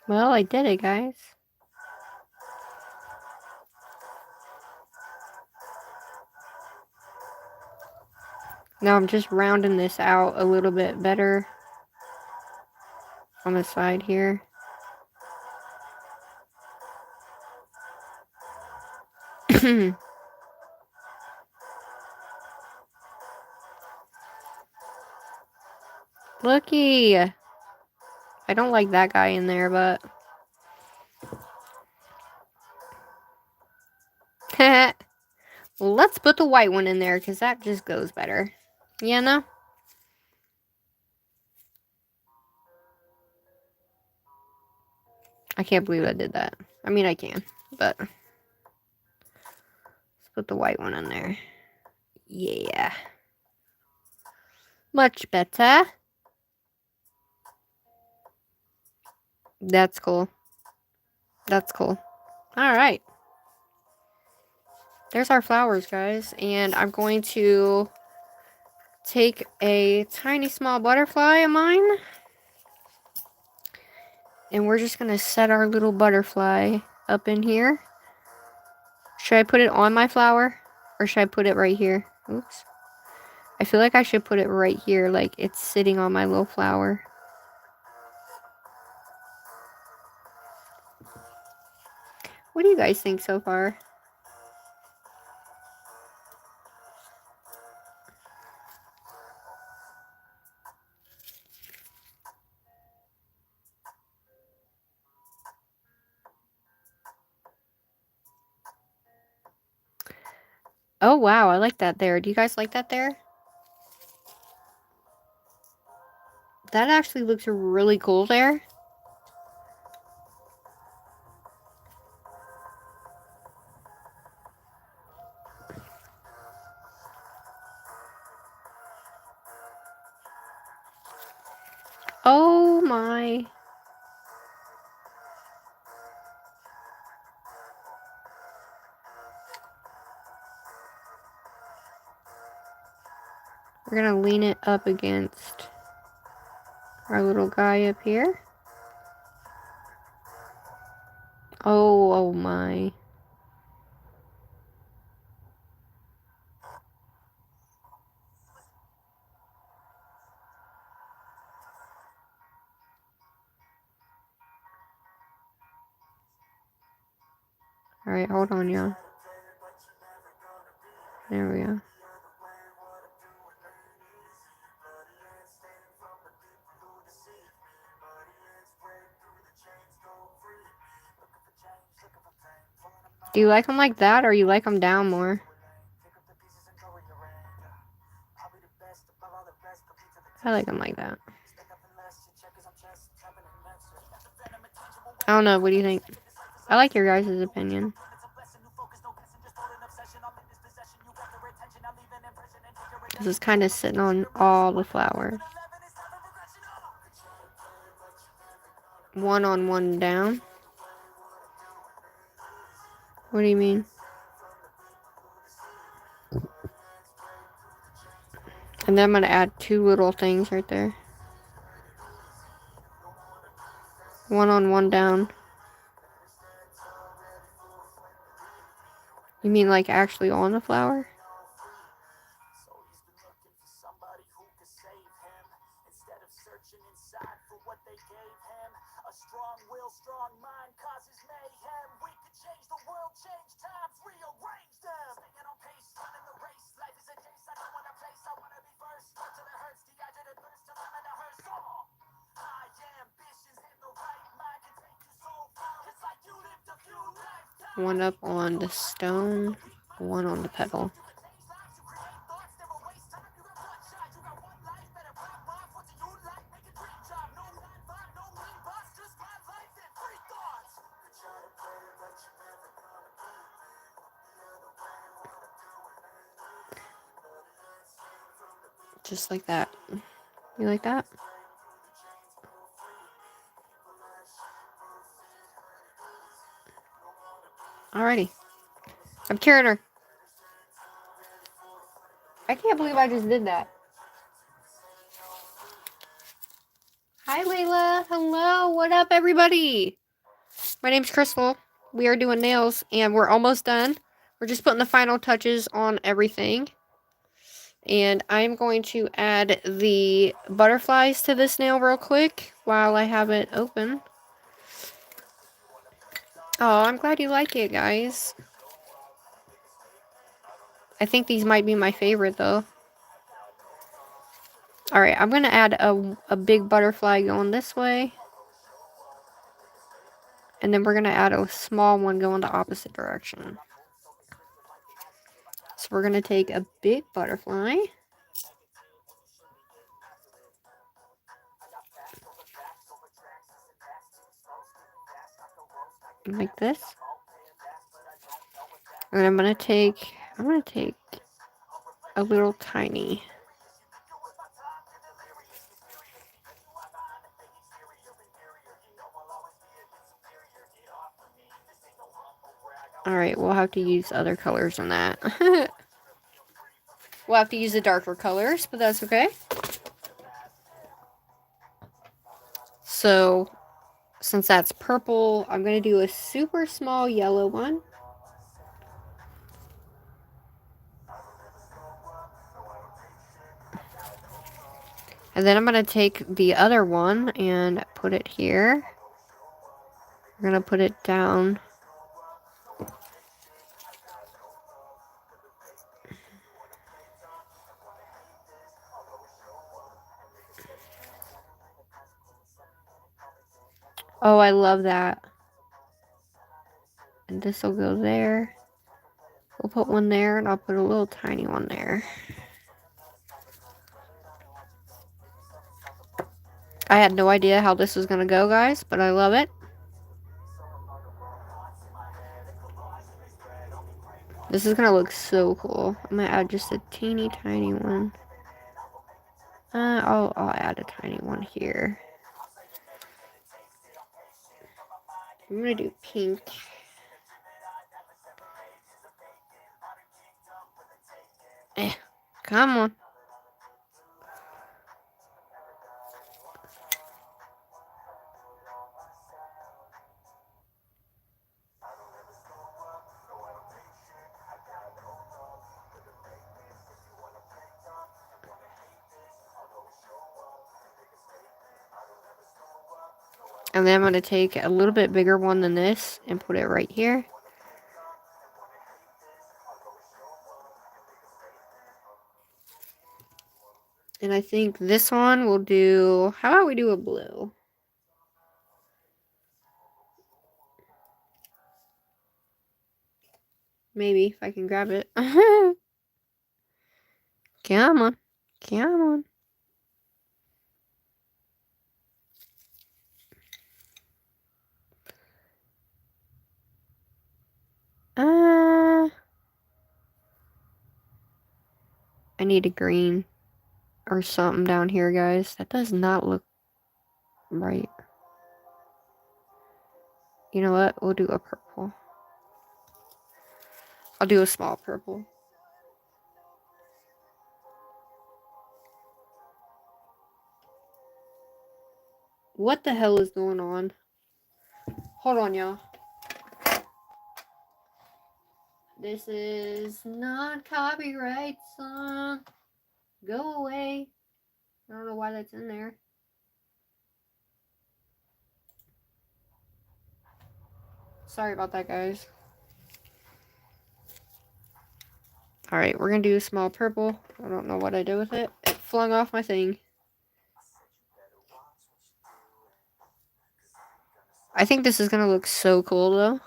Well, I did it, guys. Now I'm just rounding this out a little bit better on the side here. Looky! I don't like that guy in there, but... Well, let's put the white one in there, because that just goes better. You know? I can't believe I did that. I mean, I can, but... Let's put the white one in there. Yeah. Much better. That's cool. That's cool. Alright. There's our flowers, guys. And I'm going to take a tiny small butterfly of mine. And we're just going to set our little butterfly up in here. Should I put it on my flower? Or should I put it right here? Oops. I feel like I should put it right here, like it's sitting on my little flower. What do you guys think so far? Oh, wow, I like that there. Do you guys like that there? that actually looks really cool there. Oh my. We're gonna lean it up against our little guy up here. Oh my. Alright, hold on, y'all. There we go. Do you like them like that, or you like them down more? I like them like that. I don't know, what do you think? I like your guys' opinion. This is kind of sitting on all the flowers. One on one down. What do you mean? And then I'm going to add two little things right there. One on one down. You mean like actually on the flower? One up on the stone, one on the petal. Just like that. You like that? Alrighty. I'm curing her. I can't believe I just did that. Hi, Layla. Hello. What up, everybody? My name's Crystal. We are doing nails, and we're almost done. We're just putting the final touches on everything. And I'm going to add the butterflies to this nail real quick while I have it open. Oh, I'm glad you like it, guys. I think these might be my favorite, though. Alright, I'm going to add a big butterfly going this way. And then we're going to add a small one going the opposite direction. So we're going to take a big butterfly. Like this. And I'm going to take a little tiny. Alright, we'll have to use other colors than that. We'll have to use the darker colors, but that's okay. So, since that's purple, I'm going to do a super small yellow one. And then I'm going to take the other one and put it here. We're going to put it down. Oh, I love that. And this will go there. We'll put one there, and I'll put a little tiny one there. I had no idea how this was gonna go, guys, but I love it. This is gonna look so cool. I'm gonna add just a teeny tiny one. I'll add a tiny one here. I'm gonna do pink. Come on. And then I'm going to take a little bit bigger one than this and put it right here. And I think this one will do, how about we do a blue? Maybe, if I can grab it. Come on. Come on. I need a green or something down here, guys. That does not look right. You know what? We'll do a purple. I'll do a small purple. What the hell is going on? Hold on, y'all. This is not copyright song. Go away. I don't know why that's in there. Sorry about that, guys. Alright, we're gonna do a small purple. I don't know what I did with it. It flung off my thing. I think this is gonna look so cool, though.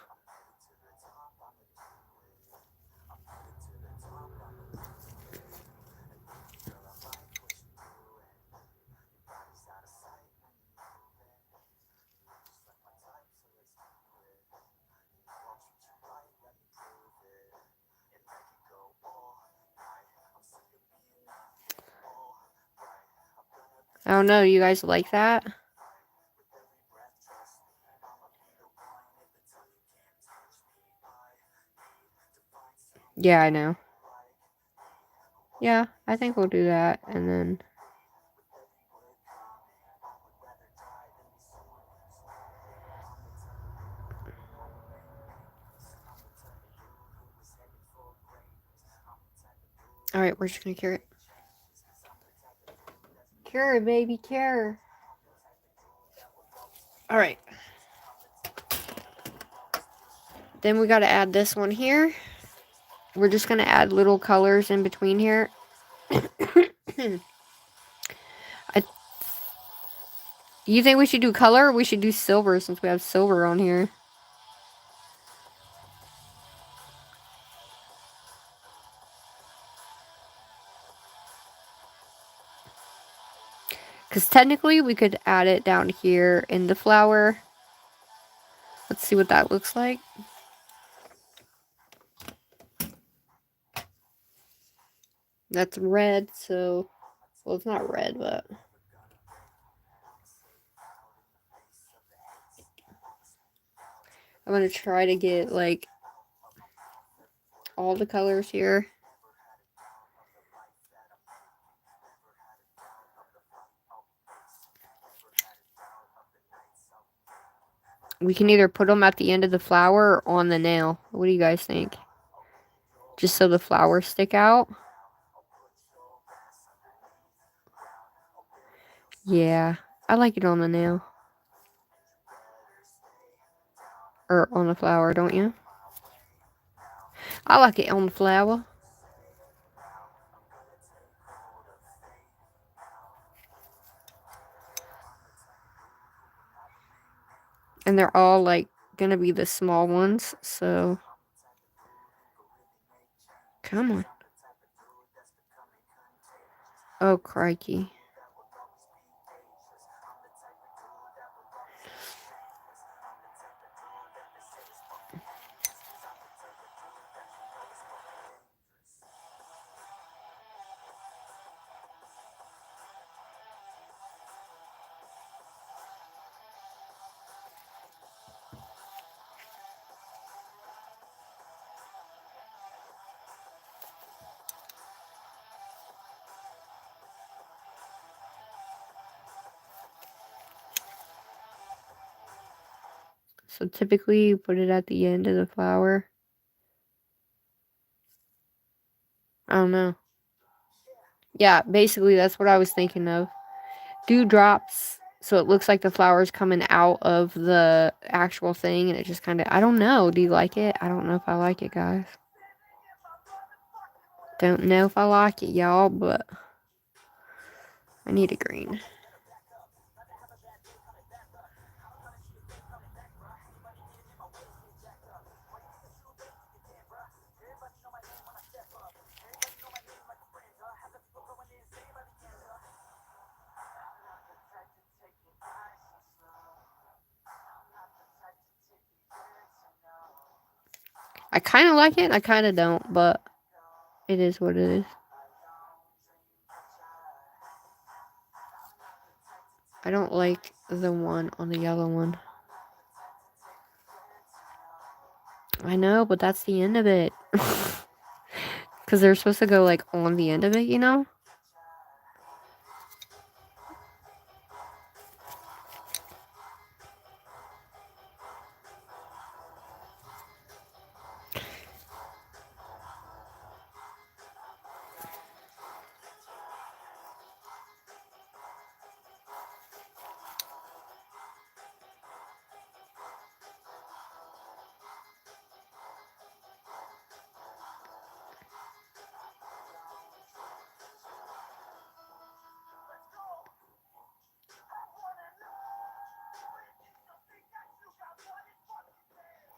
I don't know, you guys like that? Yeah, I know. Yeah, I think we'll do that, and then... Alright, we're just gonna cure it. Cure, baby, cure. Alright. Then we gotta add this one here. We're just gonna add little colors in between here. You think we should do color or we should do silver since we have silver on here? Because technically we could add it down here in the flower. Let's see what that looks like. That's red, so... Well, it's not red, but... I'm gonna try to get, like... all the colors here. We can either put them at the end of the flower or on the nail. What do you guys think? Just so the flowers stick out? Yeah, I like it on the nail. Or on the flower, don't you? I like it on the flower. And they're all, like, gonna be the small ones, so... Come on. Oh, crikey. So typically you put it at the end of the flower. I don't know. Yeah, basically that's what I was thinking of. Dewdrops, so it looks like the flower's coming out of the actual thing, and it just kind of, I don't know. Do you like it? I don't know if I like it, guys. Don't know if I like it, y'all, but I need a green. I kind of like it, I kind of don't, but it is what it is. I don't like the one on the yellow one. I know, but that's the end of it. Because they're supposed to go, like, on the end of it, you know?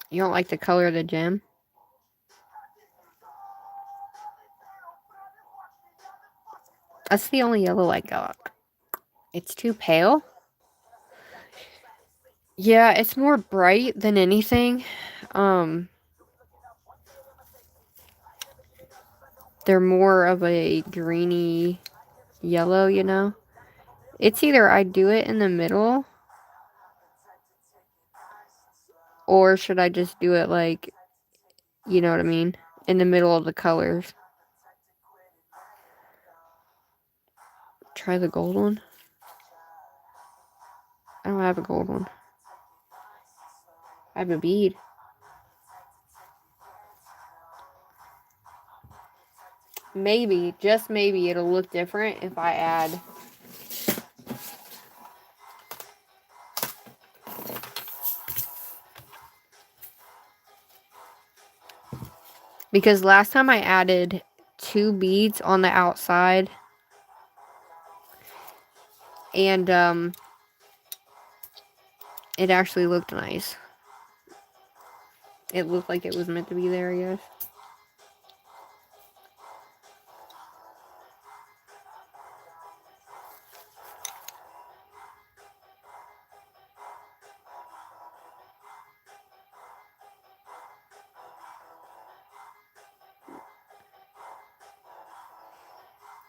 You don't like the color of the gem? That's the only yellow I got. It's too pale? Yeah, it's more bright than anything. They're more of a greeny yellow, you know? It's either I do it in the middle, or should I just do it, like, you know what I mean? In the middle of the colors. Try the gold one. I don't have a gold one. I have a bead. Maybe, just maybe, it'll look different if I add because last time I added 2 beads on the outside, and it actually looked nice. It looked like it was meant to be there, I guess.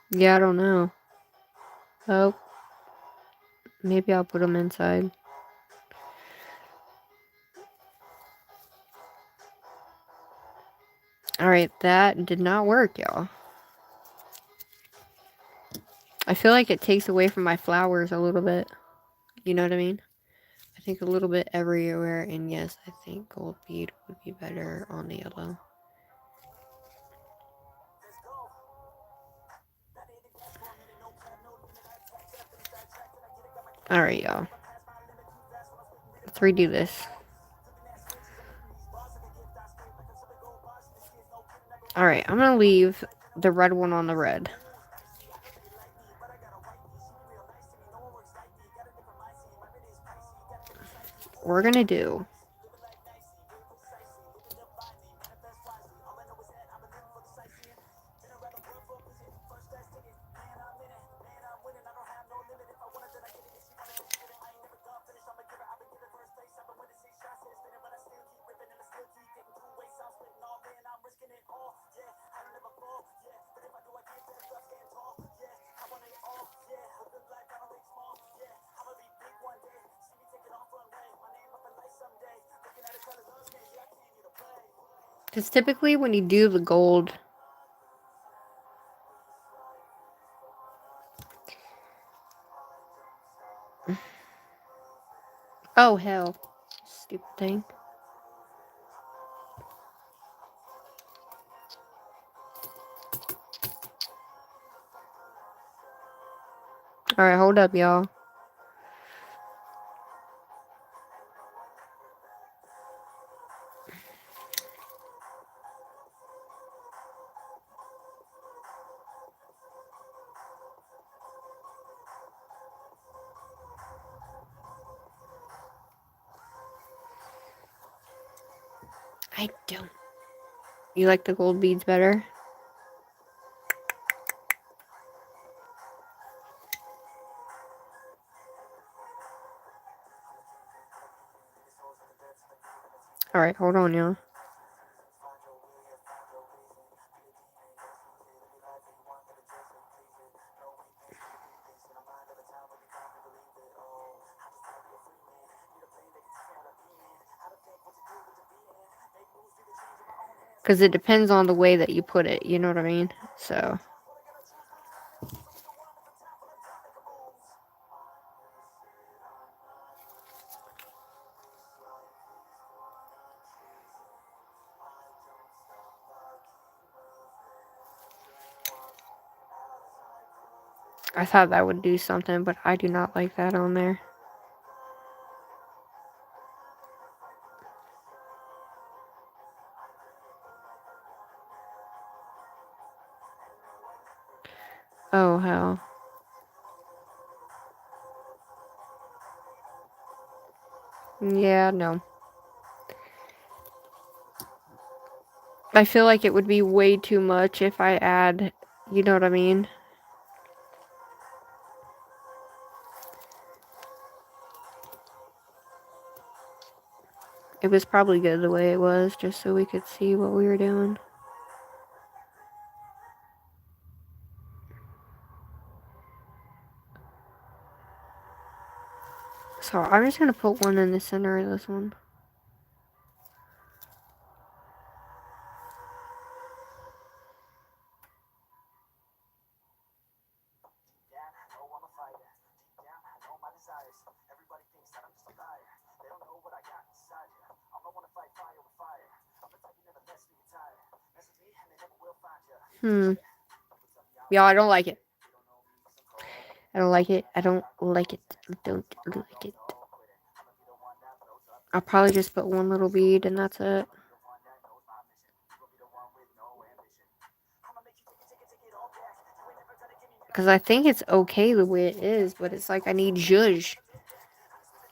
Yeah, I don't know. Oh, maybe I'll put them inside. Alright, that did not work, y'all. I feel like it takes away from my flowers a little bit. You know what I mean? I think a little bit everywhere, and yes, I think gold bead would be better on the yellow. Alright, y'all. Let's redo this. Alright, I'm gonna leave the red one on the red. We're gonna do because typically when you do the gold, oh hell, Stupid thing. Alright, hold up, y'all. I don't. You like the gold beads better? Alright, hold on, y'all. Because it depends on the way that you put it, you know what I mean? So. I thought that would do something, but I do not like that on there. Oh, hell. Yeah, no. I feel like it would be way too much if I add, you know what I mean? It was probably good the way it was, just so we could see what we were doing. So I'm just gonna put one in the center of this one. Y'all, I don't like it. I don't like it. I don't like it. I don't like it. I'll probably just put one little bead and that's it. Because I think it's okay the way it is, but it's like I need zhuzh.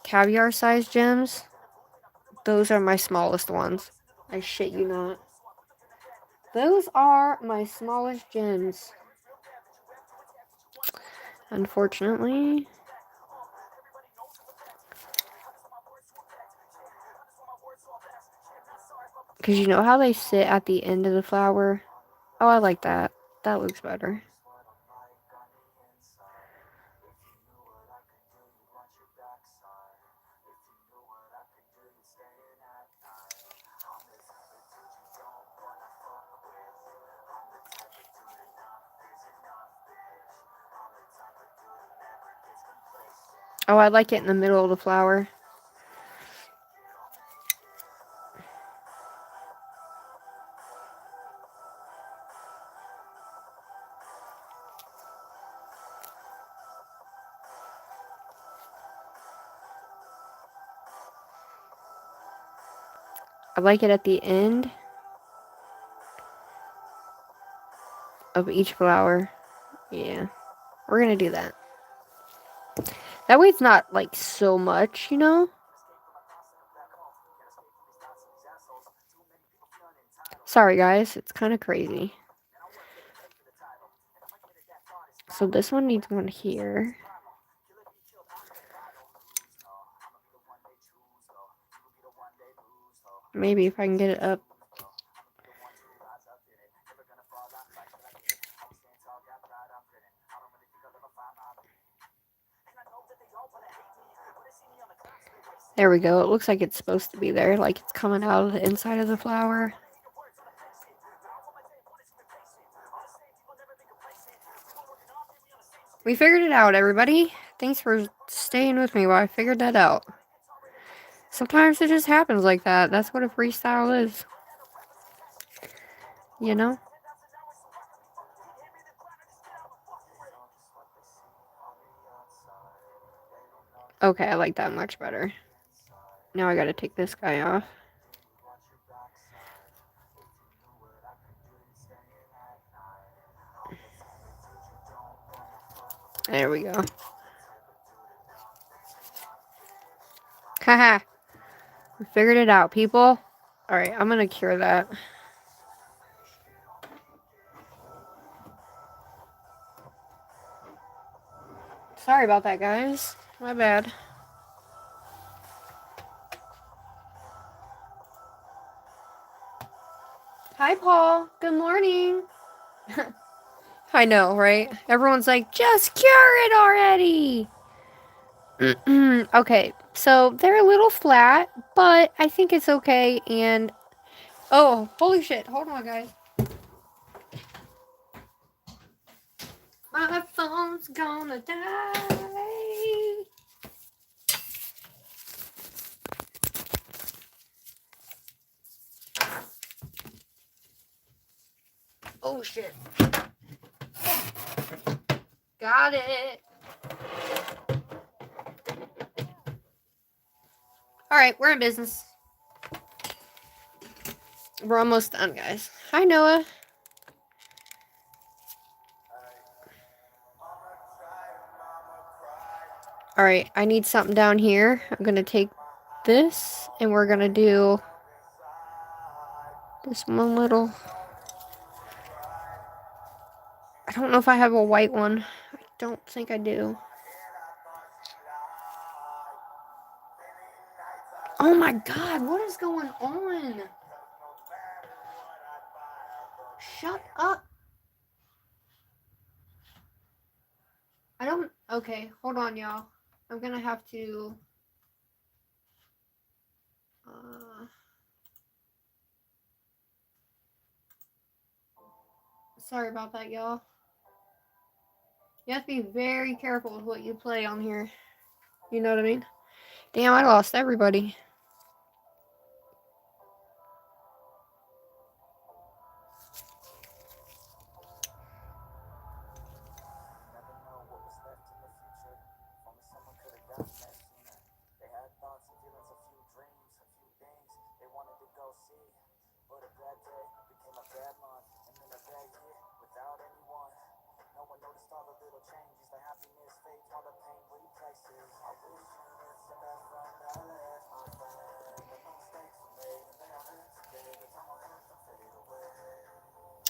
Caviar size gems. Those are my smallest ones. I shit you not. Those are my smallest gems. Unfortunately. Because you know how they sit at the end of the flower? Oh, I like that. That looks better. Oh, I like it in the middle of the flower. I like it at the end of each flower. Yeah, we're gonna do that. That way it's not like so much, you know? Sorry guys, it's kind of crazy. So this one needs one here. Maybe if I can get it up. There we go. It looks like it's supposed to be there, like it's coming out of the inside of the flower. We figured it out, everybody. Thanks for staying with me while I figured that out. Sometimes it just happens like that. That's what a freestyle is. You know? Okay, I like that much better. Now I gotta take this guy off. There we go. Haha. We figured it out, people. Alright, I'm gonna cure that. Sorry about that, guys. My bad. Hi, Paul. Good morning. I know, right? Everyone's like, just cure it already. Okay, so they're a little flat, but I think it's okay. And oh, holy shit. Hold on, guys. My phone's gonna die. Oh shit. Got it. Alright, we're in business. We're almost done, guys. Hi, Noah. Alright, I need something down here. I'm gonna take this, and we're gonna do this one little... I don't know if I have a white one. I don't think I do. Oh my god, what is going on? Shut up. I don't... Okay, hold on, y'all. I'm gonna have to... Sorry about that, y'all. You have to be very careful with what you play on here. You know what I mean? Damn, I lost everybody.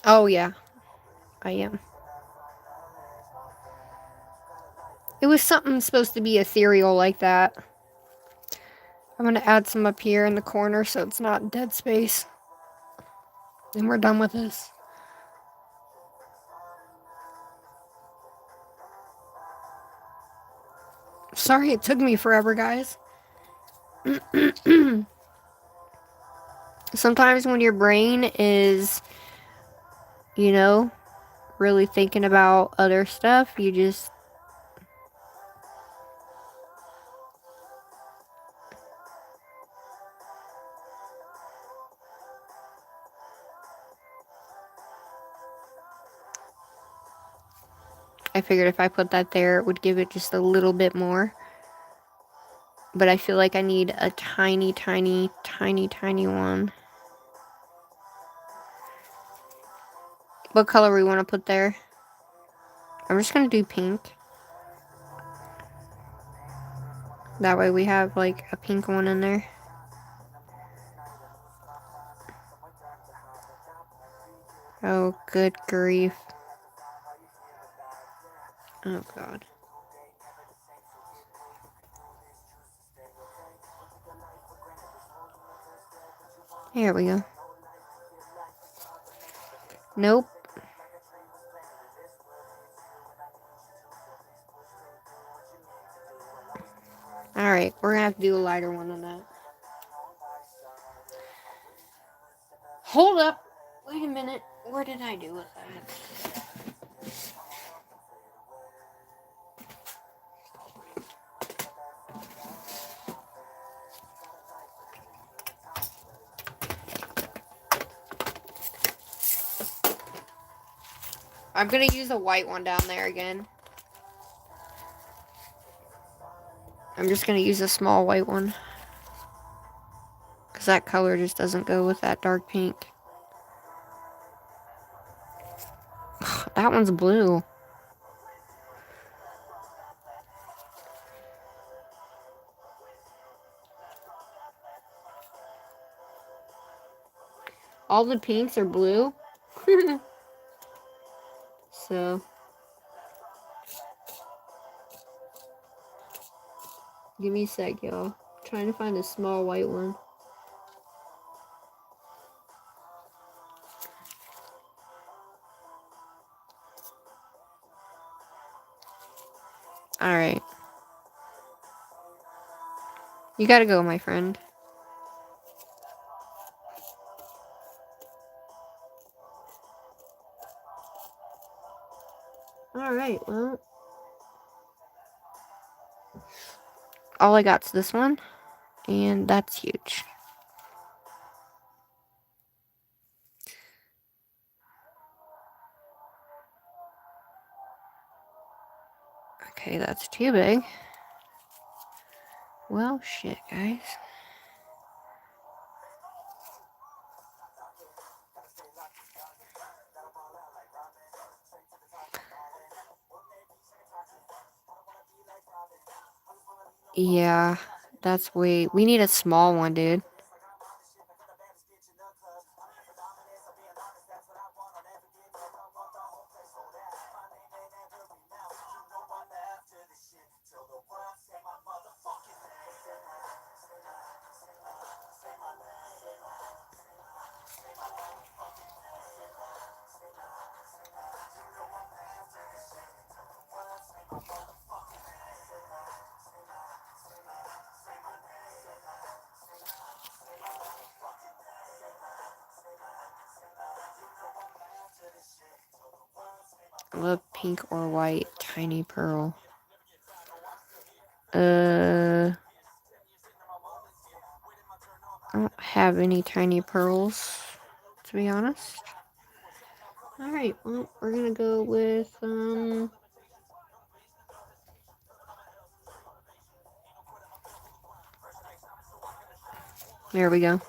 Oh, yeah. I am. It was something supposed to be ethereal like that. I'm gonna add some up here in the corner so it's not dead space. And we're done with this. Sorry it took me forever, guys. Sometimes when your brain is, you know, really thinking about other stuff, you just... I figured if I put that there, it would give it just a little bit more. But I feel like I need a tiny, tiny, tiny, tiny one. What color we want to put there? I'm just going to do pink. That way we have like a pink one in there. Oh, good grief. Oh, God. Here we go. Nope. Alright, we're gonna have to do a lighter one on that. Hold up. Wait a minute. What did I do with that? I'm gonna use a white one down there again. I'm just gonna use a small white one. Because that color just doesn't go with that dark pink. That one's blue. All the pinks are blue. So. Give me a sec, y'all. Trying to find a small white one. Alright. You gotta go, my friend. Alright, well. All I got's this one. And that's huge. Okay, that's too big. Well, shit, guys. Yeah, that's way... We need a small one, dude. I love pink or white tiny pearl. I don't have any tiny pearls, to be honest. Alright, well, we're gonna go with, there we go.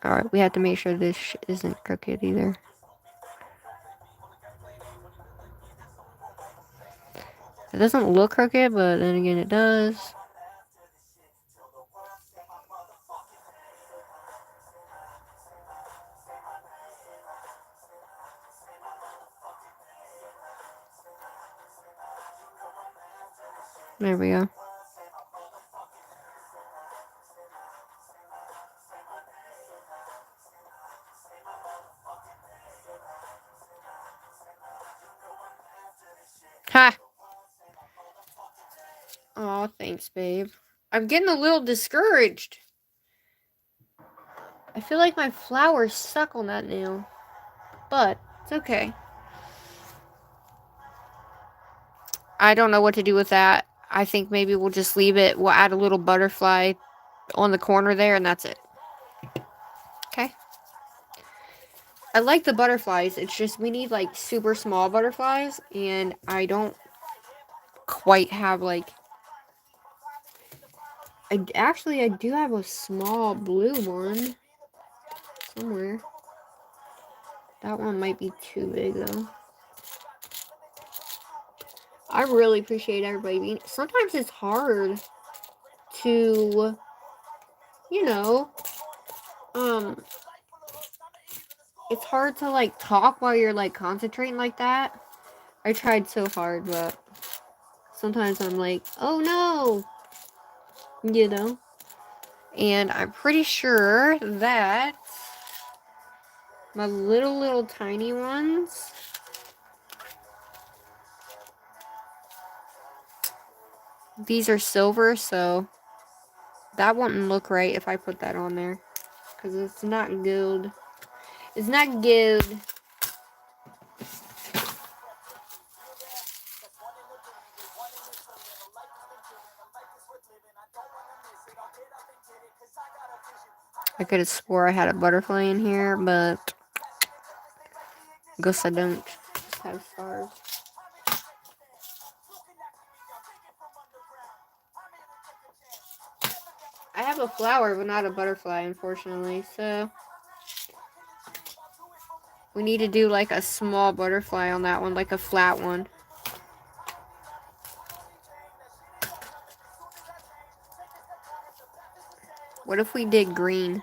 Alright, we have to make sure this isn't crooked either. It doesn't look crooked, but then again it does. There we go. Ha! Aw, thanks, babe. I'm getting a little discouraged. I feel like my flowers suck on that nail. But, it's okay. I don't know what to do with that. I think maybe we'll just leave it. We'll add a little butterfly on the corner there, and that's it. Okay. I like the butterflies. It's just we need, like, super small butterflies, and I don't quite have, like... I do have a small blue one somewhere. That one might be too big, though. I really appreciate everybody being... Sometimes it's hard to, you know, it's hard to, like, talk while you're, like, concentrating like that. I tried so hard, but sometimes I'm like, oh no! You know? And I'm pretty sure that my little tiny ones... These are silver, so that wouldn't look right if I put that on there. Because it's not gold. It's not gold. I could have swore I had a butterfly in here, but I guess I don't. Just have stars. I have a flower, but not a butterfly, unfortunately, so we need to do like a small butterfly on that one, like a flat one. What if we did green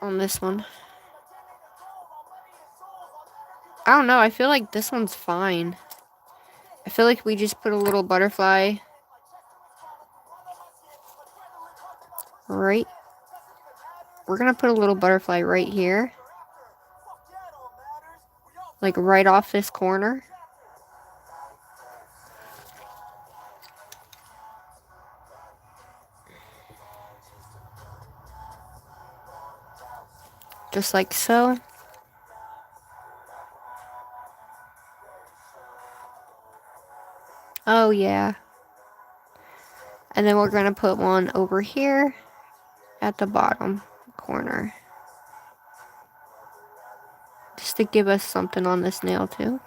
on this one? I don't know, I feel like this one's fine. I feel like we just put a little butterfly right. We're gonna put a little butterfly right here. Like right off this corner. Just like so. Oh yeah. And then we're gonna put one over here at the bottom corner. Just to give us something on this nail too.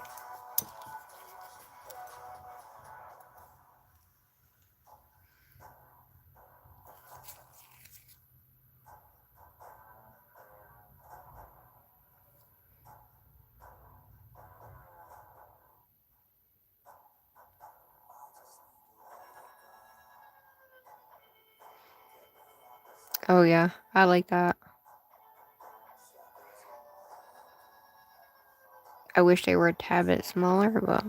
Oh yeah, I like that. I wish they were a tad bit smaller, but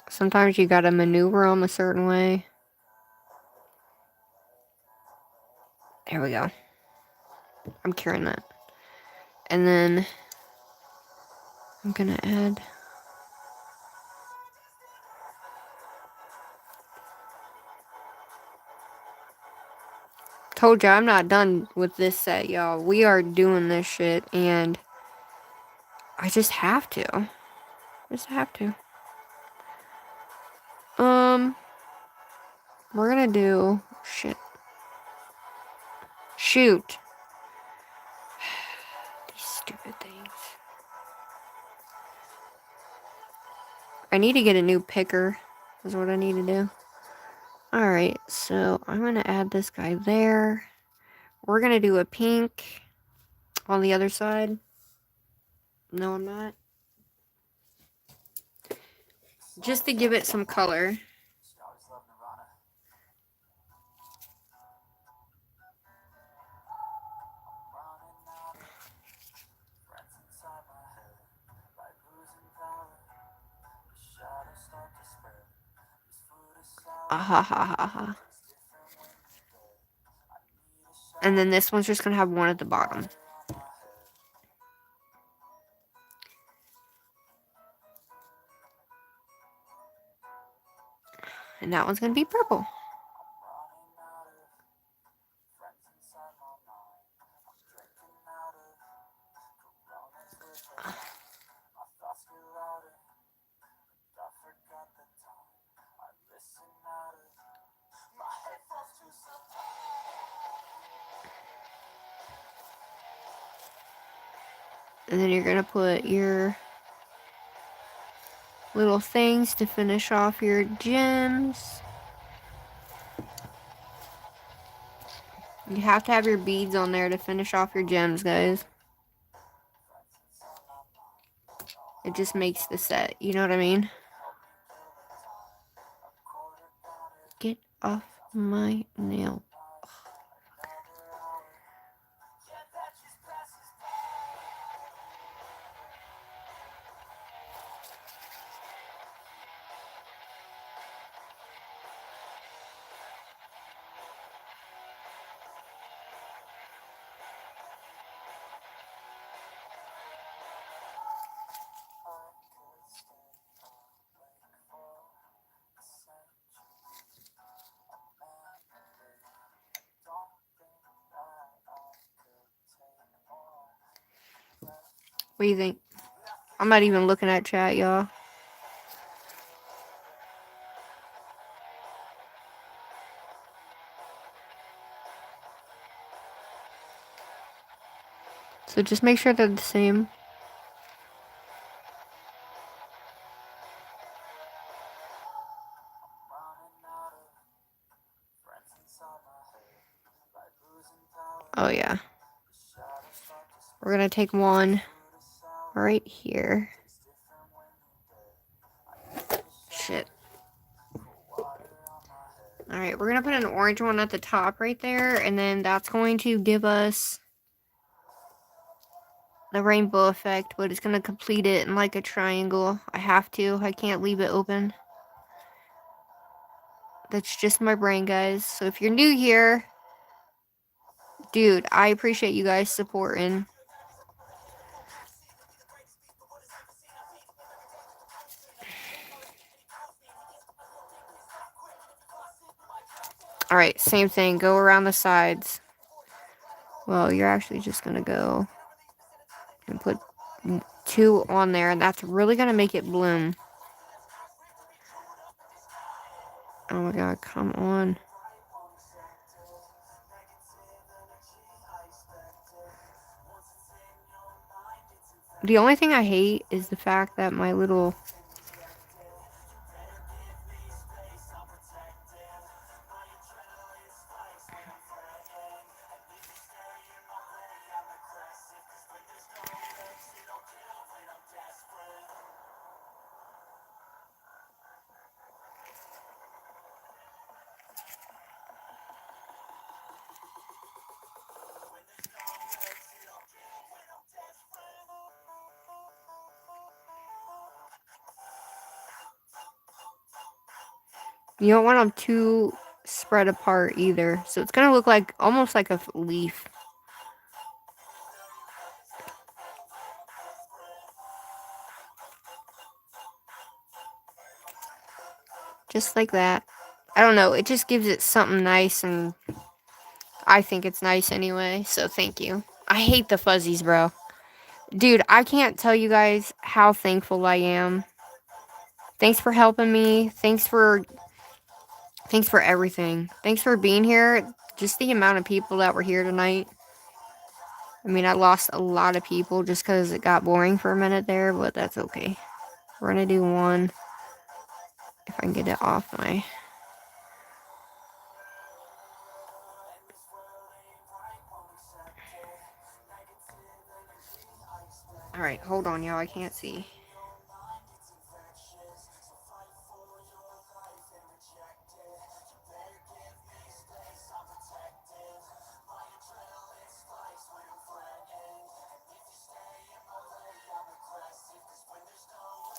sometimes you gotta maneuver them a certain way. There we go. I'm curing that. And then I'm gonna add told you I'm not done with this set, y'all. We are doing this shit and I just have to. Just have to. We're gonna do shit. Shoot. These stupid things. I need to get a new picker. Is what I need to do. Alright, so I'm gonna add this guy there. We're gonna do a pink on the other side. No, I'm not. Just to give it some color. Ah ha ha ha ha. And then this one's just gonna have one at the bottom. And that one's gonna be purple. And then you're gonna put your little things to finish off your gems. You have to have your beads on there to finish off your gems, guys. It just makes the set, you know what I mean? Get off my nail. What do you think? I'm not even looking at chat, y'all. So just make sure they're the same. Oh yeah. We're gonna take one right here. Shit. Alright, we're gonna put an orange one at the top right there, and then that's going to give us the rainbow effect, but it's gonna complete it in like a triangle. I have to. I can't leave it open. That's just my brain, guys. So if you're new here, dude, I appreciate you guys supporting. Alright, same thing. Go around the sides. Well, you're actually just gonna go and put 2 on there, and that's really gonna make it bloom. Oh my god, come on. The only thing I hate is the fact that my little... You don't want them too spread apart either. So it's gonna look like almost like a leaf. Just like that. I don't know, it just gives it something nice, and I think it's nice anyway, so thank you. I hate the fuzzies, bro. Dude, I can't tell you guys how thankful I am. Thanks for helping me. Thanks for everything. Thanks for being here. Just the amount of people that were here tonight. I mean, I lost a lot of people just because it got boring for a minute there, but that's okay. We're gonna do one. If I can get it off my... Alright, hold on, y'all. I can't see.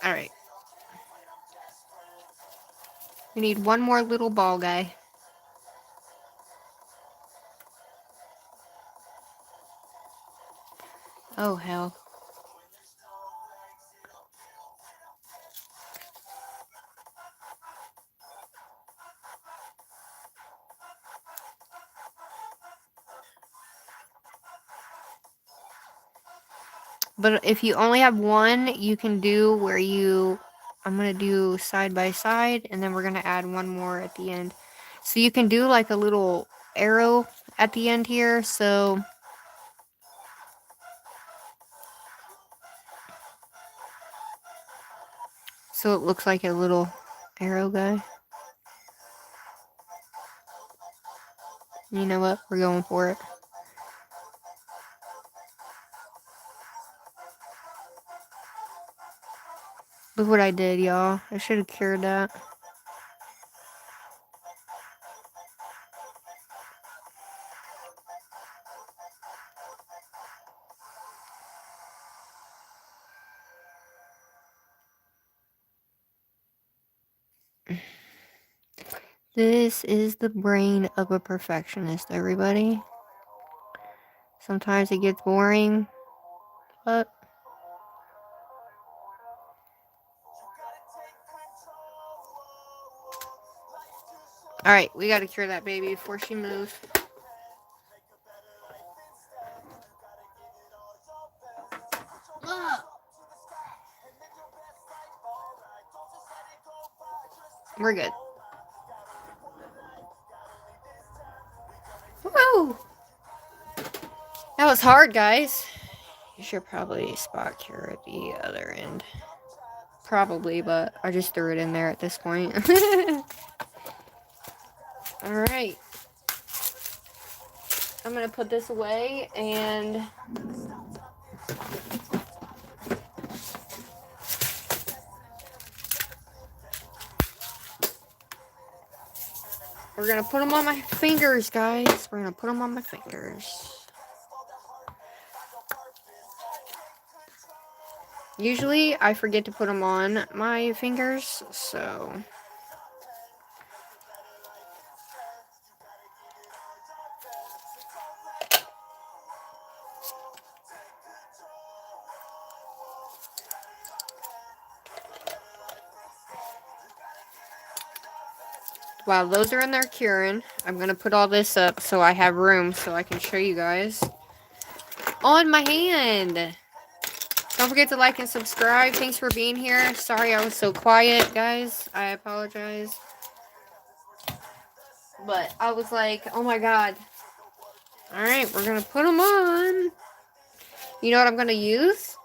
Alright. We need one more little ball guy. Oh, hell. But if you only have one, you can do where you... I'm going to do side by side, and then we're going to add one more at the end. So you can do like a little arrow at the end here, so... So it looks like a little arrow guy. You know what? We're going for it. Look what I did, y'all. I should have cured that. This is the brain of a perfectionist, everybody. Sometimes it gets boring, but... Alright, we gotta cure that baby before she moves. We're good. Woo! That was hard, guys. You should probably spot cure at the other end. Probably, but I just threw it in there at this point. Alright. I'm gonna put this away and we're gonna put them on my fingers, guys. We're gonna put them on my fingers. Usually, I forget to put them on my fingers, so... While those are in there curing, I'm gonna put all this up so I have room so I can show you guys on my hand. Don't forget to like and subscribe. Thanks for being here. Sorry I was so quiet, guys. I apologize. But I was like, oh my god. Alright, we're gonna put them on. You know what I'm gonna use?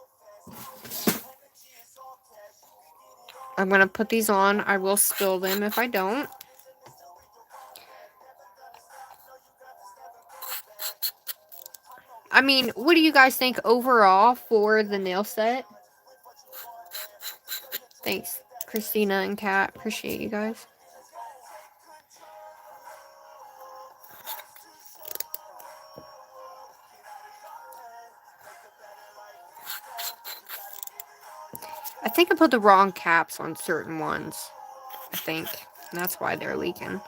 I'm gonna put these on. I will spill them if I don't. I mean, what do you guys think overall for the nail set? Thanks, Christina and Kat. Appreciate you guys. I think I put the wrong caps on certain ones. I think. And that's why they're leaking.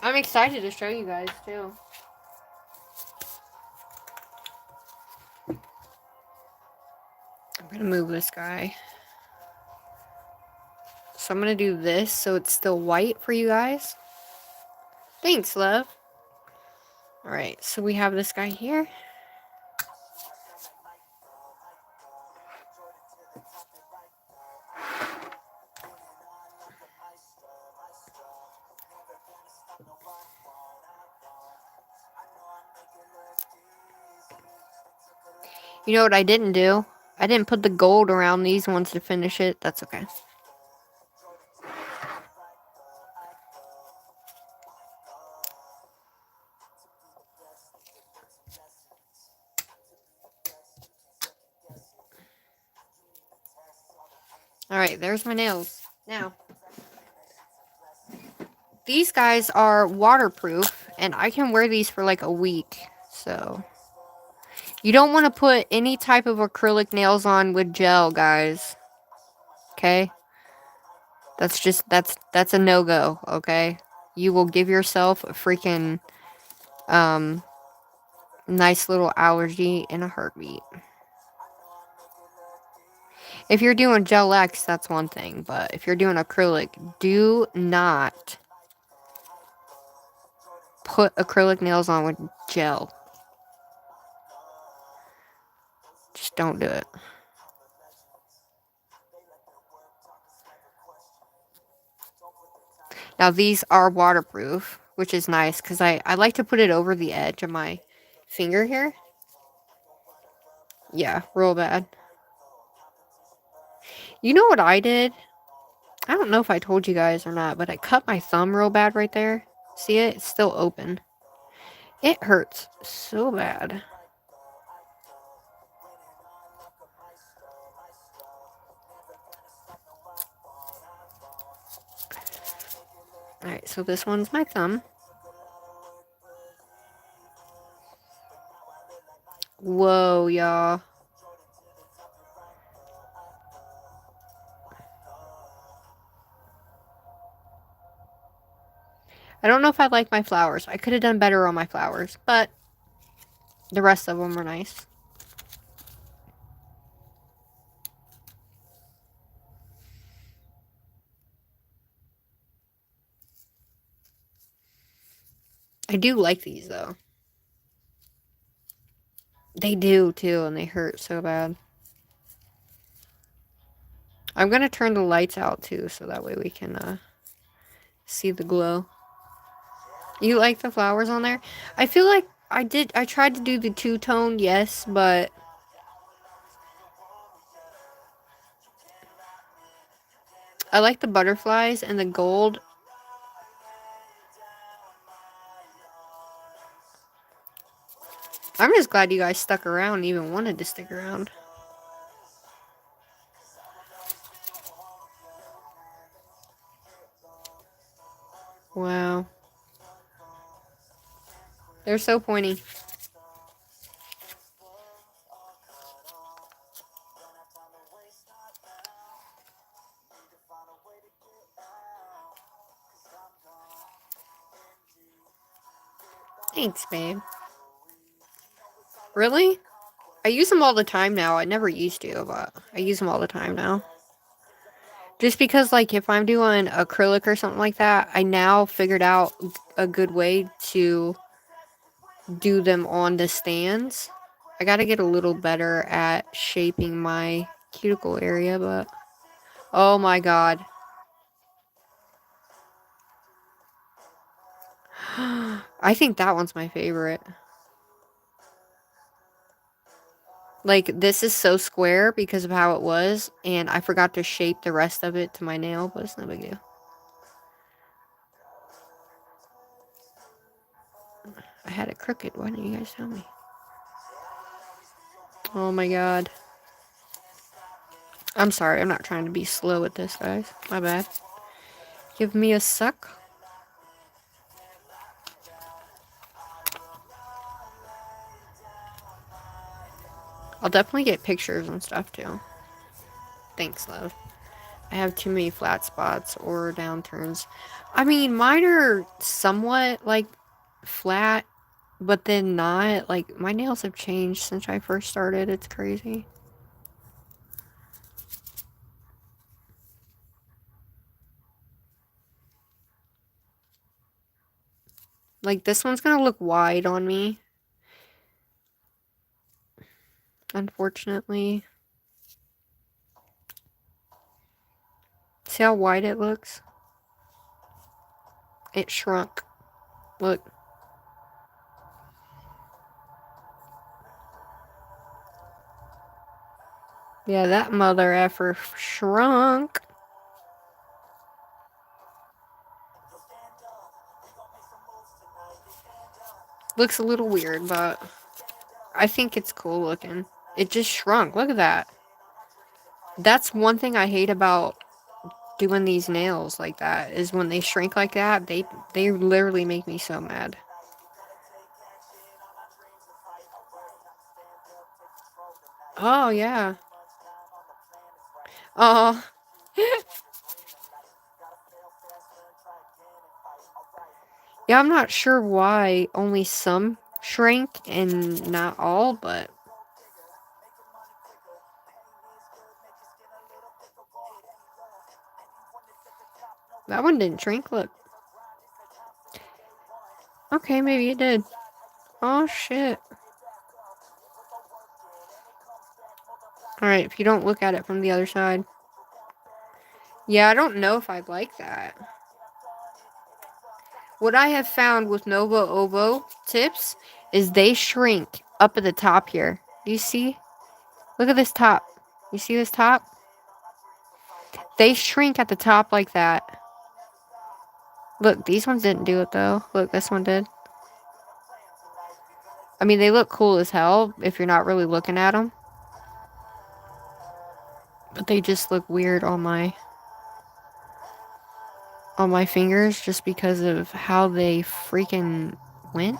I'm excited to show you guys, too. I'm going to move this guy. So I'm going to do this so it's still white for you guys. Thanks, love. Alright, so we have this guy here. You know what I didn't do? I didn't put the gold around these ones to finish it. That's okay. Alright, there's my nails. Now, these guys are waterproof, and I can wear these for like a week. So, you don't want to put any type of acrylic nails on with gel, guys. Okay? That's just, that's a no-go, okay? You will give yourself a freaking, nice little allergy in a heartbeat. If you're doing Gel X, that's one thing. But if you're doing acrylic, do not put acrylic nails on with gel. Just don't do it. Now, these are waterproof, which is nice because I like to put it over the edge of my finger here. Yeah, real bad. You know what I did? I don't know if I told you guys or not, but I cut my thumb real bad right there. See it? It's still open. It hurts so bad. Alright, so this one's my thumb. Whoa, y'all. I don't know if I like my flowers. I could have done better on my flowers, but the rest of them are nice. I do like these, though. They do, too, and they hurt so bad. I'm gonna turn the lights out, too, so that way we can, see the glow. You like the flowers on there? I feel like I tried to do the two-tone, yes, but I like the butterflies and the gold. I'm just glad you guys stuck around and even wanted to stick around. Wow. They're so pointy. Thanks, babe. Really? I use them all the time now. I never used to, but I use them all the time now. Just because, like, if I'm doing acrylic or something like that, I now figured out a good way to do them on the stands. I gotta get a little better at shaping my cuticle area, but... Oh my god. I think that one's my favorite. Like, this is so square because of how it was, and I forgot to shape the rest of it to my nail, but it's no big deal. I had it crooked. Why didn't you guys tell me? Oh my god. I'm sorry. I'm not trying to be slow with this, guys. My bad. Give me a suck. I'll definitely get pictures and stuff, too. Thanks, love. I have too many flat spots or downturns. I mean, mine are somewhat, like, flat, but then not. Like, my nails have changed since I first started. It's crazy. Like, this one's gonna look wide on me. Unfortunately. See how wide it looks? It shrunk. Look. Yeah, that mother effer shrunk. Looks a little weird, but I think it's cool looking. It just shrunk. Look at that. That's one thing I hate about doing these nails like that, is when they shrink like that, they literally make me so mad. Oh, yeah. Oh. Yeah, I'm not sure why only some shrink and not all, but that one didn't shrink, look. Okay, maybe it did. Oh, shit. Alright, if you don't look at it from the other side. Yeah, I don't know if I'd like that. What I have found with Nova Ovo tips is they shrink up at the top here. Do you see? Look at this top. You see this top? They shrink at the top like that. Look, these ones didn't do it though. Look, this one did. I mean, they look cool as hell if you're not really looking at them. But they just look weird on my fingers just because of how they freaking went.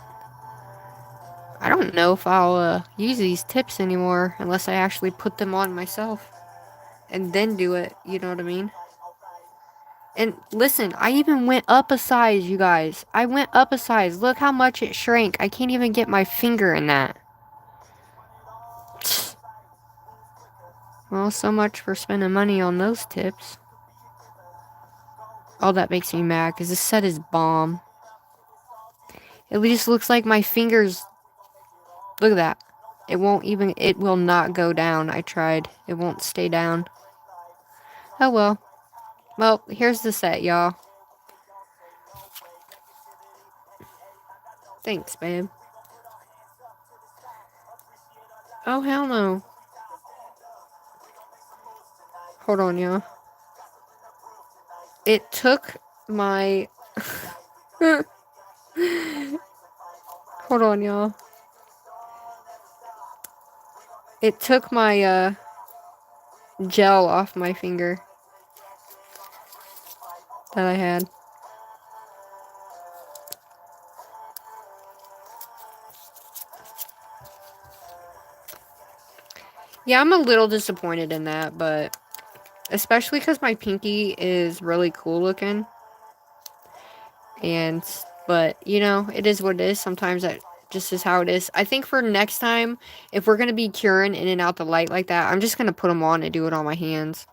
I don't know if I'll use these tips anymore unless I actually put them on myself and then do it, you know what I mean? And listen, I even went up a size, you guys. I went up a size. Look how much it shrank. I can't even get my finger in that. Well, so much for spending money on those tips. Oh, that makes me mad because this set is bomb. It just looks like my fingers. Look at that. It won't even, it will not go down. I tried. It won't stay down. Oh well. Well, here's the set, y'all. Thanks, babe. Oh, hell no. Hold on, y'all. It took my... Hold on, y'all. It took my, gel off my finger that I had. Yeah, I'm a little disappointed in that, but especially because my pinky is really cool looking. But, you know, it is what it is. Sometimes that just is how it is. I think for next time, if we're going to be curing in and out the light like that, I'm just going to put them on and do it on my hands.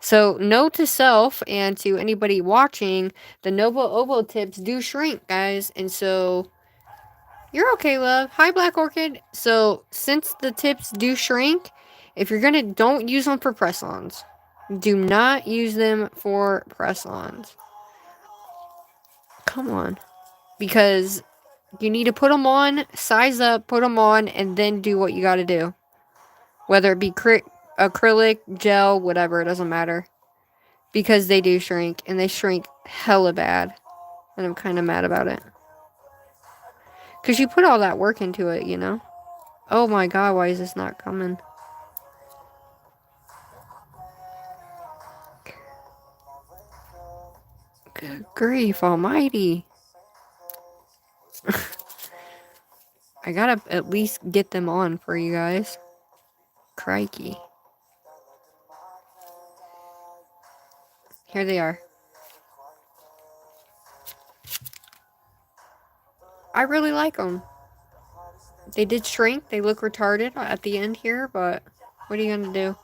So, note to self and to anybody watching, the Novo Ovo tips do shrink, guys. And so, you're okay, love. Hi, Black Orchid. So, since the tips do shrink, if you're gonna, don't use them for press-ons. Do not use them for press-ons. Come on. Because you need to put them on, size up, put them on, and then do what you gotta do. Whether it be acrylic, gel, whatever, it doesn't matter. Because they do shrink, and they shrink hella bad. And I'm kind of mad about it. Because you put all that work into it, you know? Oh my god, why is this not coming? Good grief almighty. I gotta at least get them on for you guys. Crikey. Here they are. I really like them. They did shrink. They look retarded at the end here, but what are you gonna do?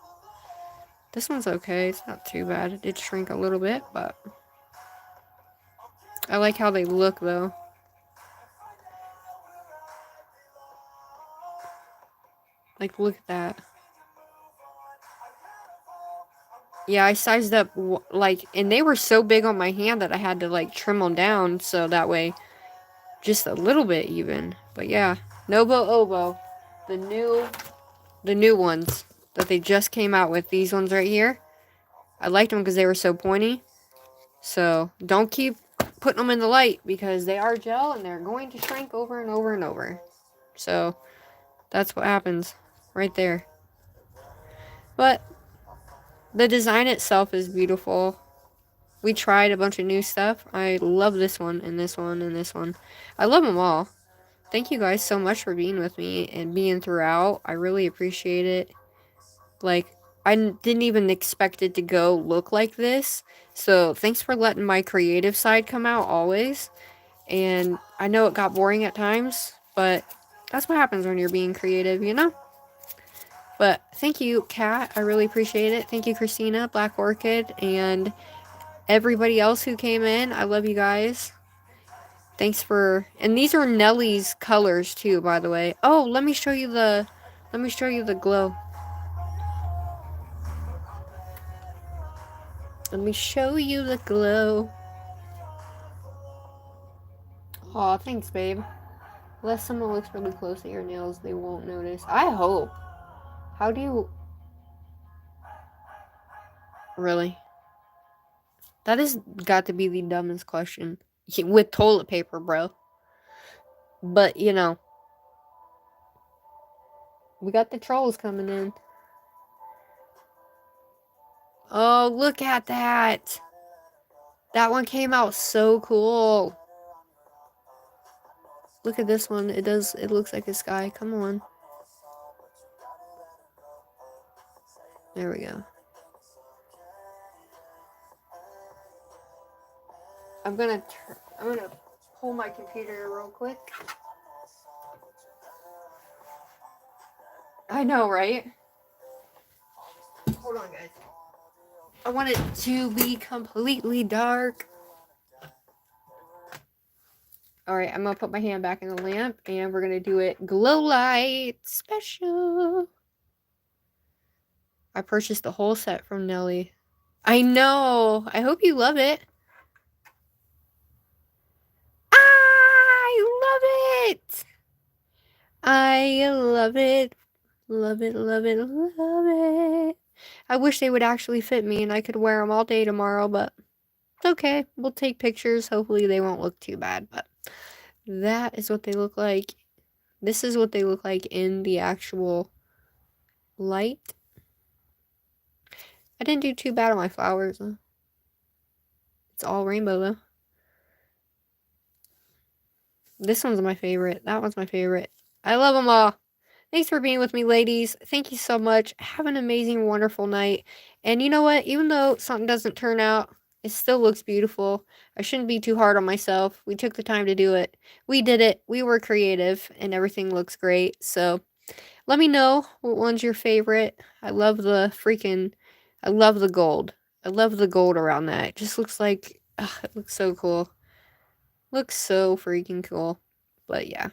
This one's okay. It's not too bad. It did shrink a little bit, but I like how they look, though. Like, look at that. Yeah, I sized up, like, and they were so big on my hand that I had to, like, trim them down, so that way, just a little bit even. But yeah, Novo Ovo, the new ones that they just came out with, these ones right here. I liked them because they were so pointy. So, don't keep putting them in the light because they are gel and they're going to shrink over and over and over. So, that's what happens right there. But the design itself is beautiful. We tried a bunch of new stuff. I love this one and this one and this one. I love them all. Thank you guys so much for being with me and being throughout. I really appreciate it. Like, I didn't even expect it to go look like this. So, thanks for letting my creative side come out always. And I know it got boring at times, but that's what happens when you're being creative, you know? But thank you, Kat. I really appreciate it. Thank you, Christina, Black Orchid, and everybody else who came in. I love you guys. Thanks for... And these are Nellie's colors, too, by the way. Oh, let me show you the glow. Let me show you the glow. Aw, thanks, babe. Unless someone looks really close at your nails, they won't notice. I hope. How do you... Really? That has got to be the dumbest question. With toilet paper, bro. But, you know. We got the trolls coming in. Oh, look at that. That one came out so cool. Look at this one. It looks like a sky. Come on. There we go. I'm gonna pull my computer real quick. I know, right? Hold on, guys. I want it to be completely dark. Alright, I'm gonna put my hand back in the lamp, and we're gonna do it glow light special. I purchased the whole set from Nelly. I know! I hope you love it. I love it! I love it. Love it, love it, love it. I wish they would actually fit me and I could wear them all day tomorrow, but it's okay. We'll take pictures. Hopefully they won't look too bad, but that is what they look like. This is what they look like in the actual light. I didn't do too bad on my flowers. It's all rainbow though. This one's my favorite. That one's my favorite. I love them all. Thanks for being with me, ladies. Thank you so much. Have an amazing, wonderful night. And you know what? Even though something doesn't turn out, it still looks beautiful. I shouldn't be too hard on myself. We took the time to do it. We did it. We were creative, and everything looks great. So let me know what one's your favorite. I love the gold. I love the gold around that. It just looks like, it looks so cool. Looks so freaking cool. But yeah.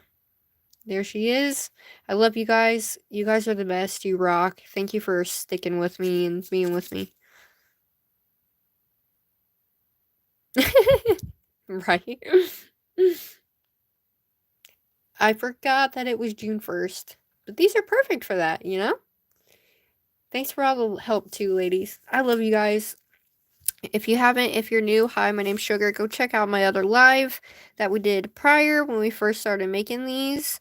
There she is. I love you guys. You guys are the best. You rock. Thank you for sticking with me and being with me. Right? I forgot that it was June 1st. But these are perfect for that, you know? Thanks for all the help too, ladies. I love you guys. If you haven't, if you're new, hi, my name's Sugar. Go check out my other live that we did prior when we first started making these.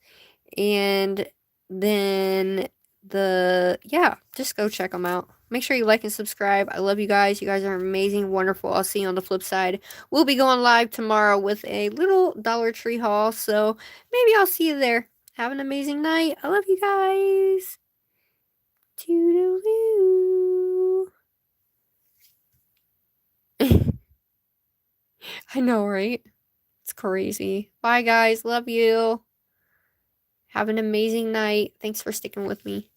And then just go check them out. Make sure you like and subscribe. I love you guys. You guys are amazing, wonderful. I'll see you on the flip side. We'll be going live tomorrow with a little Dollar Tree haul, so maybe I'll see you there. Have an amazing night. I love you guys. Toodaloo. I know, right? It's crazy. Bye, guys. Love you. Have an amazing night. Thanks for sticking with me.